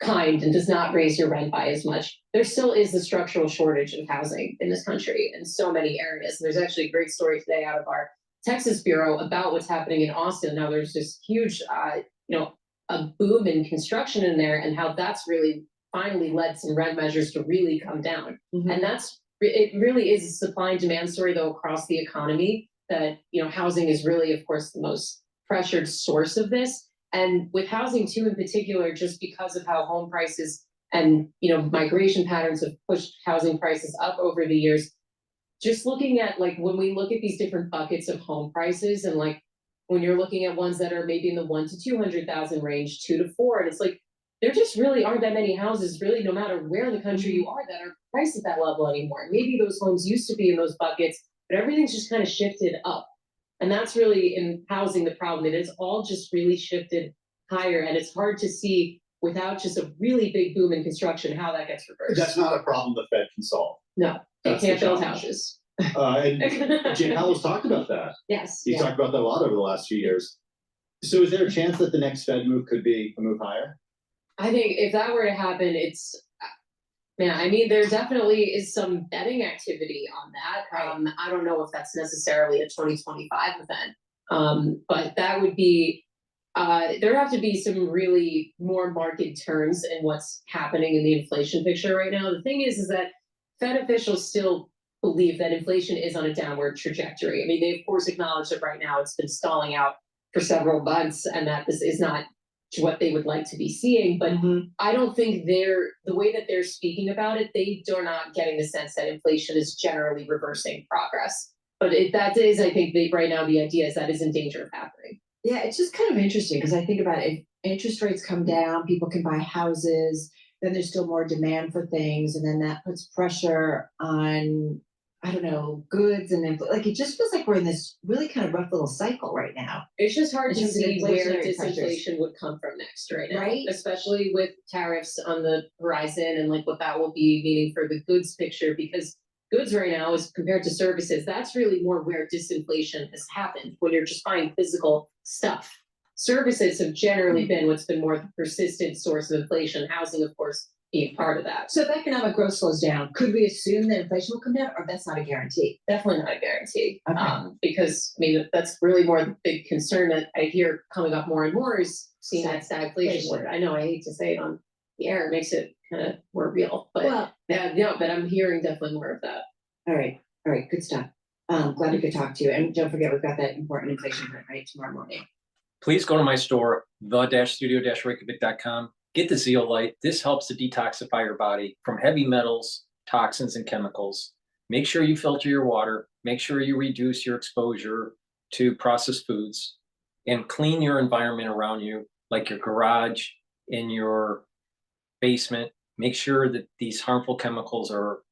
kind and does not raise your rent by as much. There still is the structural shortage of housing in this country in so many areas. And there's actually a great story today out of our Texas Bureau about what's happening in Austin. Now there's this huge, a boom in construction in there and how that's really finally led some rent measures to really come down. Mm-hmm. And it really is a supply and demand story though across the economy that, housing is really, of course, the most pressured source of this. And with housing too, in particular, just because of how home prices and, migration patterns have pushed housing prices up over the years. Just looking at like, when we look at these different buckets of home prices and like, when you're looking at ones that are maybe in the 1 to 200,000 range, 2 to 4, and it's like, there just really aren't that many houses, really, no matter where in the country you are, that are priced at that level anymore. Maybe those homes used to be in those buckets, but everything's just kind of shifted up. And that's really in housing the problem. It is all just really shifted higher, and it's hard to see without just a really big boom in construction how that gets reversed. That's not a problem the Fed can solve. No, they That's the can't build challenge. houses. And Jay Powell's talked about that. Yes. He's yeah. talked about that a lot over the last few years. So is there a chance that the next Fed move could be a move higher? I think if that were to happen, there definitely is some betting activity on that. I don't know if that's necessarily a 2025 event. But that would be, there have to be some really more marked turns in what's happening in the inflation picture right now. The thing is that Fed officials still believe that inflation is on a downward trajectory. I mean, they of course acknowledge that right now it's been stalling out for several months and that this is not what they would like to be seeing, but I don't think the way that they're speaking about it, they are not getting the sense that inflation is generally reversing progress. But that is, I think, right now the idea is that is in danger of happening. Yeah, it's just kind of interesting because I think about it, if interest rates come down, people can buy houses, then there's still more demand for things, and then that puts pressure on, I don't know, goods and then like it just feels like we're in this really kind of rough little cycle right now. It's just hard In to terms of see where inflationary disinflation pressures. would come from next right now, Right. especially with tariffs on the horizon and like what that will be meaning for the goods picture, because goods right now is compared to services, that's really more where disinflation has happened when you're just buying physical stuff. Services have generally been what's been more the persistent source of inflation, housing, of course, being part of that. So if economic growth slows down, could we assume that inflation will come down, or that's not a guarantee? Definitely not a guarantee. Okay. Because that's really more the big concern that I hear coming up more and more is seeing that stagflation word. I know I hate to say it on the air, it makes it kind of more real, but but I'm hearing definitely more of that. All right, good stuff. Glad we could talk to you, and don't forget we've got that important inflation print right tomorrow morning. Please go to my store, the-studio-reykjavik.com. Get the zeolite. This helps to detoxify your body from heavy metals, toxins, and chemicals. Make sure you filter your water. Make sure you reduce your exposure to processed foods and clean your environment around you, like your garage, in your basement. Make sure that these harmful chemicals are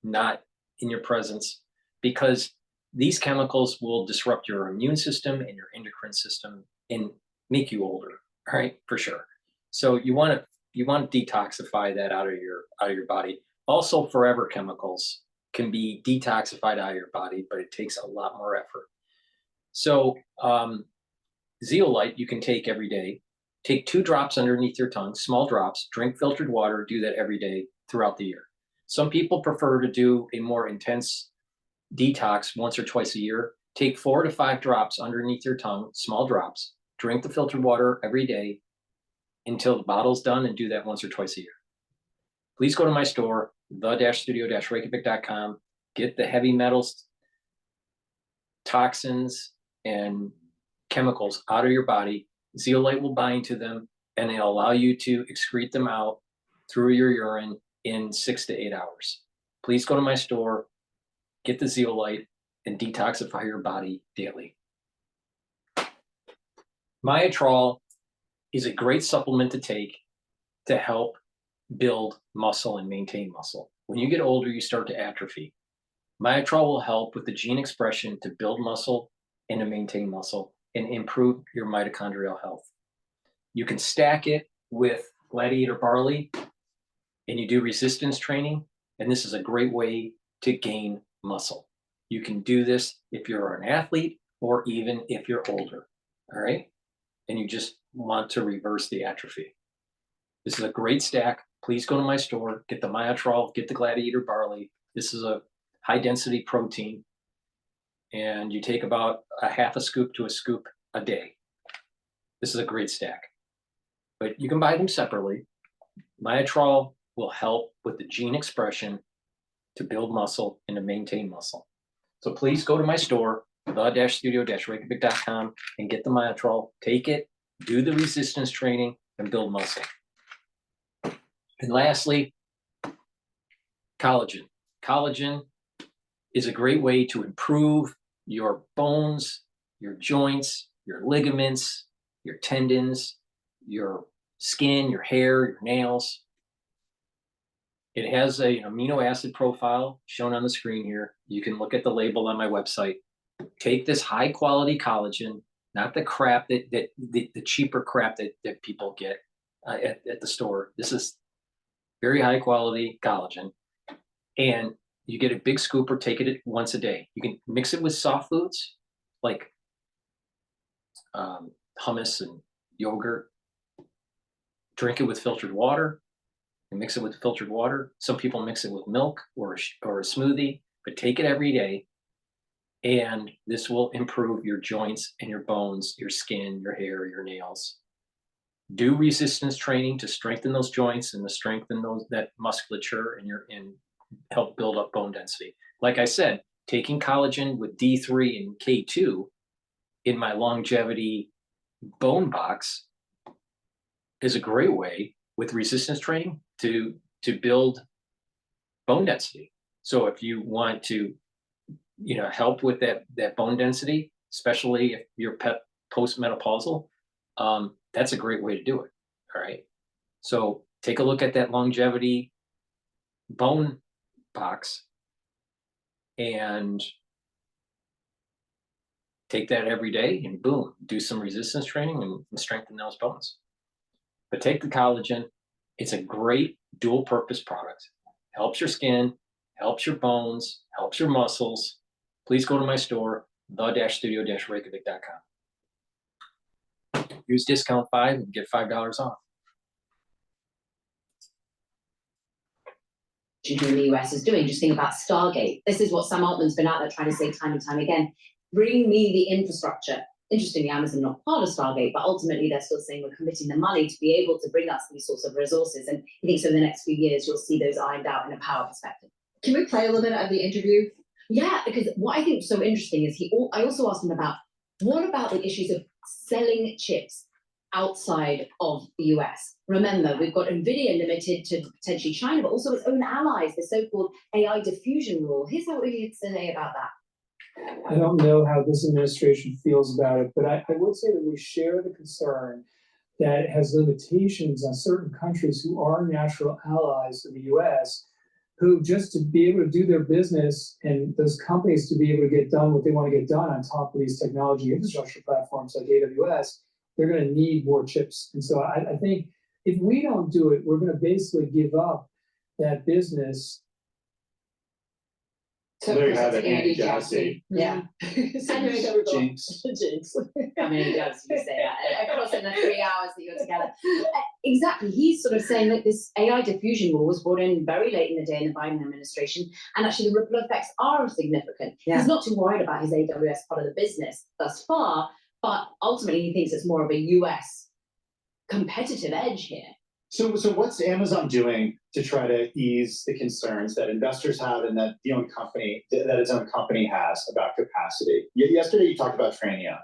not in your presence, because these chemicals will disrupt your immune system and your endocrine system and make you older, right? For sure. So you want to detoxify that out of your body. Also, forever chemicals can be detoxified out of your body, but it takes a lot more effort. So zeolite you can take every day. Take 2 drops underneath your tongue, small drops. Drink filtered water. Do that every day throughout the year. Some people prefer to do a more intense detox once or twice a year. Take 4 to 5 drops underneath your tongue, small drops. Drink the filtered water every day until the bottle's done, and do that once or twice a year. Please go to my store, the-studio-reykjavik.com. Get the heavy metals, toxins, and chemicals out of your body. Zeolite will bind to them, and it'll allow you to excrete them out through your urine in 6 to 8 hours. Please go to my store, get the zeolite, and detoxify your body daily. Myotrol is a great supplement to take to help build muscle and maintain muscle. When you get older, you start to atrophy. Myotrol will help with the gene expression to build muscle and to maintain muscle and improve your mitochondrial health. You can stack it with gladiator barley, and you do resistance training, and this is a great way to gain muscle. You can do this if you're an athlete or even if you're older, all right? And you just want to reverse the atrophy. This is a great stack. Please go to my store, get the Myotrol, get the gladiator barley. This is a high density protein, and you take about a half a scoop to a scoop a day. This is a great stack, but you can buy them separately. Myotrol will help with the gene expression to build muscle and to maintain muscle. So please go to my store, the-studio-reykjavik.com, and get the Myotrol. Take it, do the resistance training, and build muscle. And lastly, collagen. Collagen is a great way to improve your bones, your joints, your ligaments, your tendons, your skin, your hair, your nails. It has an amino acid profile shown on the screen here. You can look at the label on my website. Take this high quality collagen, not the crap the cheaper crap that people get at the store. This is very high quality collagen. And you get a big scoop or take it once a day. You can mix it with soft foods like hummus and yogurt. Drink it with filtered water. And mix it with filtered water. Some people mix it with milk or a smoothie, but take it every day. And this will improve your joints and your bones, your skin, your hair, your nails. Do resistance training to strengthen those joints and to strengthen that musculature and help build up bone density. Like I said, taking collagen with D3 and K2 in my longevity bone box is a great way with resistance training to build bone density. So if you want to, help with that bone density, especially if you're postmenopausal, that's a great way to do it. All right. So take a look at that longevity bone box and take that every day and boom, do some resistance training and strengthen those bones. But take the collagen. It's a great dual purpose product. Helps your skin, helps your bones, helps your muscles. Please go to my store, the-studio-reykjavik.com. Use discount 5 and get $5 off. Here in the US is doing. Just think about Stargate. This is what Sam Altman's been out there trying to say time and time again. Bring me the infrastructure. Interestingly, Amazon not part of Stargate, but ultimately they're still saying we're committing the money to be able to bring us these sorts of resources. And he thinks in the next few years, you'll see those ironed out in a power perspective. Can we play a little bit of the interview? Yeah, because what I think is so interesting is I also asked him about, what about the issues of selling chips outside of the US? Remember, we've got Nvidia limited to potentially China, but also its own allies, the so-called AI diffusion rule. Here's what we had to say about that. I don't know how this administration feels about it, but I would say that we share the concern that it has limitations on certain countries who are natural allies of the US, who just to be able to do their business and those companies to be able to get done what they want to get done on top of these technology infrastructure platforms like AWS, they're going to need more chips. And so I think if we don't do it, we're going to basically give up that business. So there you have it, Andy Jassy. Yeah. Jinx. Jinx. I mean, Jassy, you say that. Across in the 3 hours that you're together. Exactly. He's sort of saying that this AI diffusion rule was brought in very late in the day in the Biden administration, and actually the ripple effects are significant. Yeah. He's not too worried about his AWS part of the business thus far, but ultimately he thinks it's more of a US competitive edge here. So what's Amazon doing to try to ease the concerns that investors have and that its own company has about capacity? Yesterday you talked about Trainia.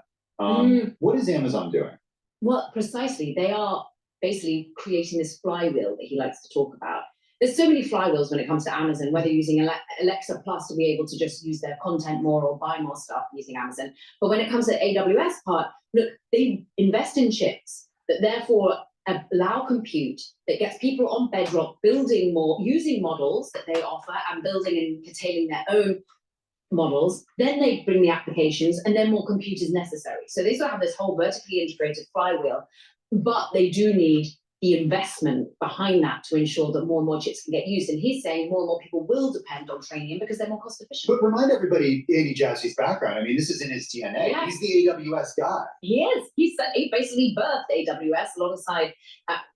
What is Amazon doing? Well, precisely. They are basically creating this flywheel that he likes to talk about. There's so many flywheels when it comes to Amazon, whether using Alexa Plus to be able to just use their content more or buy more stuff using Amazon. But when it comes to AWS part, look, they invest in chips that therefore allow compute that gets people on Bedrock building more, using models that they offer and building and curtailing their own models. Then they bring the applications and then more compute is necessary. So they still have this whole vertically integrated flywheel, but they do need the investment behind that to ensure that more and more chips can get used. And he's saying more and more people will depend on Trainium because they're more cost efficient. But remind everybody Andy Jassy's background. I mean, this is in his DNA. Yeah. He's the AWS guy. He is. He basically birthed AWS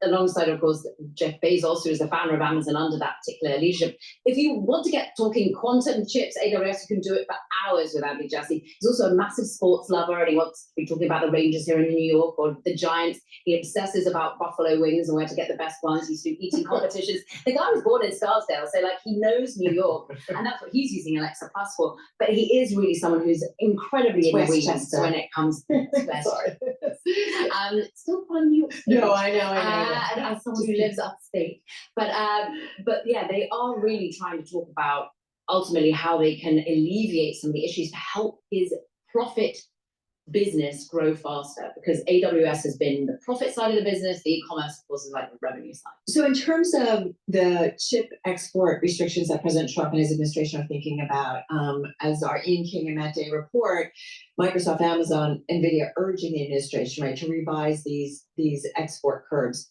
alongside, of course, Jeff Bezos, who is the founder of Amazon under that particular leadership. If you want to get talking quantum chips, AWS, you can do it for hours with Andy Jassy. He's also a massive sports lover, and he wants to be talking about the Rangers here in New York or the Giants. He obsesses about buffalo wings and where to get the best ones. He's doing eating competitions. The guy was born in Scarsdale, so like he knows New York, and that's what he's using Alexa Plus for. But he is really someone who's incredibly in the weeds when it comes to West. Still No, I know. And as someone who lives upstate, but yeah, they are really trying to talk about ultimately how they can alleviate some of the issues to help his profit business grow faster, because AWS has been the profit side of the business, the e-commerce of course is like the revenue side. So in terms of the chip export restrictions that President Trump and his administration are thinking about, as our Ian King and Matt Day report, Microsoft, Amazon, Nvidia urging the administration, right, to revise these export curbs.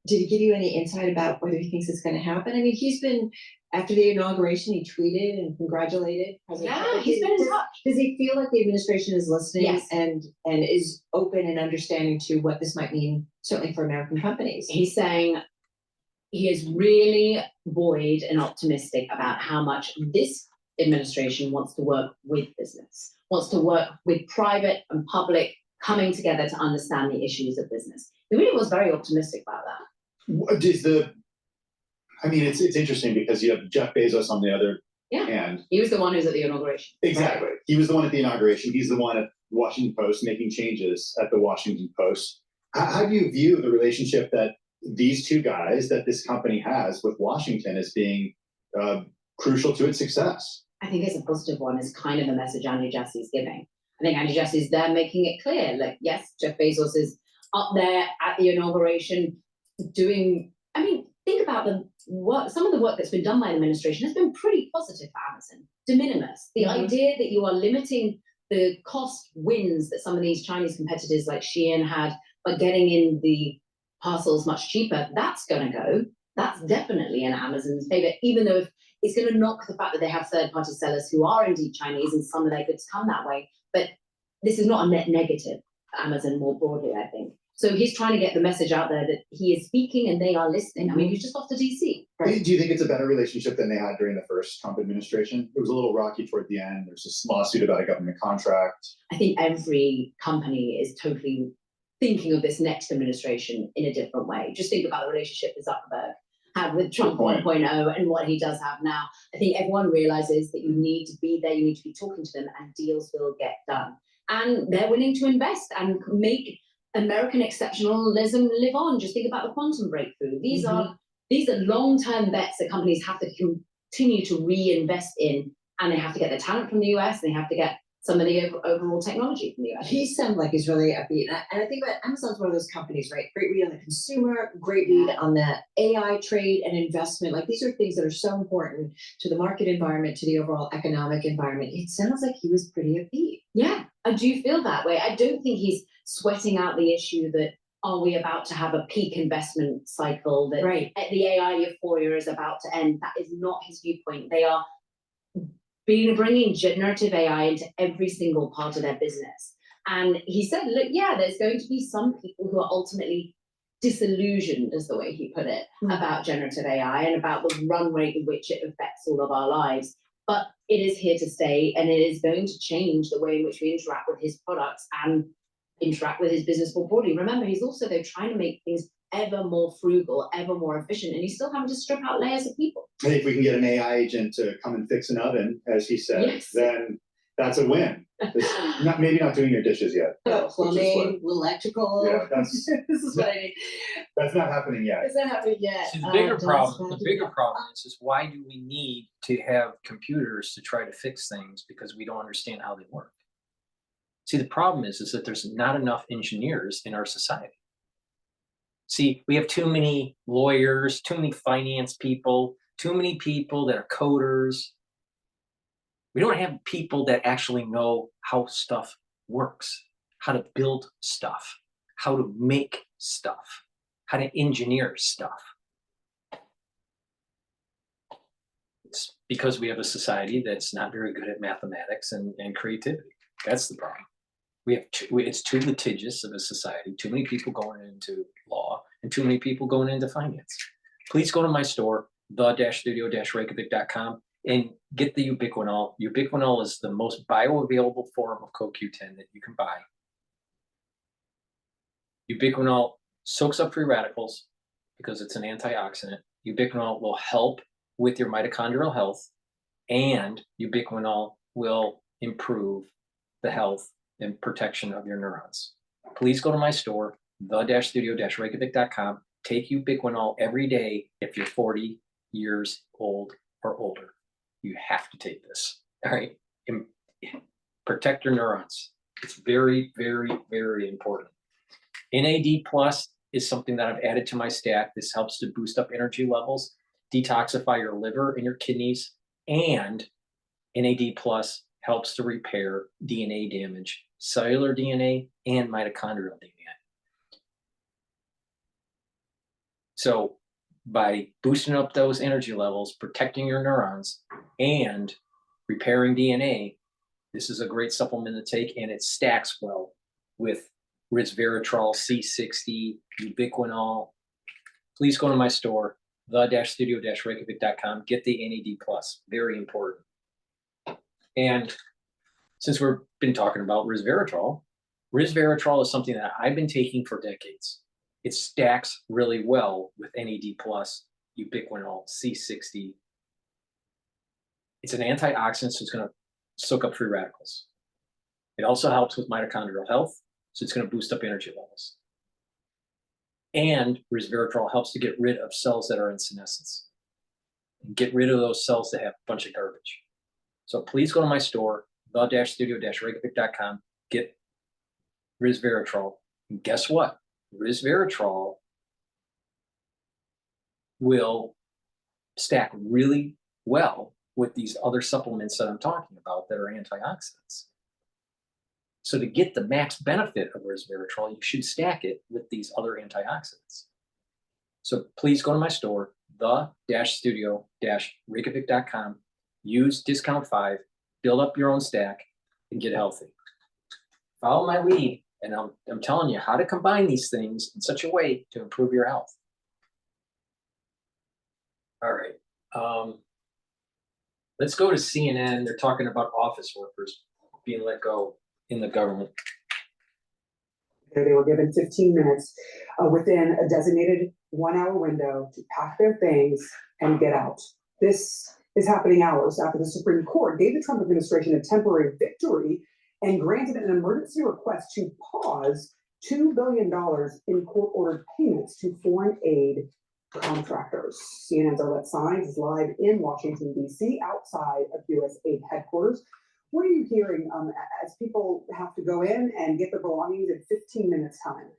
Did he give you any insight about whether he thinks it's going to happen? I mean, he's been, after the inauguration, he tweeted and congratulated President Trump. Yeah, he's been in touch. Does he feel like the administration is listening? Yes. and is open and understanding to what this might mean, certainly for American companies? He's saying he is really buoyed and optimistic about how much this administration wants to work with business, wants to work with private and public coming together to understand the issues of business. He really was very optimistic about that. What is I mean, it's interesting because you have Jeff Bezos on the other hand. He was the one who's at the inauguration. Exactly. Right? He was the one at the inauguration. He's the one at Washington Post making changes at the Washington Post. How do you view the relationship that these two guys, that this company has with Washington, as being crucial to its success? I think it's a positive one. It's kind of the message Andy Jassy's giving. I think Andy Jassy's there making it clear, like, yes, Jeff Bezos is up there at the inauguration doing, I mean, think about some of the work that's been done by the administration has been pretty positive for Amazon. De minimis. The idea that you are limiting the cost wins that some of these Chinese competitors like Shein had by getting in the parcels much cheaper, that's going to go. That's definitely in Amazon's favor, even though if it's going to knock the fact that they have third-party sellers who are indeed Chinese and some of their goods come that way. But this is not a net negative for Amazon more broadly, I think. So he's trying to get the message out there that he is speaking and they are listening. I mean, he's just off to DC. Right? Do you think it's a better relationship than they had during the first Trump administration? It was a little rocky toward the end. There's this lawsuit about a government contract. I think every company is totally thinking of this next administration in a different way. Just think about the relationship that Zuckerberg had with Trump 1.0 and what he does have now. I think everyone realizes that you need to be there, you need to be talking to them, and deals will get done. And they're willing to invest and make American exceptionalism live on. Just think about the quantum breakthrough. These are long-term bets that companies have to continue to reinvest in, and they have to get the talent from the US, and they have to get some of the overall technology from the US. He sounds like he's really upbeat. And I think that Amazon's one of those companies, right? Great read on the consumer, great read on the AI trade and investment. Like, these are things that are so important to the market environment, to the overall economic environment. It sounds like he was pretty upbeat. Yeah, I do feel that way. I don't think he's sweating out the issue that, are we about to have a peak investment cycle, that the AI euphoria is about to end. That is not his viewpoint. They are bringing generative AI into every single part of their business. And he said, look, yeah, there's going to be some people who are ultimately disillusioned, is the way he put it, about generative AI and about the run rate in which it affects all of our lives. But it is here to stay, and it is going to change the way in which we interact with his products and interact with his business more broadly. Remember, he's also, they're trying to make things ever more frugal, ever more efficient, and he's still having to strip out layers of people. I think if we can get an AI agent to come and fix an oven, as he said, then that's a win. Maybe not doing your dishes yet. Plumbing, electrical. Yeah, this is what I need. That's not happening yet. It's not happening yet. See, the bigger problem is why do we need to have computers to try to fix things because we don't understand how they work? See, the problem is that there's not enough engineers in our society. See, we have too many lawyers, too many finance people, too many people that are coders. We don't have people that actually know how stuff works, how to build stuff, how to make stuff, how to engineer stuff. It's because we have a society that's not very good at mathematics and creativity. That's the problem. It's too litigious of a society, too many people going into law and too many people going into finance. Please go to my store, the-studio-reykjavik.com, and get the ubiquinol. Ubiquinol is the most bioavailable form of CoQ10 that you can buy. Ubiquinol soaks up free radicals because it's an antioxidant. Ubiquinol will help with your mitochondrial health, and ubiquinol will improve the health and protection of your neurons. Please go to my store, the-studio-reykjavik.com. Take ubiquinol every day if you're 40 years old or older. You have to take this, all right? Protect your neurons. It's very, very, very important. NAD plus is something that I've added to my stack. This helps to boost up energy levels, detoxify your liver and your kidneys, and NAD plus helps to repair DNA damage, cellular DNA and mitochondrial DNA. So by boosting up those energy levels, protecting your neurons, and repairing DNA, this is a great supplement to take, and it stacks well with resveratrol, C60, ubiquinol. Please go to my store, the-studio-reykjavik.com. Get the NAD plus, very important. And since we've been talking about resveratrol is something that I've been taking for decades. It stacks really well with NAD plus, ubiquinol, C60. It's an antioxidant, so it's going to soak up free radicals. It also helps with mitochondrial health, so it's going to boost up energy levels. And resveratrol helps to get rid of cells that are in senescence. Get rid of those cells that have a bunch of garbage. So please go to my store, the-studio-reykjavik.com, get resveratrol. And guess what? Resveratrol will stack really well with these other supplements that I'm talking about that are antioxidants. So to get the max benefit of resveratrol, you should stack it with these other antioxidants. So please go to my store, the-studio-reykjavik.com, use discount 5, build up your own stack, and get healthy. Follow my lead, and I'm telling you how to combine these things in such a way to improve your health. All right. Let's go to CNN. They're talking about office workers being let go in the government. They were given 15 minutes within a designated 1-hour window to pack their things and get out. This is happening hours after the Supreme Court gave the Trump administration a temporary victory and granted an emergency request to pause $2 billion in court-ordered payments to foreign aid contractors. CNN's Arlette Saenz is live in Washington, D.C., outside of USAID headquarters. What are you hearing as people have to go in and get their belongings in 15 minutes time?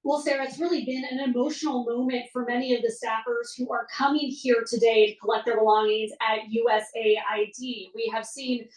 Well, Sarah, it's really been an emotional moment for many of the staffers who are coming here today to collect their belongings at USAID. We have seen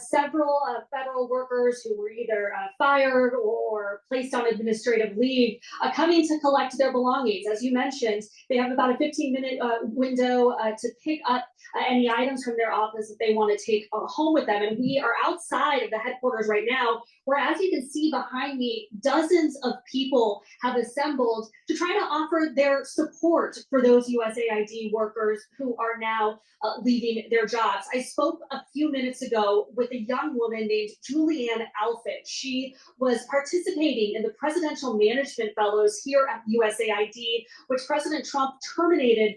several federal workers who were either fired or placed on administrative leave coming to collect their belongings. As you mentioned, they have about a 15-minute window to pick up any items from their office that they want to take home with them. And we are outside of the headquarters right now, where, as you can see behind me, dozens of people have assembled to try to offer their support for those USAID workers who are now leaving their jobs. I spoke a few minutes ago with a young woman named Julianne Alford. She was participating in the Presidential Management Fellows here at USAID, which President Trump terminated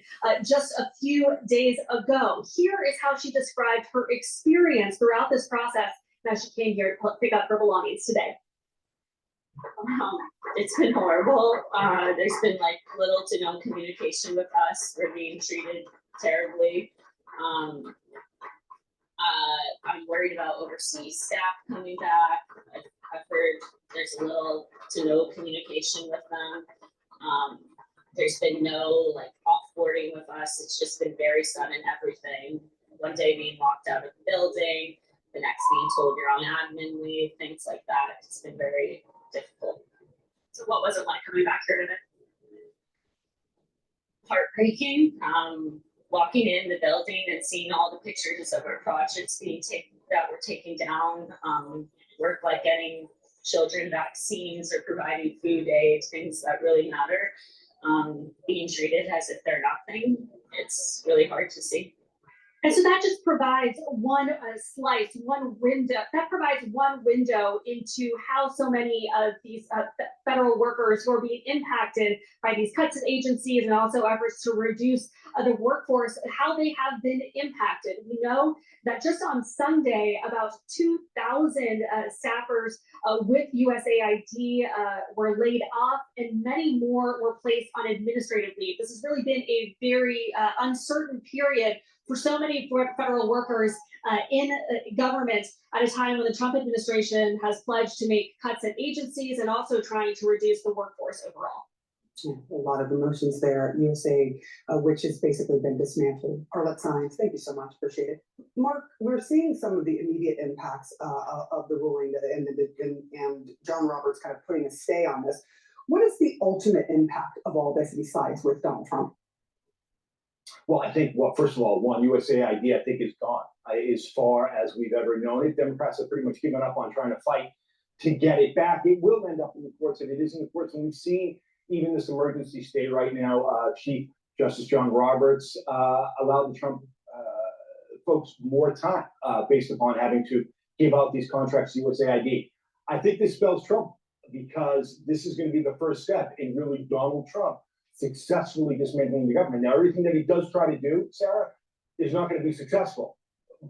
just a few days ago. Here is how she described her experience throughout this process as she came here to pick up her belongings today. It's been horrible. There's been like little to no communication with us. We're being treated terribly. I'm worried about overseas staff coming back. I've heard there's little to no communication with them. There's been no like offboarding with us. It's just been very sudden everything. One day being locked out of the building, the next being told you're on admin leave, things like that. It's been very difficult. So what was it like coming back here today? Heartbreaking. Walking in the building and seeing all the pictures of our projects being taken down. Work like getting children vaccines or providing food aid, things that really matter. Being treated as if they're nothing. It's really hard to see. And so that just provides one slice, one window, that provides one window into how so many of these federal workers who are being impacted by these cuts in agencies and also efforts to reduce the workforce, how they have been impacted. We know that just on Sunday, about 2,000 staffers with USAID were laid off, and many more were placed on administrative leave. This has really been a very uncertain period for so many federal workers in government at a time when the Trump administration has pledged to make cuts at agencies and also trying to reduce the workforce overall. A lot of emotions there. USA, which has basically been dismantled. Arlette Science, thank you so much. Appreciate it. Mark, we're seeing some of the immediate impacts of the ruling and John Roberts kind of putting a stay on this. What is the ultimate impact of all this besides with Donald Trump? Well, I think, first of all, USAID, I think, is gone as far as we've ever known it. Democrats have pretty much given up on trying to fight to get it back. It will end up in the courts, and it is in the courts. And we've seen even this emergency stay right now, Chief Justice John Roberts allowed the Trump folks more time based upon having to give out these contracts to USAID. I think this spells Trump because this is going to be the first step in really Donald Trump successfully dismantling the government. Now, everything that he does try to do, Sarah, is not going to be successful.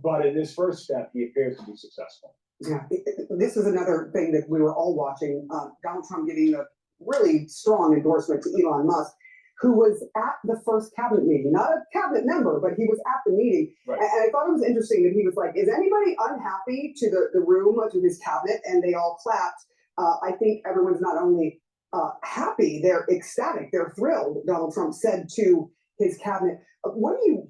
But in this first step, he appears to be successful. Yeah, this is another thing that we were all watching. Donald Trump giving a really strong endorsement to Elon Musk, who was at the first cabinet meeting, not a cabinet member, but he was at the meeting. Right. And I thought it was interesting that he was like, is anybody unhappy to the room, to his cabinet? And they all clapped. I think everyone's not only happy, they're ecstatic, they're thrilled, Donald Trump said to his cabinet. What do you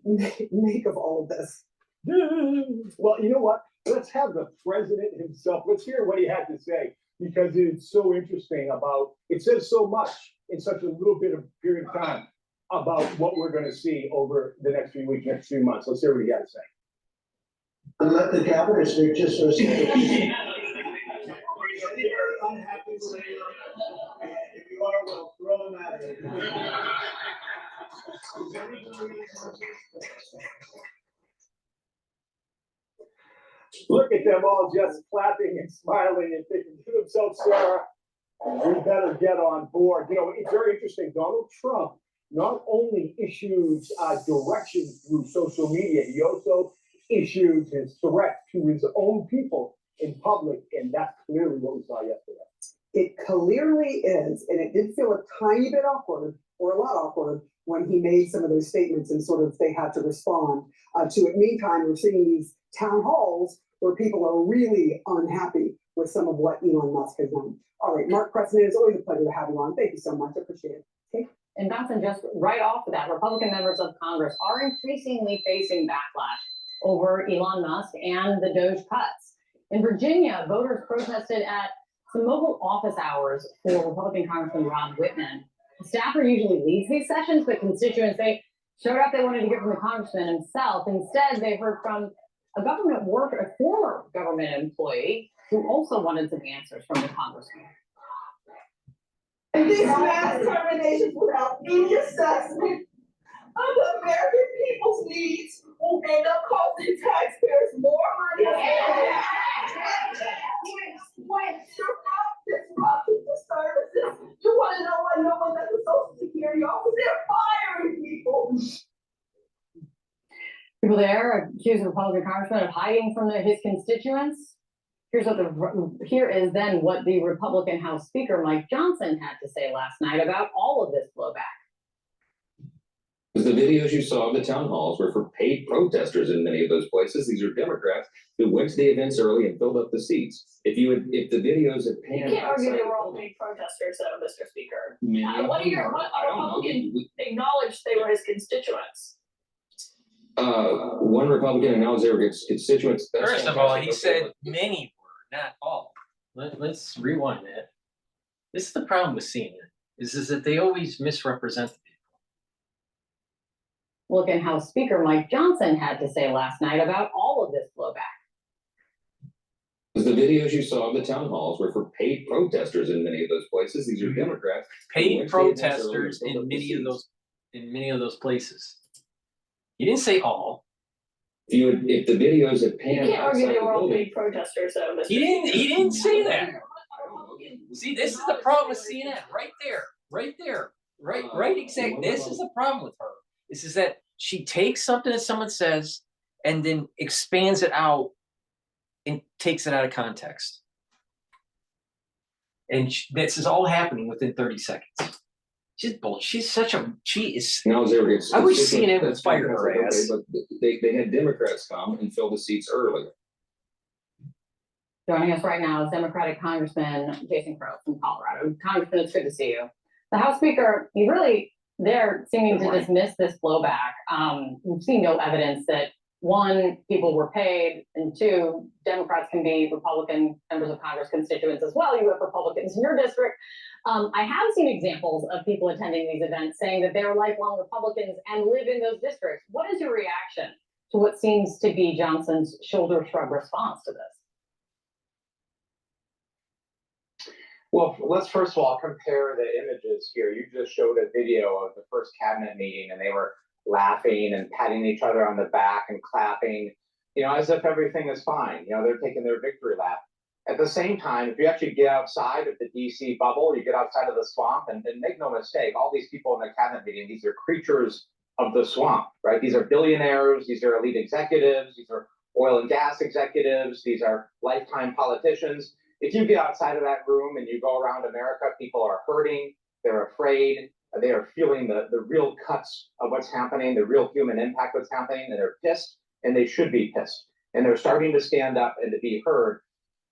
make of all of this? Well, you know what? Let's have the president himself. Let's hear what he had to say, because it's so interesting about, it says so much in such a little bit of period of time about what we're going to see over the next few weeks, next few months. Let's hear what he had to say. And let the cabinet speak just for a second. If you are, we'll throw them out of here. Look at them all just clapping and smiling and thinking to themselves, Sarah, we better get on board. You know, it's very interesting. Donald Trump not only issues directions through social media, he also issues his threat to his own people in public, and that's clearly what we saw yesterday. It clearly is, and it did feel a tiny bit awkward, or a lot awkward, when he made some of those statements and sort of they had to respond to it. Meantime, we're seeing these town halls where people are really unhappy with some of what Elon Musk has done. All right, Mark Preston, it's always a pleasure to have you on. Thank you so much. I appreciate it. Okay. And Johnson, just right off of that, Republican members of Congress are increasingly facing backlash over Elon Musk and the DOGE cuts. In Virginia, voters protested at some mobile office hours for Republican Congressman Ron Whitman. The staffer usually leads these sessions, but constituents, they showed up, they wanted to hear from the congressman himself. Instead, they heard from a government worker, a former government employee, who also wanted some answers from the congressman. These mass terminations without any assessment of the American people's needs will end up costing taxpayers more money. Disrupting the services. You want to know why no one's at the Social Security office? They're firing people. People there accused the Republican congressman of hiding from his constituents. Here is then what the Republican House Speaker Mike Johnson had to say last night about all of this blowback. The videos you saw of the town halls were for paid protesters in many of those places. These are Democrats who went to the events early and filled up the seats. If the videos had panned, You can't argue they were all paid protesters, though, Mr. Speaker. What Republican acknowledged they were his constituents? One Republican acknowledged they were his constituents. First of all, he said many were, not all. Let's rewind that. This is the problem with CNN, is that they always misrepresent the people. Look at how Speaker Mike Johnson had to say last night about all of this blowback. The videos you saw of the town halls were for paid protesters in many of those places. These are Democrats. Paid protesters in many of those places. He didn't say all. If the videos have You panned can't argue outside they the were all building, paid protesters, though. Mr. He didn't say that. See, this is the problem with CNN, right there, right exact. This is the problem with her. This is that she takes something that someone says and then expands it out and takes it out of context. And this is all happening within 30 seconds. She's bull. She's such a. She is. now it's I wish CNN would fire her okay, ass. but they had Democrats come and fill the seats early. Joining us right now is Democratic Congressman Jason Crow from Colorado. Congressman, it's good to see you. The House Speaker, he's really there seeming to dismiss this blowback. We've seen no evidence that, one, people were paid, and two, Democrats can be Republican members of Congress constituents as well. You have Republicans in your district. I have seen examples of people attending these events saying that they're lifelong Republicans and live in those districts. What is your reaction to what seems to be Johnson's shoulder shrug response to this? Well, let's first of all compare the images here. You just showed a video of the first cabinet meeting, and they were laughing and patting each other on the back and clapping, as if everything is fine. They're taking their victory lap. At the same time, if you actually get outside of the DC bubble, you get outside of the swamp, and make no mistake, all these people in the cabinet meeting, these are creatures of the swamp, right? These are billionaires, these are elite executives, these are oil and gas executives, these are lifetime politicians. If you get outside of that room and you go around America, people are hurting, they're afraid, they are feeling the real cuts of what's happening, the real human impact of what's happening, and they're pissed, and they should be pissed. And they're starting to stand up and to be heard.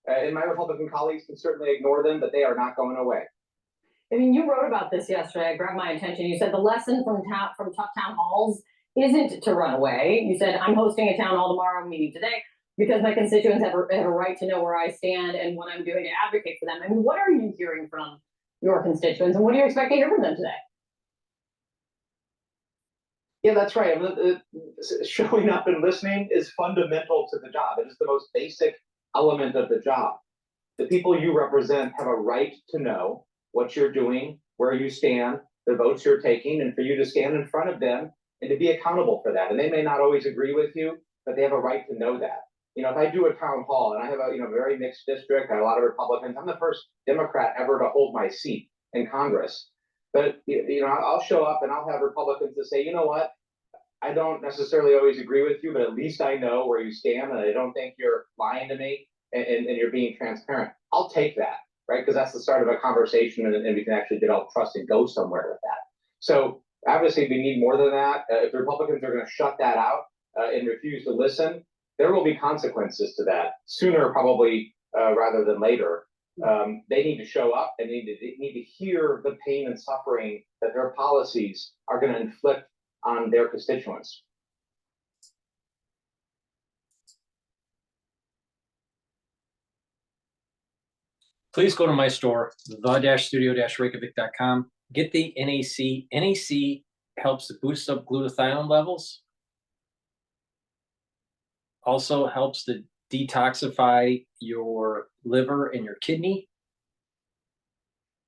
And my Republican colleagues can certainly ignore them, but they are not going away. I mean, you wrote about this yesterday. It grabbed my attention. You said the lesson from tough town halls isn't to run away. You said, I'm hosting a town hall tomorrow, meeting today, because my constituents have a right to know where I stand and what I'm doing to advocate for them. I mean, what are you hearing from your constituents, and what do you expect to hear from them today? Yeah, that's right. Showing up and listening is fundamental to the job. It is the most basic element of the job. The people you represent have a right to know what you're doing, where you stand, the votes you're taking, and for you to stand in front of them and to be accountable for that. And they may not always agree with you, but they have a right to know that. If I do a town hall and I have a very mixed district, a lot of Republicans, I'm the first Democrat ever to hold my seat in Congress. But I'll show up and I'll have Republicans to say, you know what? I don't necessarily always agree with you, but at least I know where you stand, and I don't think you're lying to me, and you're being transparent. I'll take that, right? Because that's the start of a conversation, and we can actually develop trust and go somewhere with that. So obviously we need more than that. If the Republicans are going to shut that out and refuse to listen, there will be consequences to that sooner, probably rather than later. They need to show up and need to hear the pain and suffering that their policies are going to inflict on their constituents. Please go to my store, the-studio-reykjavik.com. Get the NAC. NAC helps to boost up glutathione levels. Also helps to detoxify your liver and your kidney.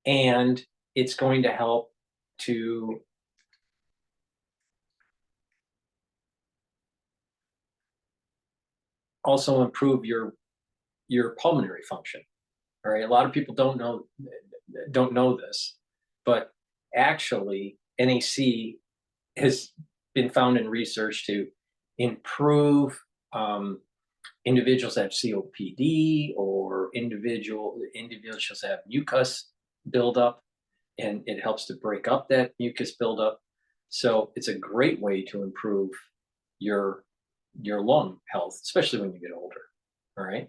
And it's going to help to also improve your pulmonary function. All right, a lot of people don't know this, but actually NAC has been found in research to improve individuals that have COPD or individuals that have mucus buildup, and it helps to break up that mucus buildup. So it's a great way to improve your lung health, especially when you get older. All right.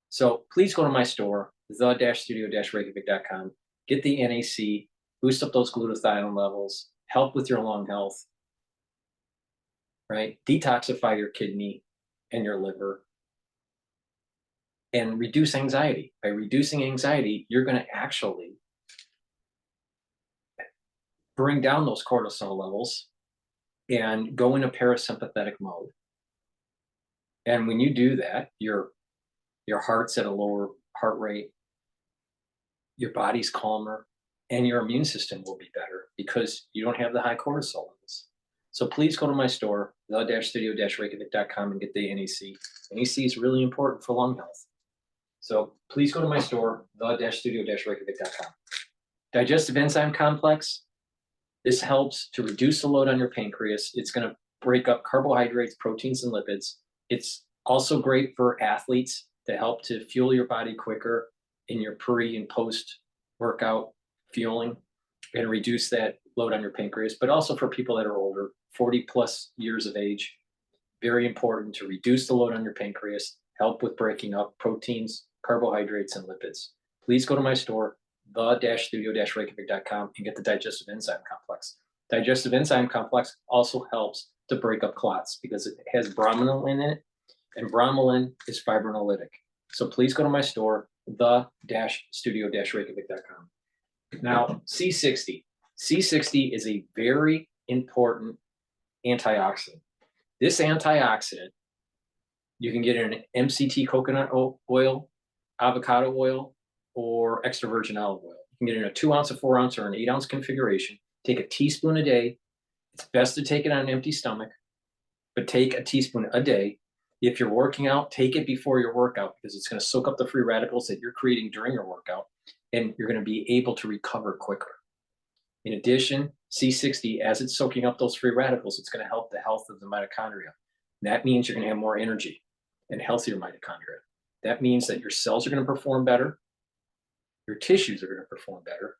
So please go to my store, the-studio-reykjavik.com, get the NAC, boost up those glutathione levels, help with your lung health, right? Detoxify your kidney and your liver, and reduce anxiety. By reducing anxiety, you're going to actually bring down those cortisol levels and go into parasympathetic mode. And when you do that, your heart's at a lower heart rate, your body's calmer, and your immune system will be better because you don't have the high cortisol levels. So please go to my store, the-studio-reykjavik.com, and get the NEC. NEC is really important for lung health. So please go to my store, the-studio-reykjavik.com. Digestive enzyme complex. This helps to reduce the load on your pancreas. It's going to break up carbohydrates, proteins, and lipids. It's also great for athletes to help to fuel your body quicker in your pre and post workout fueling and reduce that load on your pancreas, but also for people that are older, 40 plus years of age. Very important to reduce the load on your pancreas, help with breaking up proteins, carbohydrates, and lipids. Please go to my store, the-studio-reykjavik.com, and get the digestive enzyme complex. Digestive enzyme complex also helps to break up clots because it has bromelain in it, and bromelain is fibrinolytic. So please go to my store, the-studio-reykjavik.com. Now, C60. C60 is a very important antioxidant. This antioxidant, you can get in an MCT coconut oil, avocado oil, or extra virgin olive oil. You can get it in a 2 ounce, a 4 ounce, or an 8 ounce configuration. Take a teaspoon a day. It's best to take it on an empty stomach, but take a teaspoon a day. If you're working out, take it before your workout because it's going to soak up the free radicals that you're creating during your workout, and you're going to be able to recover quicker. In addition, C60, as it's soaking up those free radicals, it's going to help the health of the mitochondria. That means you're going to have more energy and healthier mitochondria. That means that your cells are going to perform better, your tissues are going to perform better,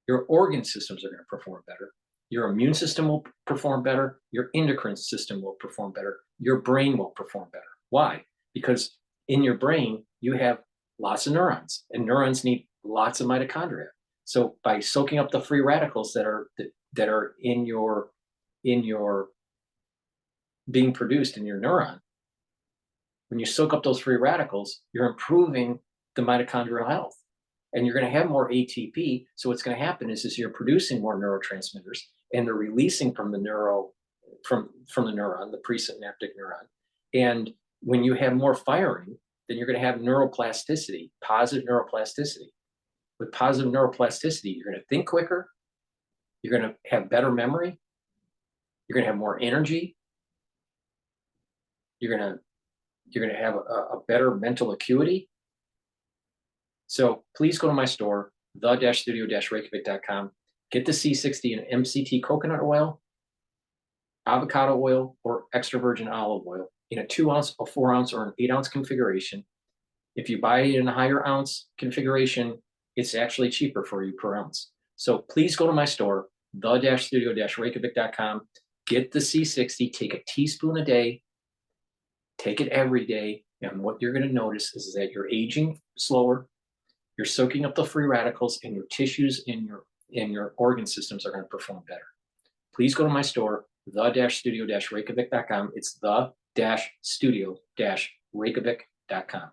your organ systems are going to perform better, your immune system will perform better, your endocrine system will perform better, your brain will perform better. Why? Because in your brain, you have lots of neurons, and neurons need lots of mitochondria. So by soaking up the free radicals that are in your being produced in your neuron, when you soak up those free radicals, you're improving the mitochondrial health, and you're going to have more ATP. So what's going to happen is you're producing more neurotransmitters, and they're releasing from the neuron, the presynaptic neuron. And when you have more firing, then you're going to have neuroplasticity, positive neuroplasticity. With positive neuroplasticity, you're going to think quicker, you're going to have better memory, you're going to have more energy, you're going to have a better mental acuity. So please go to my store, the-studio-reykjavik.com, get the C60 and MCT coconut oil, avocado oil, or extra virgin olive oil in a 2 ounce, a 4 ounce, or an 8 ounce configuration. If you buy it in a higher ounce configuration, it's actually cheaper for you per ounce. So please go to my store, the-studio-reykjavik.com, get the C60, take a teaspoon a day, take it every day. And what you're going to notice is that you're aging slower, you're soaking up the free radicals, and your tissues in your organ systems are going to perform better. Please go to my store, the-studio-reykjavik.com. It's the-studio-reykjavik.com.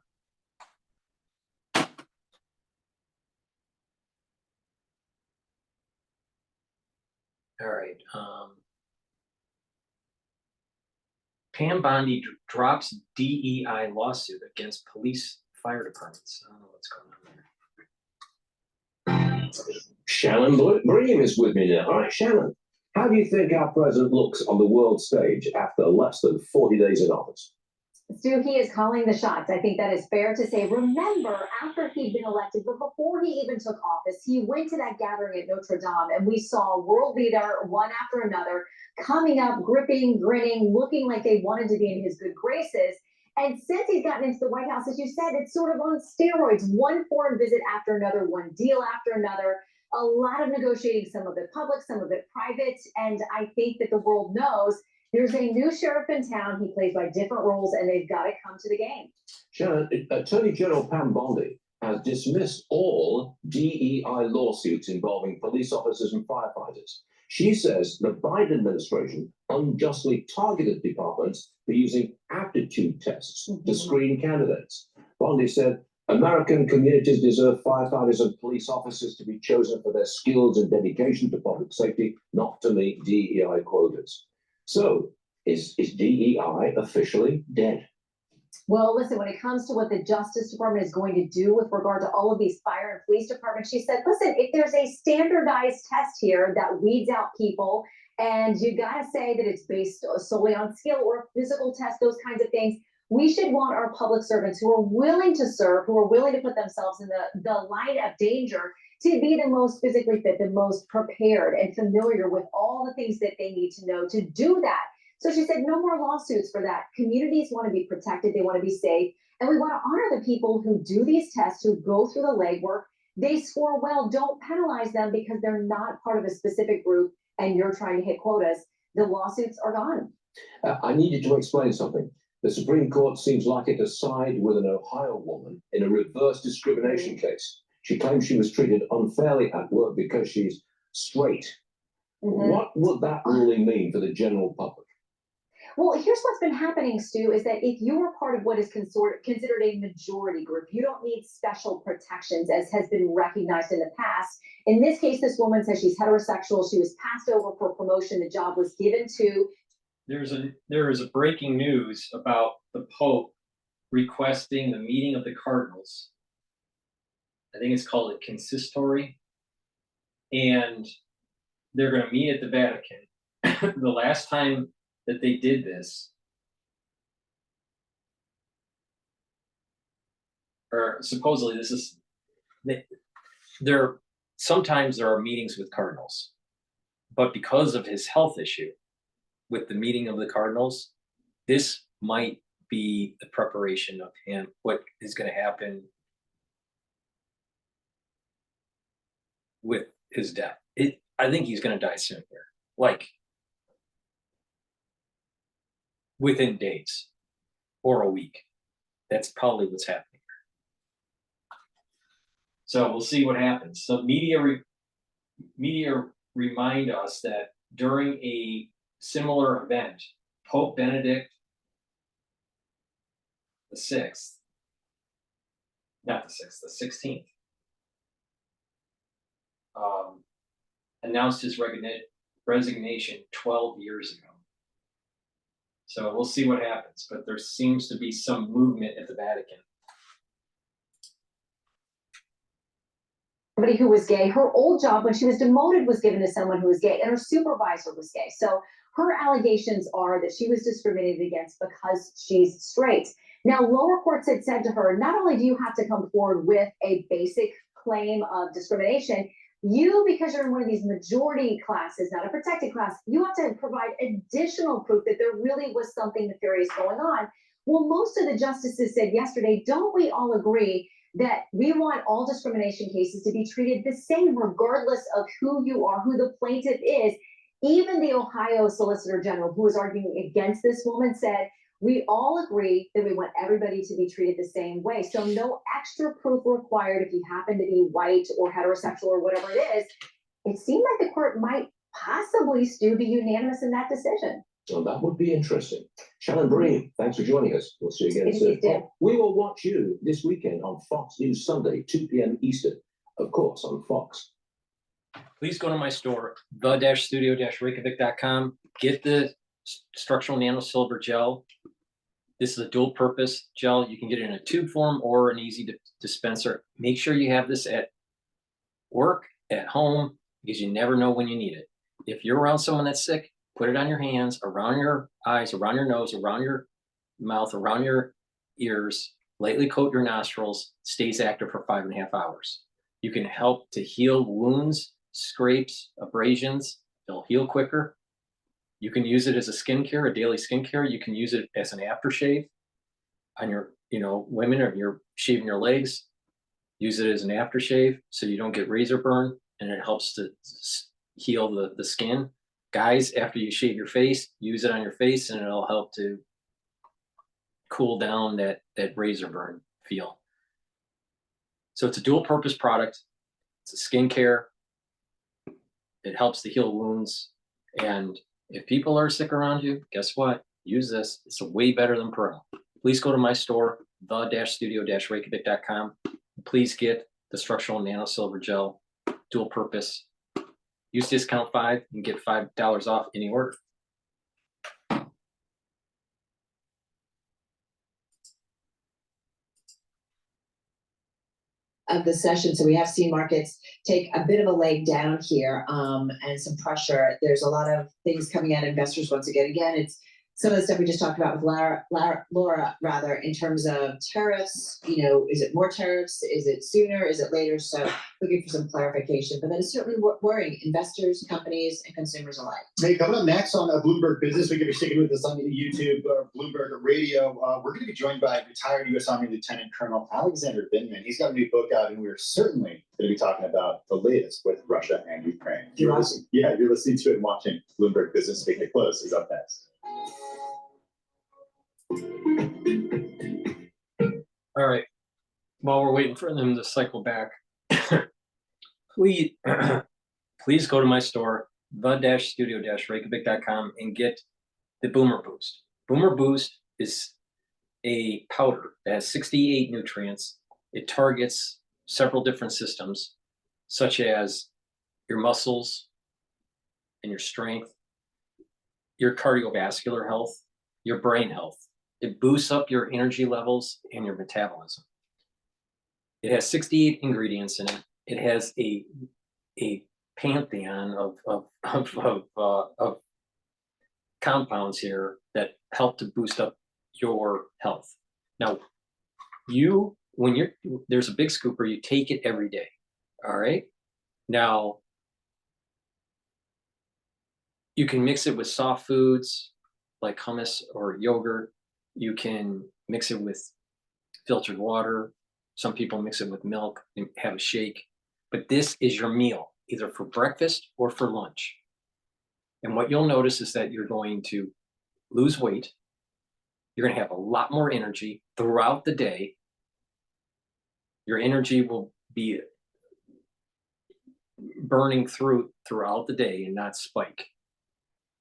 All right. Pam Bondi drops DEI lawsuit against police fire departments. I don't know what's going on there. Shannon Bream is with me now. All right, Shannon, how do you think our president looks on the world stage after less than 40 days in office? Stu, he is calling the shots. I think that is fair to say. Remember, after he'd been elected, but before he even took office, he went to that gathering at Notre Dame, and we saw a world leader, one after another, coming up, gripping, grinning, looking like they wanted to be in his good graces. And since he's gotten into the White House, as you said, it's sort of on steroids. One foreign visit after another, one deal after another, a lot of negotiating, some of it public, some of it private. And I think that the world knows there's a new sheriff in town. He plays by different rules, and they've got to come to the game. Shannon, Attorney General Pam Bondi has dismissed all DEI lawsuits involving police officers and firefighters. She says the Biden administration unjustly targeted departments for using aptitude tests to screen candidates. Bondi said, American communities deserve firefighters and police officers to be chosen for their skills and dedication to public safety, not to meet DEI quotas. So, is DEI officially dead? Well, listen, when it comes to what the Justice Department is going to do with regard to all of these fire and police departments, she said, listen, if there's a standardized test here that weeds out people And you gotta say that it's based solely on skill or a physical test, those kinds of things. We should want our public servants who are willing to serve, who are willing to put themselves in the line of danger, to be the most physically fit, the most prepared and familiar with all the things that they need to know to do that. So she said, no more lawsuits for that. Communities want to be protected. They want to be safe. And we want to honor the people who do these tests, who go through the legwork. They score well. Don't penalize them because they're not part of a specific group and you're trying to hit quotas. The lawsuits are gone. I need you to explain something. The Supreme Court seems likely to side with an Ohio woman in a reverse discrimination case. She claims she was treated unfairly at work because she's straight. What would that ruling mean for the general public? Well, here's what's been happening, Stu, is that if you are part of what is considered a majority group, you don't need special protections, as has been recognized in the past. In this case, this woman says she's heterosexual. She was passed over for promotion. The job was given to. There is a breaking news about the Pope requesting the meeting of the cardinals. I think it's called a consistory, and they're going to meet at the Vatican. The last time that they did this, or supposedly this is, sometimes there are meetings with cardinals, but because of his health issue with the meeting of the cardinals, this might be the preparation of him, what is going to happen with his death. I think he's going to die soon here, like within days or a week. That's probably what's happening here. So we'll see what happens. So media remind us that during a similar event, Pope Benedict the 6th, not the 6th, the 16th, announced his resignation 12 years ago. So we'll see what happens, but there seems to be some movement at the Vatican. Somebody who was gay, her old job when she was demoted was given to someone who was gay, and her supervisor was gay. So her allegations are that she was discriminated against because she's straight. Now, lower courts had said to her, not only do you have to come forward with a basic claim of discrimination, you, because you're in one of these majority classes, not a protected class, you have to provide additional proof that there really was something nefarious going on. Well, most of the justices said yesterday, don't we all agree that we want all discrimination cases to be treated the same, regardless of who you are, who the plaintiff is? Even the Ohio Solicitor General, who was arguing against this woman, said, we all agree that we want everybody to be treated the same way. So no extra proof required if you happen to be white or heterosexual or whatever it is. It seemed like the court might possibly, Stu, be unanimous in that decision. Well, that would be interesting. Shannon Bream, thanks for joining us. We'll see you again soon. We will watch you this weekend on Fox News Sunday, 2 p.m. Eastern, of course, on Fox. Please go to my store, the-studio-reykjavik.com. Get the structural nano silver gel. This is a dual purpose gel. You can get it in a tube form or an easy dispenser. Make sure you have this at work, at home, because you never know when you need it. If you're around someone that's sick, put it on your hands, around your eyes, around your nose, around your mouth, around your ears. Lightly coat your nostrils. Stays active for 5.5 hours. You can help to heal wounds, scrapes, abrasions. They'll heal quicker. You can use it as a skincare, a daily skincare. You can use it as an aftershave on your, women, or you're shaving your legs. Use it as an aftershave so you don't get razor burn, and it helps to heal the skin. Guys, after you shave your face, use it on your face, and it'll help to cool down that razor burn feel. So it's a dual purpose product. It's a skincare. It helps to heal wounds. And if people are sick around you, guess what? Use this. It's way better than Pearl. Please go to my store, the-studio-reykjavik.com. Please get the structural nano silver gel, dual purpose. Use discount 5 and get $5 off any order. of the session. So we have seen markets take a bit of a leg down here, and some pressure. There's a lot of things coming at investors once again. Again, it's some of the stuff we just talked about with Laura, rather, in terms of tariffs. You know, is it more tariffs? Is it sooner? Is it later? So looking for some clarification. But that is certainly worrying investors, companies, and consumers alike. Hey, coming up next on Bloomberg Business, we're going to be sticking with us on YouTube or Bloomberg Radio. We're going to be joined by retired U.S. Army Lieutenant Colonel Alexander Vindman. He's got a new book out, and we're certainly going to be talking about the latest with Russia and Ukraine. You're listening to it and watching Bloomberg Business. Take it close is up next. All right. While we're waiting for them to cycle back, please go to my store, the-studio-reykjavik.com, and get the Boomer Boost. Boomer Boost is a powder that has 68 nutrients. It targets several different systems, such as your muscles and your strength, your cardiovascular health, your brain health. It boosts up your energy levels and your metabolism. It has 68 ingredients in it. It has a pantheon of compounds here that help to boost up your health. Now, there's a big scooper, you take it every day. All right. Now, you can mix it with soft foods like hummus or yogurt. You can mix it with filtered water. Some people mix it with milk and have a shake. But this is your meal, either for breakfast or for lunch. And what you'll notice is that you're going to lose weight. You're going to have a lot more energy throughout the day. Your energy will be burning throughout the day and not spike.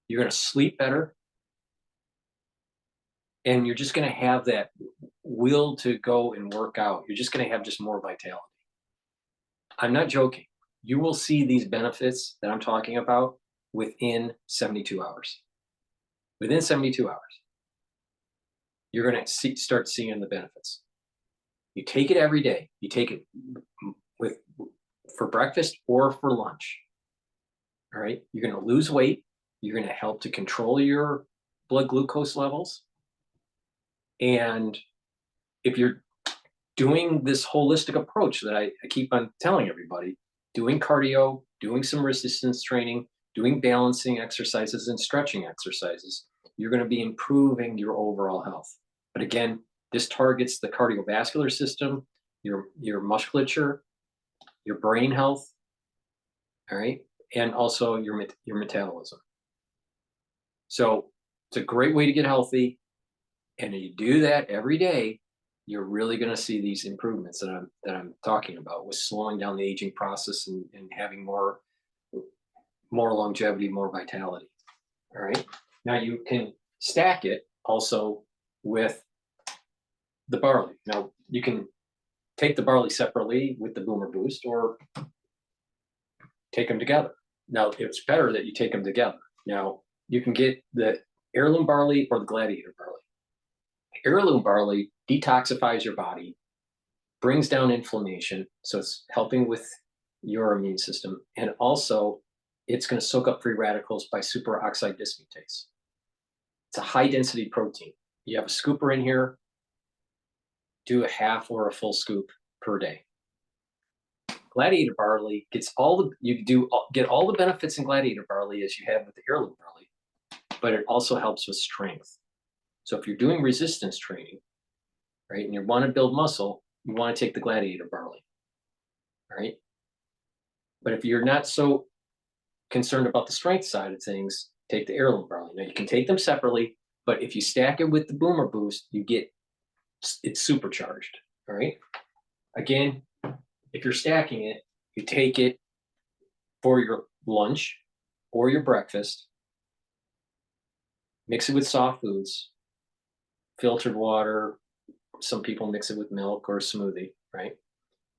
You're going to sleep better. And you're just going to have that will to go and work out. You're just going to have just more vitality. I'm not joking. You will see these benefits that I'm talking about within 72 hours. Within 72 hours, you're going to start seeing the benefits. You take it every day. You take it for breakfast or for lunch. All right. You're going to lose weight. You're going to help to control your blood glucose levels. And if you're doing this holistic approach that I keep on telling everybody, doing cardio, doing some resistance training, doing balancing exercises and stretching exercises, you're going to be improving your overall health. But again, this targets the cardiovascular system, your musculature, your brain health, all right, and also your metabolism. So it's a great way to get healthy. And if you do that every day, you're really going to see these improvements that I'm talking about, with slowing down the aging process and having more longevity, more vitality. All right. Now you can stack it also with the barley. Now you can take the barley separately with the Boomer Boost, or take them together. Now it's better that you take them together. Now you can get the heirloom barley or the gladiator barley. Heirloom barley detoxifies your body, brings down inflammation, so it's helping with your immune system, and also it's going to soak up free radicals by superoxide dismutase. It's a high density protein. You have a scooper in here, do a half or a full scoop per day. Gladiator barley get all the benefits in gladiator barley as you have with the heirloom barley, but it also helps with strength. So if you're doing resistance training, right, and you want to build muscle, you want to take the gladiator barley, all right? But if you're not so concerned about the strength side of things, take the heirloom barley. Now you can take them separately, but if you stack it with the Boomer Boost, it's supercharged, all right? Again, if you're stacking it, you take it for your lunch or your breakfast, mix it with soft foods, filtered water. Some people mix it with milk or a smoothie, right?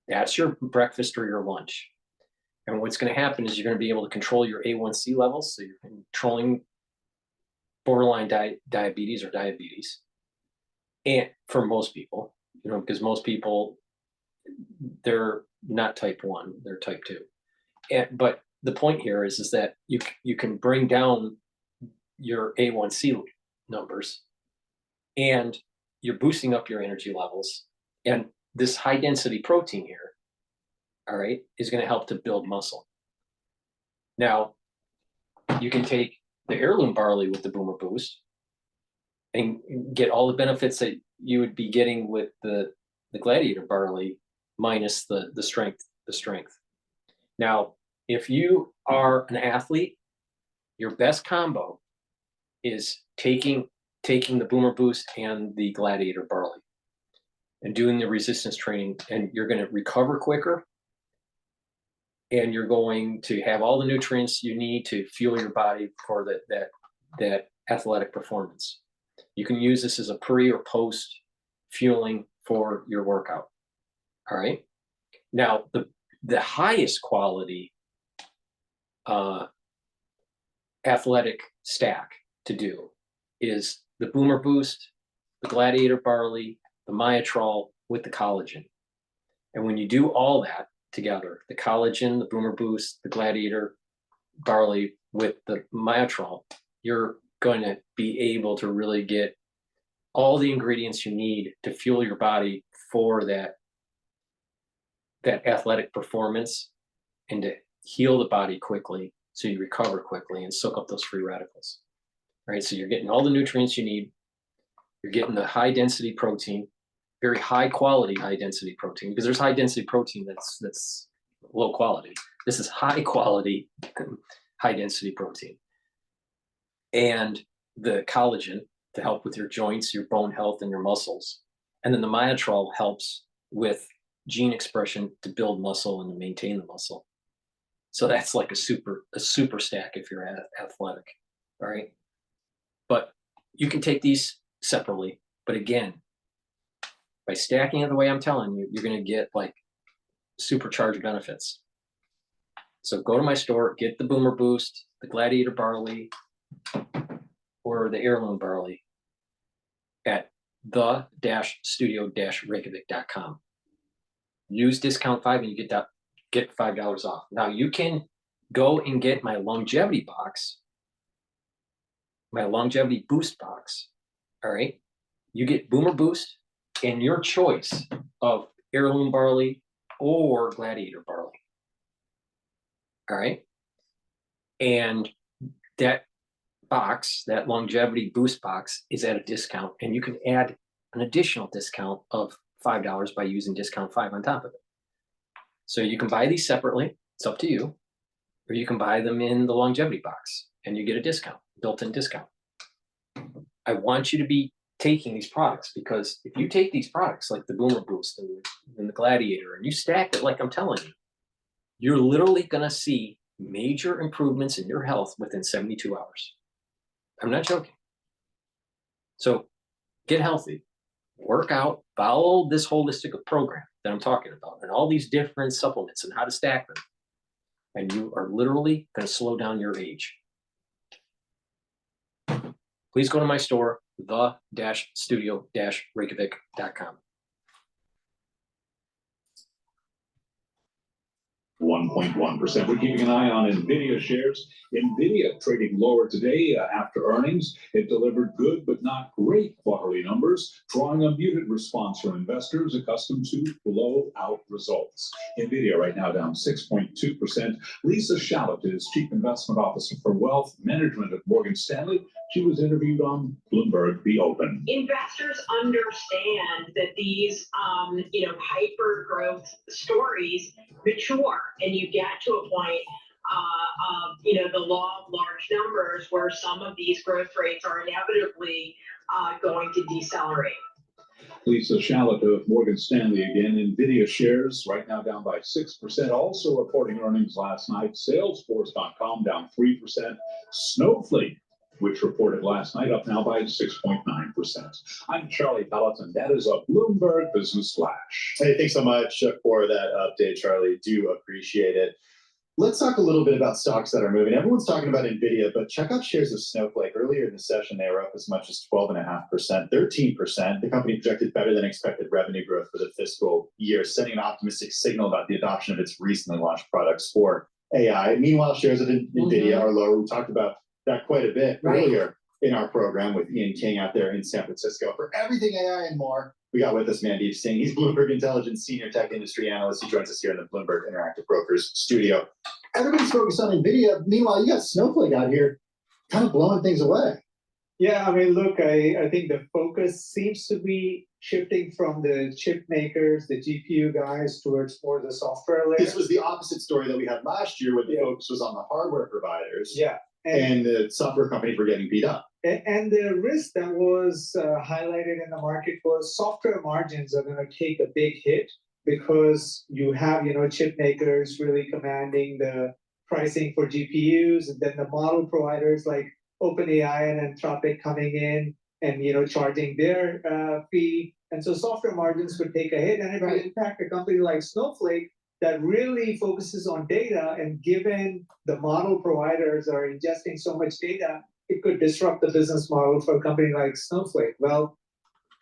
That's your breakfast or your lunch. And what's going to happen is you're going to be able to control your A1C levels. So you're controlling borderline diabetes or diabetes. And for most people, because most people they're not type 1, they're type 2. But the point here is that you can bring down your A1C numbers, and you're boosting up your energy levels. And this high density protein here, all right, is going to help to build muscle. Now, you can take the heirloom barley with the Boomer Boost and get all the benefits that you would be getting with the Gladiator barley minus the strength. Now, if you are an athlete, your best combo is taking the Boomer Boost and the Gladiator barley and doing the resistance training, and you're going to recover quicker, and you're going to have all the nutrients you need to fuel your body for that athletic performance. You can use this as a pre or post fueling for your workout. All right. Now, the highest quality athletic stack to do is the Boomer Boost, the Gladiator barley, the Myotrol with the collagen. And when you do all that together, the collagen, the Boomer Boost, the Gladiator barley with the Myotrol, you're going to be able to really get all the ingredients you need to fuel your body for that athletic performance and to heal the body quickly so you recover quickly and soak up those free radicals. All right, so you're getting all the nutrients you need. You're getting the high density protein, very high quality high density protein, because there's high density protein that's low quality. This is high quality high density protein. And the collagen to help with your joints, your bone health, and your muscles. And then the Myotrol helps with gene expression to build muscle and to maintain the muscle. So that's like a super stack if you're athletic, all right? But you can take these separately. But again, by stacking it the way I'm telling you, you're going to get like supercharged benefits. So go to my store, get the Boomer Boost, the Gladiator barley, or the heirloom barley at the-studio-reykjavik.com. Use discount 5 and you get $5 off. Now you can go and get my longevity box, my longevity boost box. All right. You get Boomer Boost and your choice of heirloom barley or Gladiator barley. All right. And that box, that longevity boost box, is at a discount, and you can add an additional discount of $5 by using discount 5 on top of it. So you can buy these separately, it's up to you, or you can buy them in the longevity box and you get a discount, built-in discount. I want you to be taking these products, because if you take these products like the Boomer Boost and the Gladiator and you stack it like I'm telling you, you're literally going to see major improvements in your health within 72 hours. I'm not joking. So get healthy, work out, follow this holistic program that I'm talking about, and all these different supplements and how to stack them. And you are literally going to slow down your age. Please go to my store, the-studio-reykjavik.com. 1.1%. We're keeping an eye on Nvidia shares. Nvidia trading lower today after earnings. It delivered good but not great quarterly numbers, drawing a muted response from investors accustomed to blowout results. Nvidia right now down 6.2%. Lisa Shallot is Chief Investment Officer for Wealth Management at Morgan Stanley. She was interviewed on Bloomberg The Open. Investors understand that these, hyper growth stories mature, and you get to a point of, the law of large numbers where some of these growth rates are inevitably going to decelerate. Lisa Shallot of Morgan Stanley again. Nvidia shares right now down by 6%. Also reporting earnings last night. Salesforce.com down 3%. Snowflake, which reported last night, up now by 6.9%. I'm Charlie Pellet, and that is a Bloomberg Business Flash. Hey, thanks so much for that update, Charlie. Do appreciate it. Let's talk a little bit about stocks that are moving. Everyone's talking about Nvidia, but check out shares of Snowflake. Earlier in the session, they were up as much as 12.5%, 13%. The company projected better than expected revenue growth for the fiscal year, sending an optimistic signal about the adoption of its recently launched products for AI. Meanwhile, shares of Nvidia are lower. We talked about that quite a bit earlier in our program with Ian King out there in San Francisco. For everything AI and more, we got with us Mandeep Singh. He's Bloomberg Intelligence Senior Tech Industry Analyst. He joins us here in the Bloomberg Interactive Brokers studio. Everybody's focused on Nvidia. Meanwhile, you got Snowflake out here kind of blowing things away. Yeah, I mean, look, I think the focus seems to be shifting from the chip makers, the GPU guys, towards more the software layer. This was the opposite story that we had last year, where the focus was on the hardware providers. Yeah. And the software companies were getting beat up. And the risk that was highlighted in the market was software margins are going to take a big hit because you have, chip makers really commanding the pricing for GPUs, and then the model providers like OpenAI and Anthropic coming in and, charging their fee. And so software margins would take a hit, and it would impact a company like Snowflake that really focuses on data, and given the model providers are ingesting so much data, it could disrupt the business model for a company like Snowflake. Well,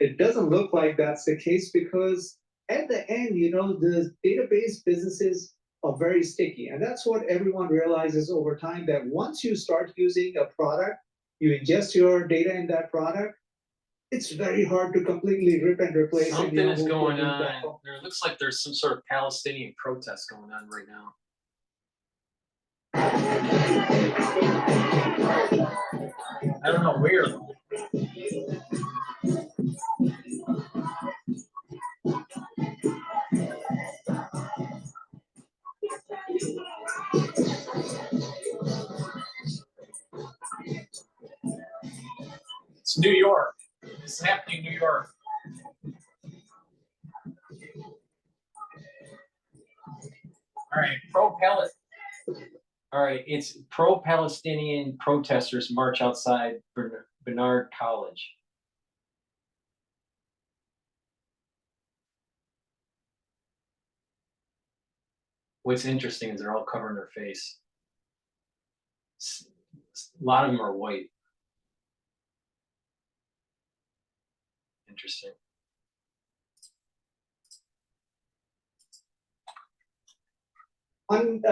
it doesn't look like that's the case, because at the end, the database businesses are very sticky. And that's what everyone realizes over time, that once you start using a product, you ingest your data in that product, it's very hard to completely rip and replace. Something is going on. There looks like there's some sort of Palestinian protest going on right now. I don't know where. It's New York. This is happening in New York. All right, All right, it's pro-Palestinian protesters march outside Barnard College. What's interesting is they're all covering their face. A lot of them are white. Interesting. One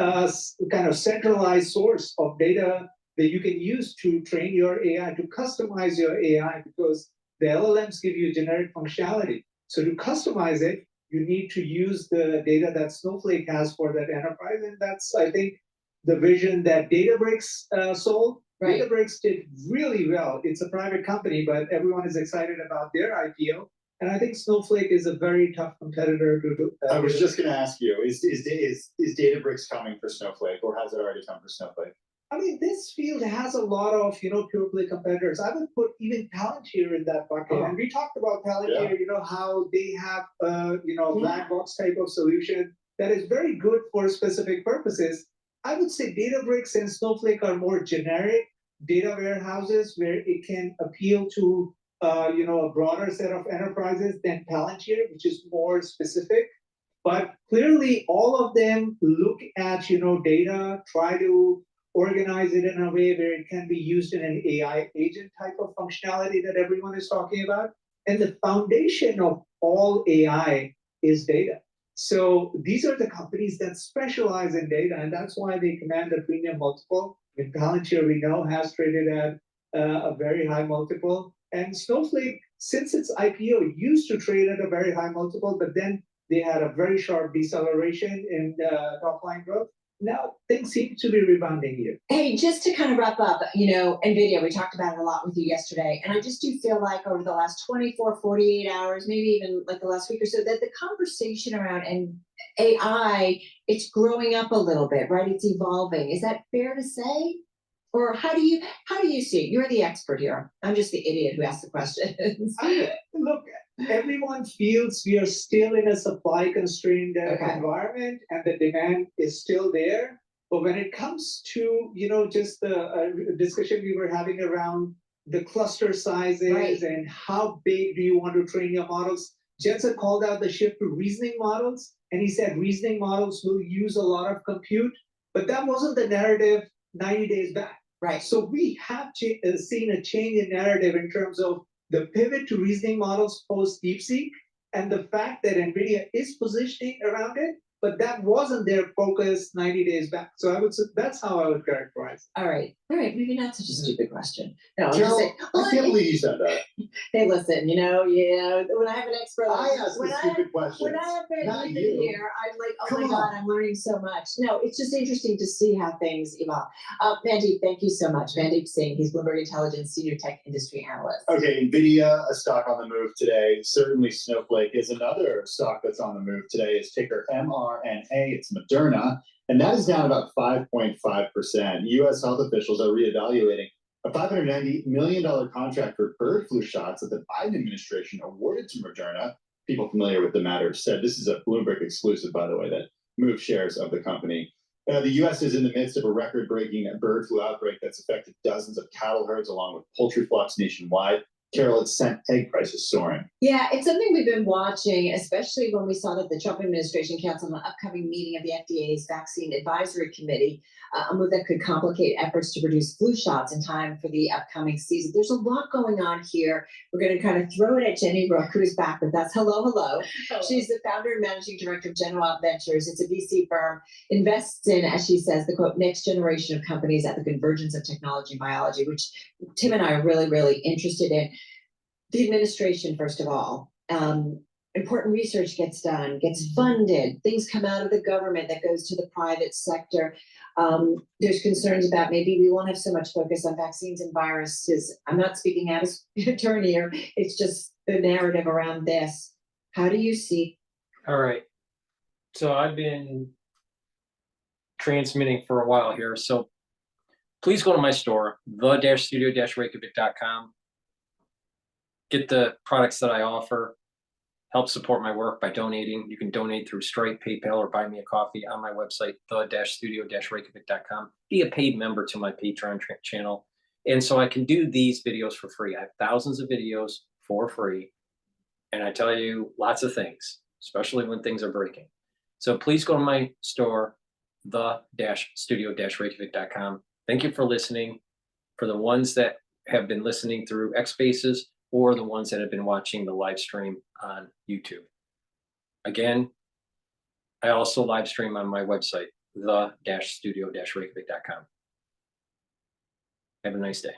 kind of centralized source of data that you can use to train your AI, to customize your AI, because the LLMs give you generic functionality. So to customize it, you need to use the data that Snowflake has for that enterprise. And that's, I think, the vision that Databricks sold. Databricks did really well. It's a private company, but everyone is excited about their IPO. And I think Snowflake is a very tough competitor to do that. I was just going to ask you, is Databricks coming for Snowflake, or has it already come for Snowflake? I mean, this field has a lot of, pure play competitors. I would put even Palantir in that bucket. And we talked about Palantir, how they have, black box type of solution that is very good for specific purposes. I would say Databricks and Snowflake are more generic data warehouses where it can appeal to, a broader set of enterprises than Palantir, which is more specific. But clearly, all of them look at, data, try to organize it in a way where it can be used in an AI agent type of functionality that everyone is talking about. And the foundation of all AI is data. So these are the companies that specialize in data, and that's why they command a premium multiple. And Palantir, we know, has traded at a very high multiple. And Snowflake, since its IPO, used to trade at a very high multiple, but then they had a very sharp deceleration in top line growth. Now things seem to be rebounding here. Hey, just to kind of wrap up, Nvidia, we talked about it a lot with you yesterday. And I just do feel like over the last 24, 48 hours, maybe even like the last week or so, that the conversation around AI, it's growing up a little bit, right? It's evolving. Is that fair to say? Or how do you see it? You're the expert here. I'm just the idiot who asked the questions. Look, everyone feels we are still in a supply constrained environment, and the demand is still there. But when it comes to, just the discussion we were having around the cluster sizes and how big do you want to train your models, Jensen called out the shift to reasoning models. And he said reasoning models will use a lot of compute. but that wasn't the narrative 90 days back. Right. So we have seen a change in narrative in terms of the pivot to reasoning models post DeepSeek and the fact that Nvidia is positioning around it, but that wasn't their focus 90 days back. So I would say that's how I would characterize it. All right, maybe not such a stupid question. No, I'm just Carol, saying. I can't believe you said that. Hey, listen, when I have an expert, I ask the stupid questions, when I have not been you. here, I'm like, oh Come my God, on. I'm learning so much. No, it's just interesting to see how things evolve. Mandeep, thank you so much. Mandeep Singh, he's Bloomberg Intelligence Senior Tech Industry Analyst. Okay, Nvidia, a stock on the move today. Certainly Snowflake is another stock that's on the move today. It's ticker mRNA. It's Moderna, and that is down about 5.5%. U.S. health officials are reevaluating a $590 million contract for bird flu shots that the Biden administration awarded to Moderna. People familiar with the matter said this is a Bloomberg exclusive, by the way, that moved shares of the company. The U.S. is in the midst of a record-breaking bird flu outbreak that's affected dozens of cattle herds along with poultry flocks nationwide. Carol, it's sent egg prices soaring. Yeah, it's something we've been watching, especially when we saw that the Trump administration canceled an upcoming meeting of the FDA's Vaccine Advisory Committee, a move that could complicate efforts to produce flu shots in time for the upcoming season. There's a lot going on here. We're going to kind of throw it at Jenny Brooke, who's back with us. Hello. She's the founder and managing director of Genoa Ventures. It's a VC firm, invests in, as she says, the quote, next generation of companies at the convergence of technology and biology, which Tim and I are really, really interested in. The administration, first of all, important research gets done, gets funded, things come out of the government that goes to the private sector. There's concerns about maybe we won't have so much focus on vaccines and viruses. I'm not speaking as an attorney here. It's just the narrative around this. How do you see? All right. So I've been transmitting for a while here. So please go to my store, the-studio-reykjavik.com. Get the products that I offer, help support my work by donating. You can donate through Stripe, PayPal, or buy me a coffee on my website, the-studio-reykjavik.com. Be a paid member to my Patreon channel. And so I can do these videos for free. I have thousands of videos for free. And I tell you lots of things, especially when things are breaking. So please go to my store, the-studio-reykjavik.com. Thank you for listening. For the ones that have been listening through X Spaces, or the ones that have been watching the live stream on YouTube. Again, I also live stream on my website, the-studio-reykjavik.com. Have a nice day.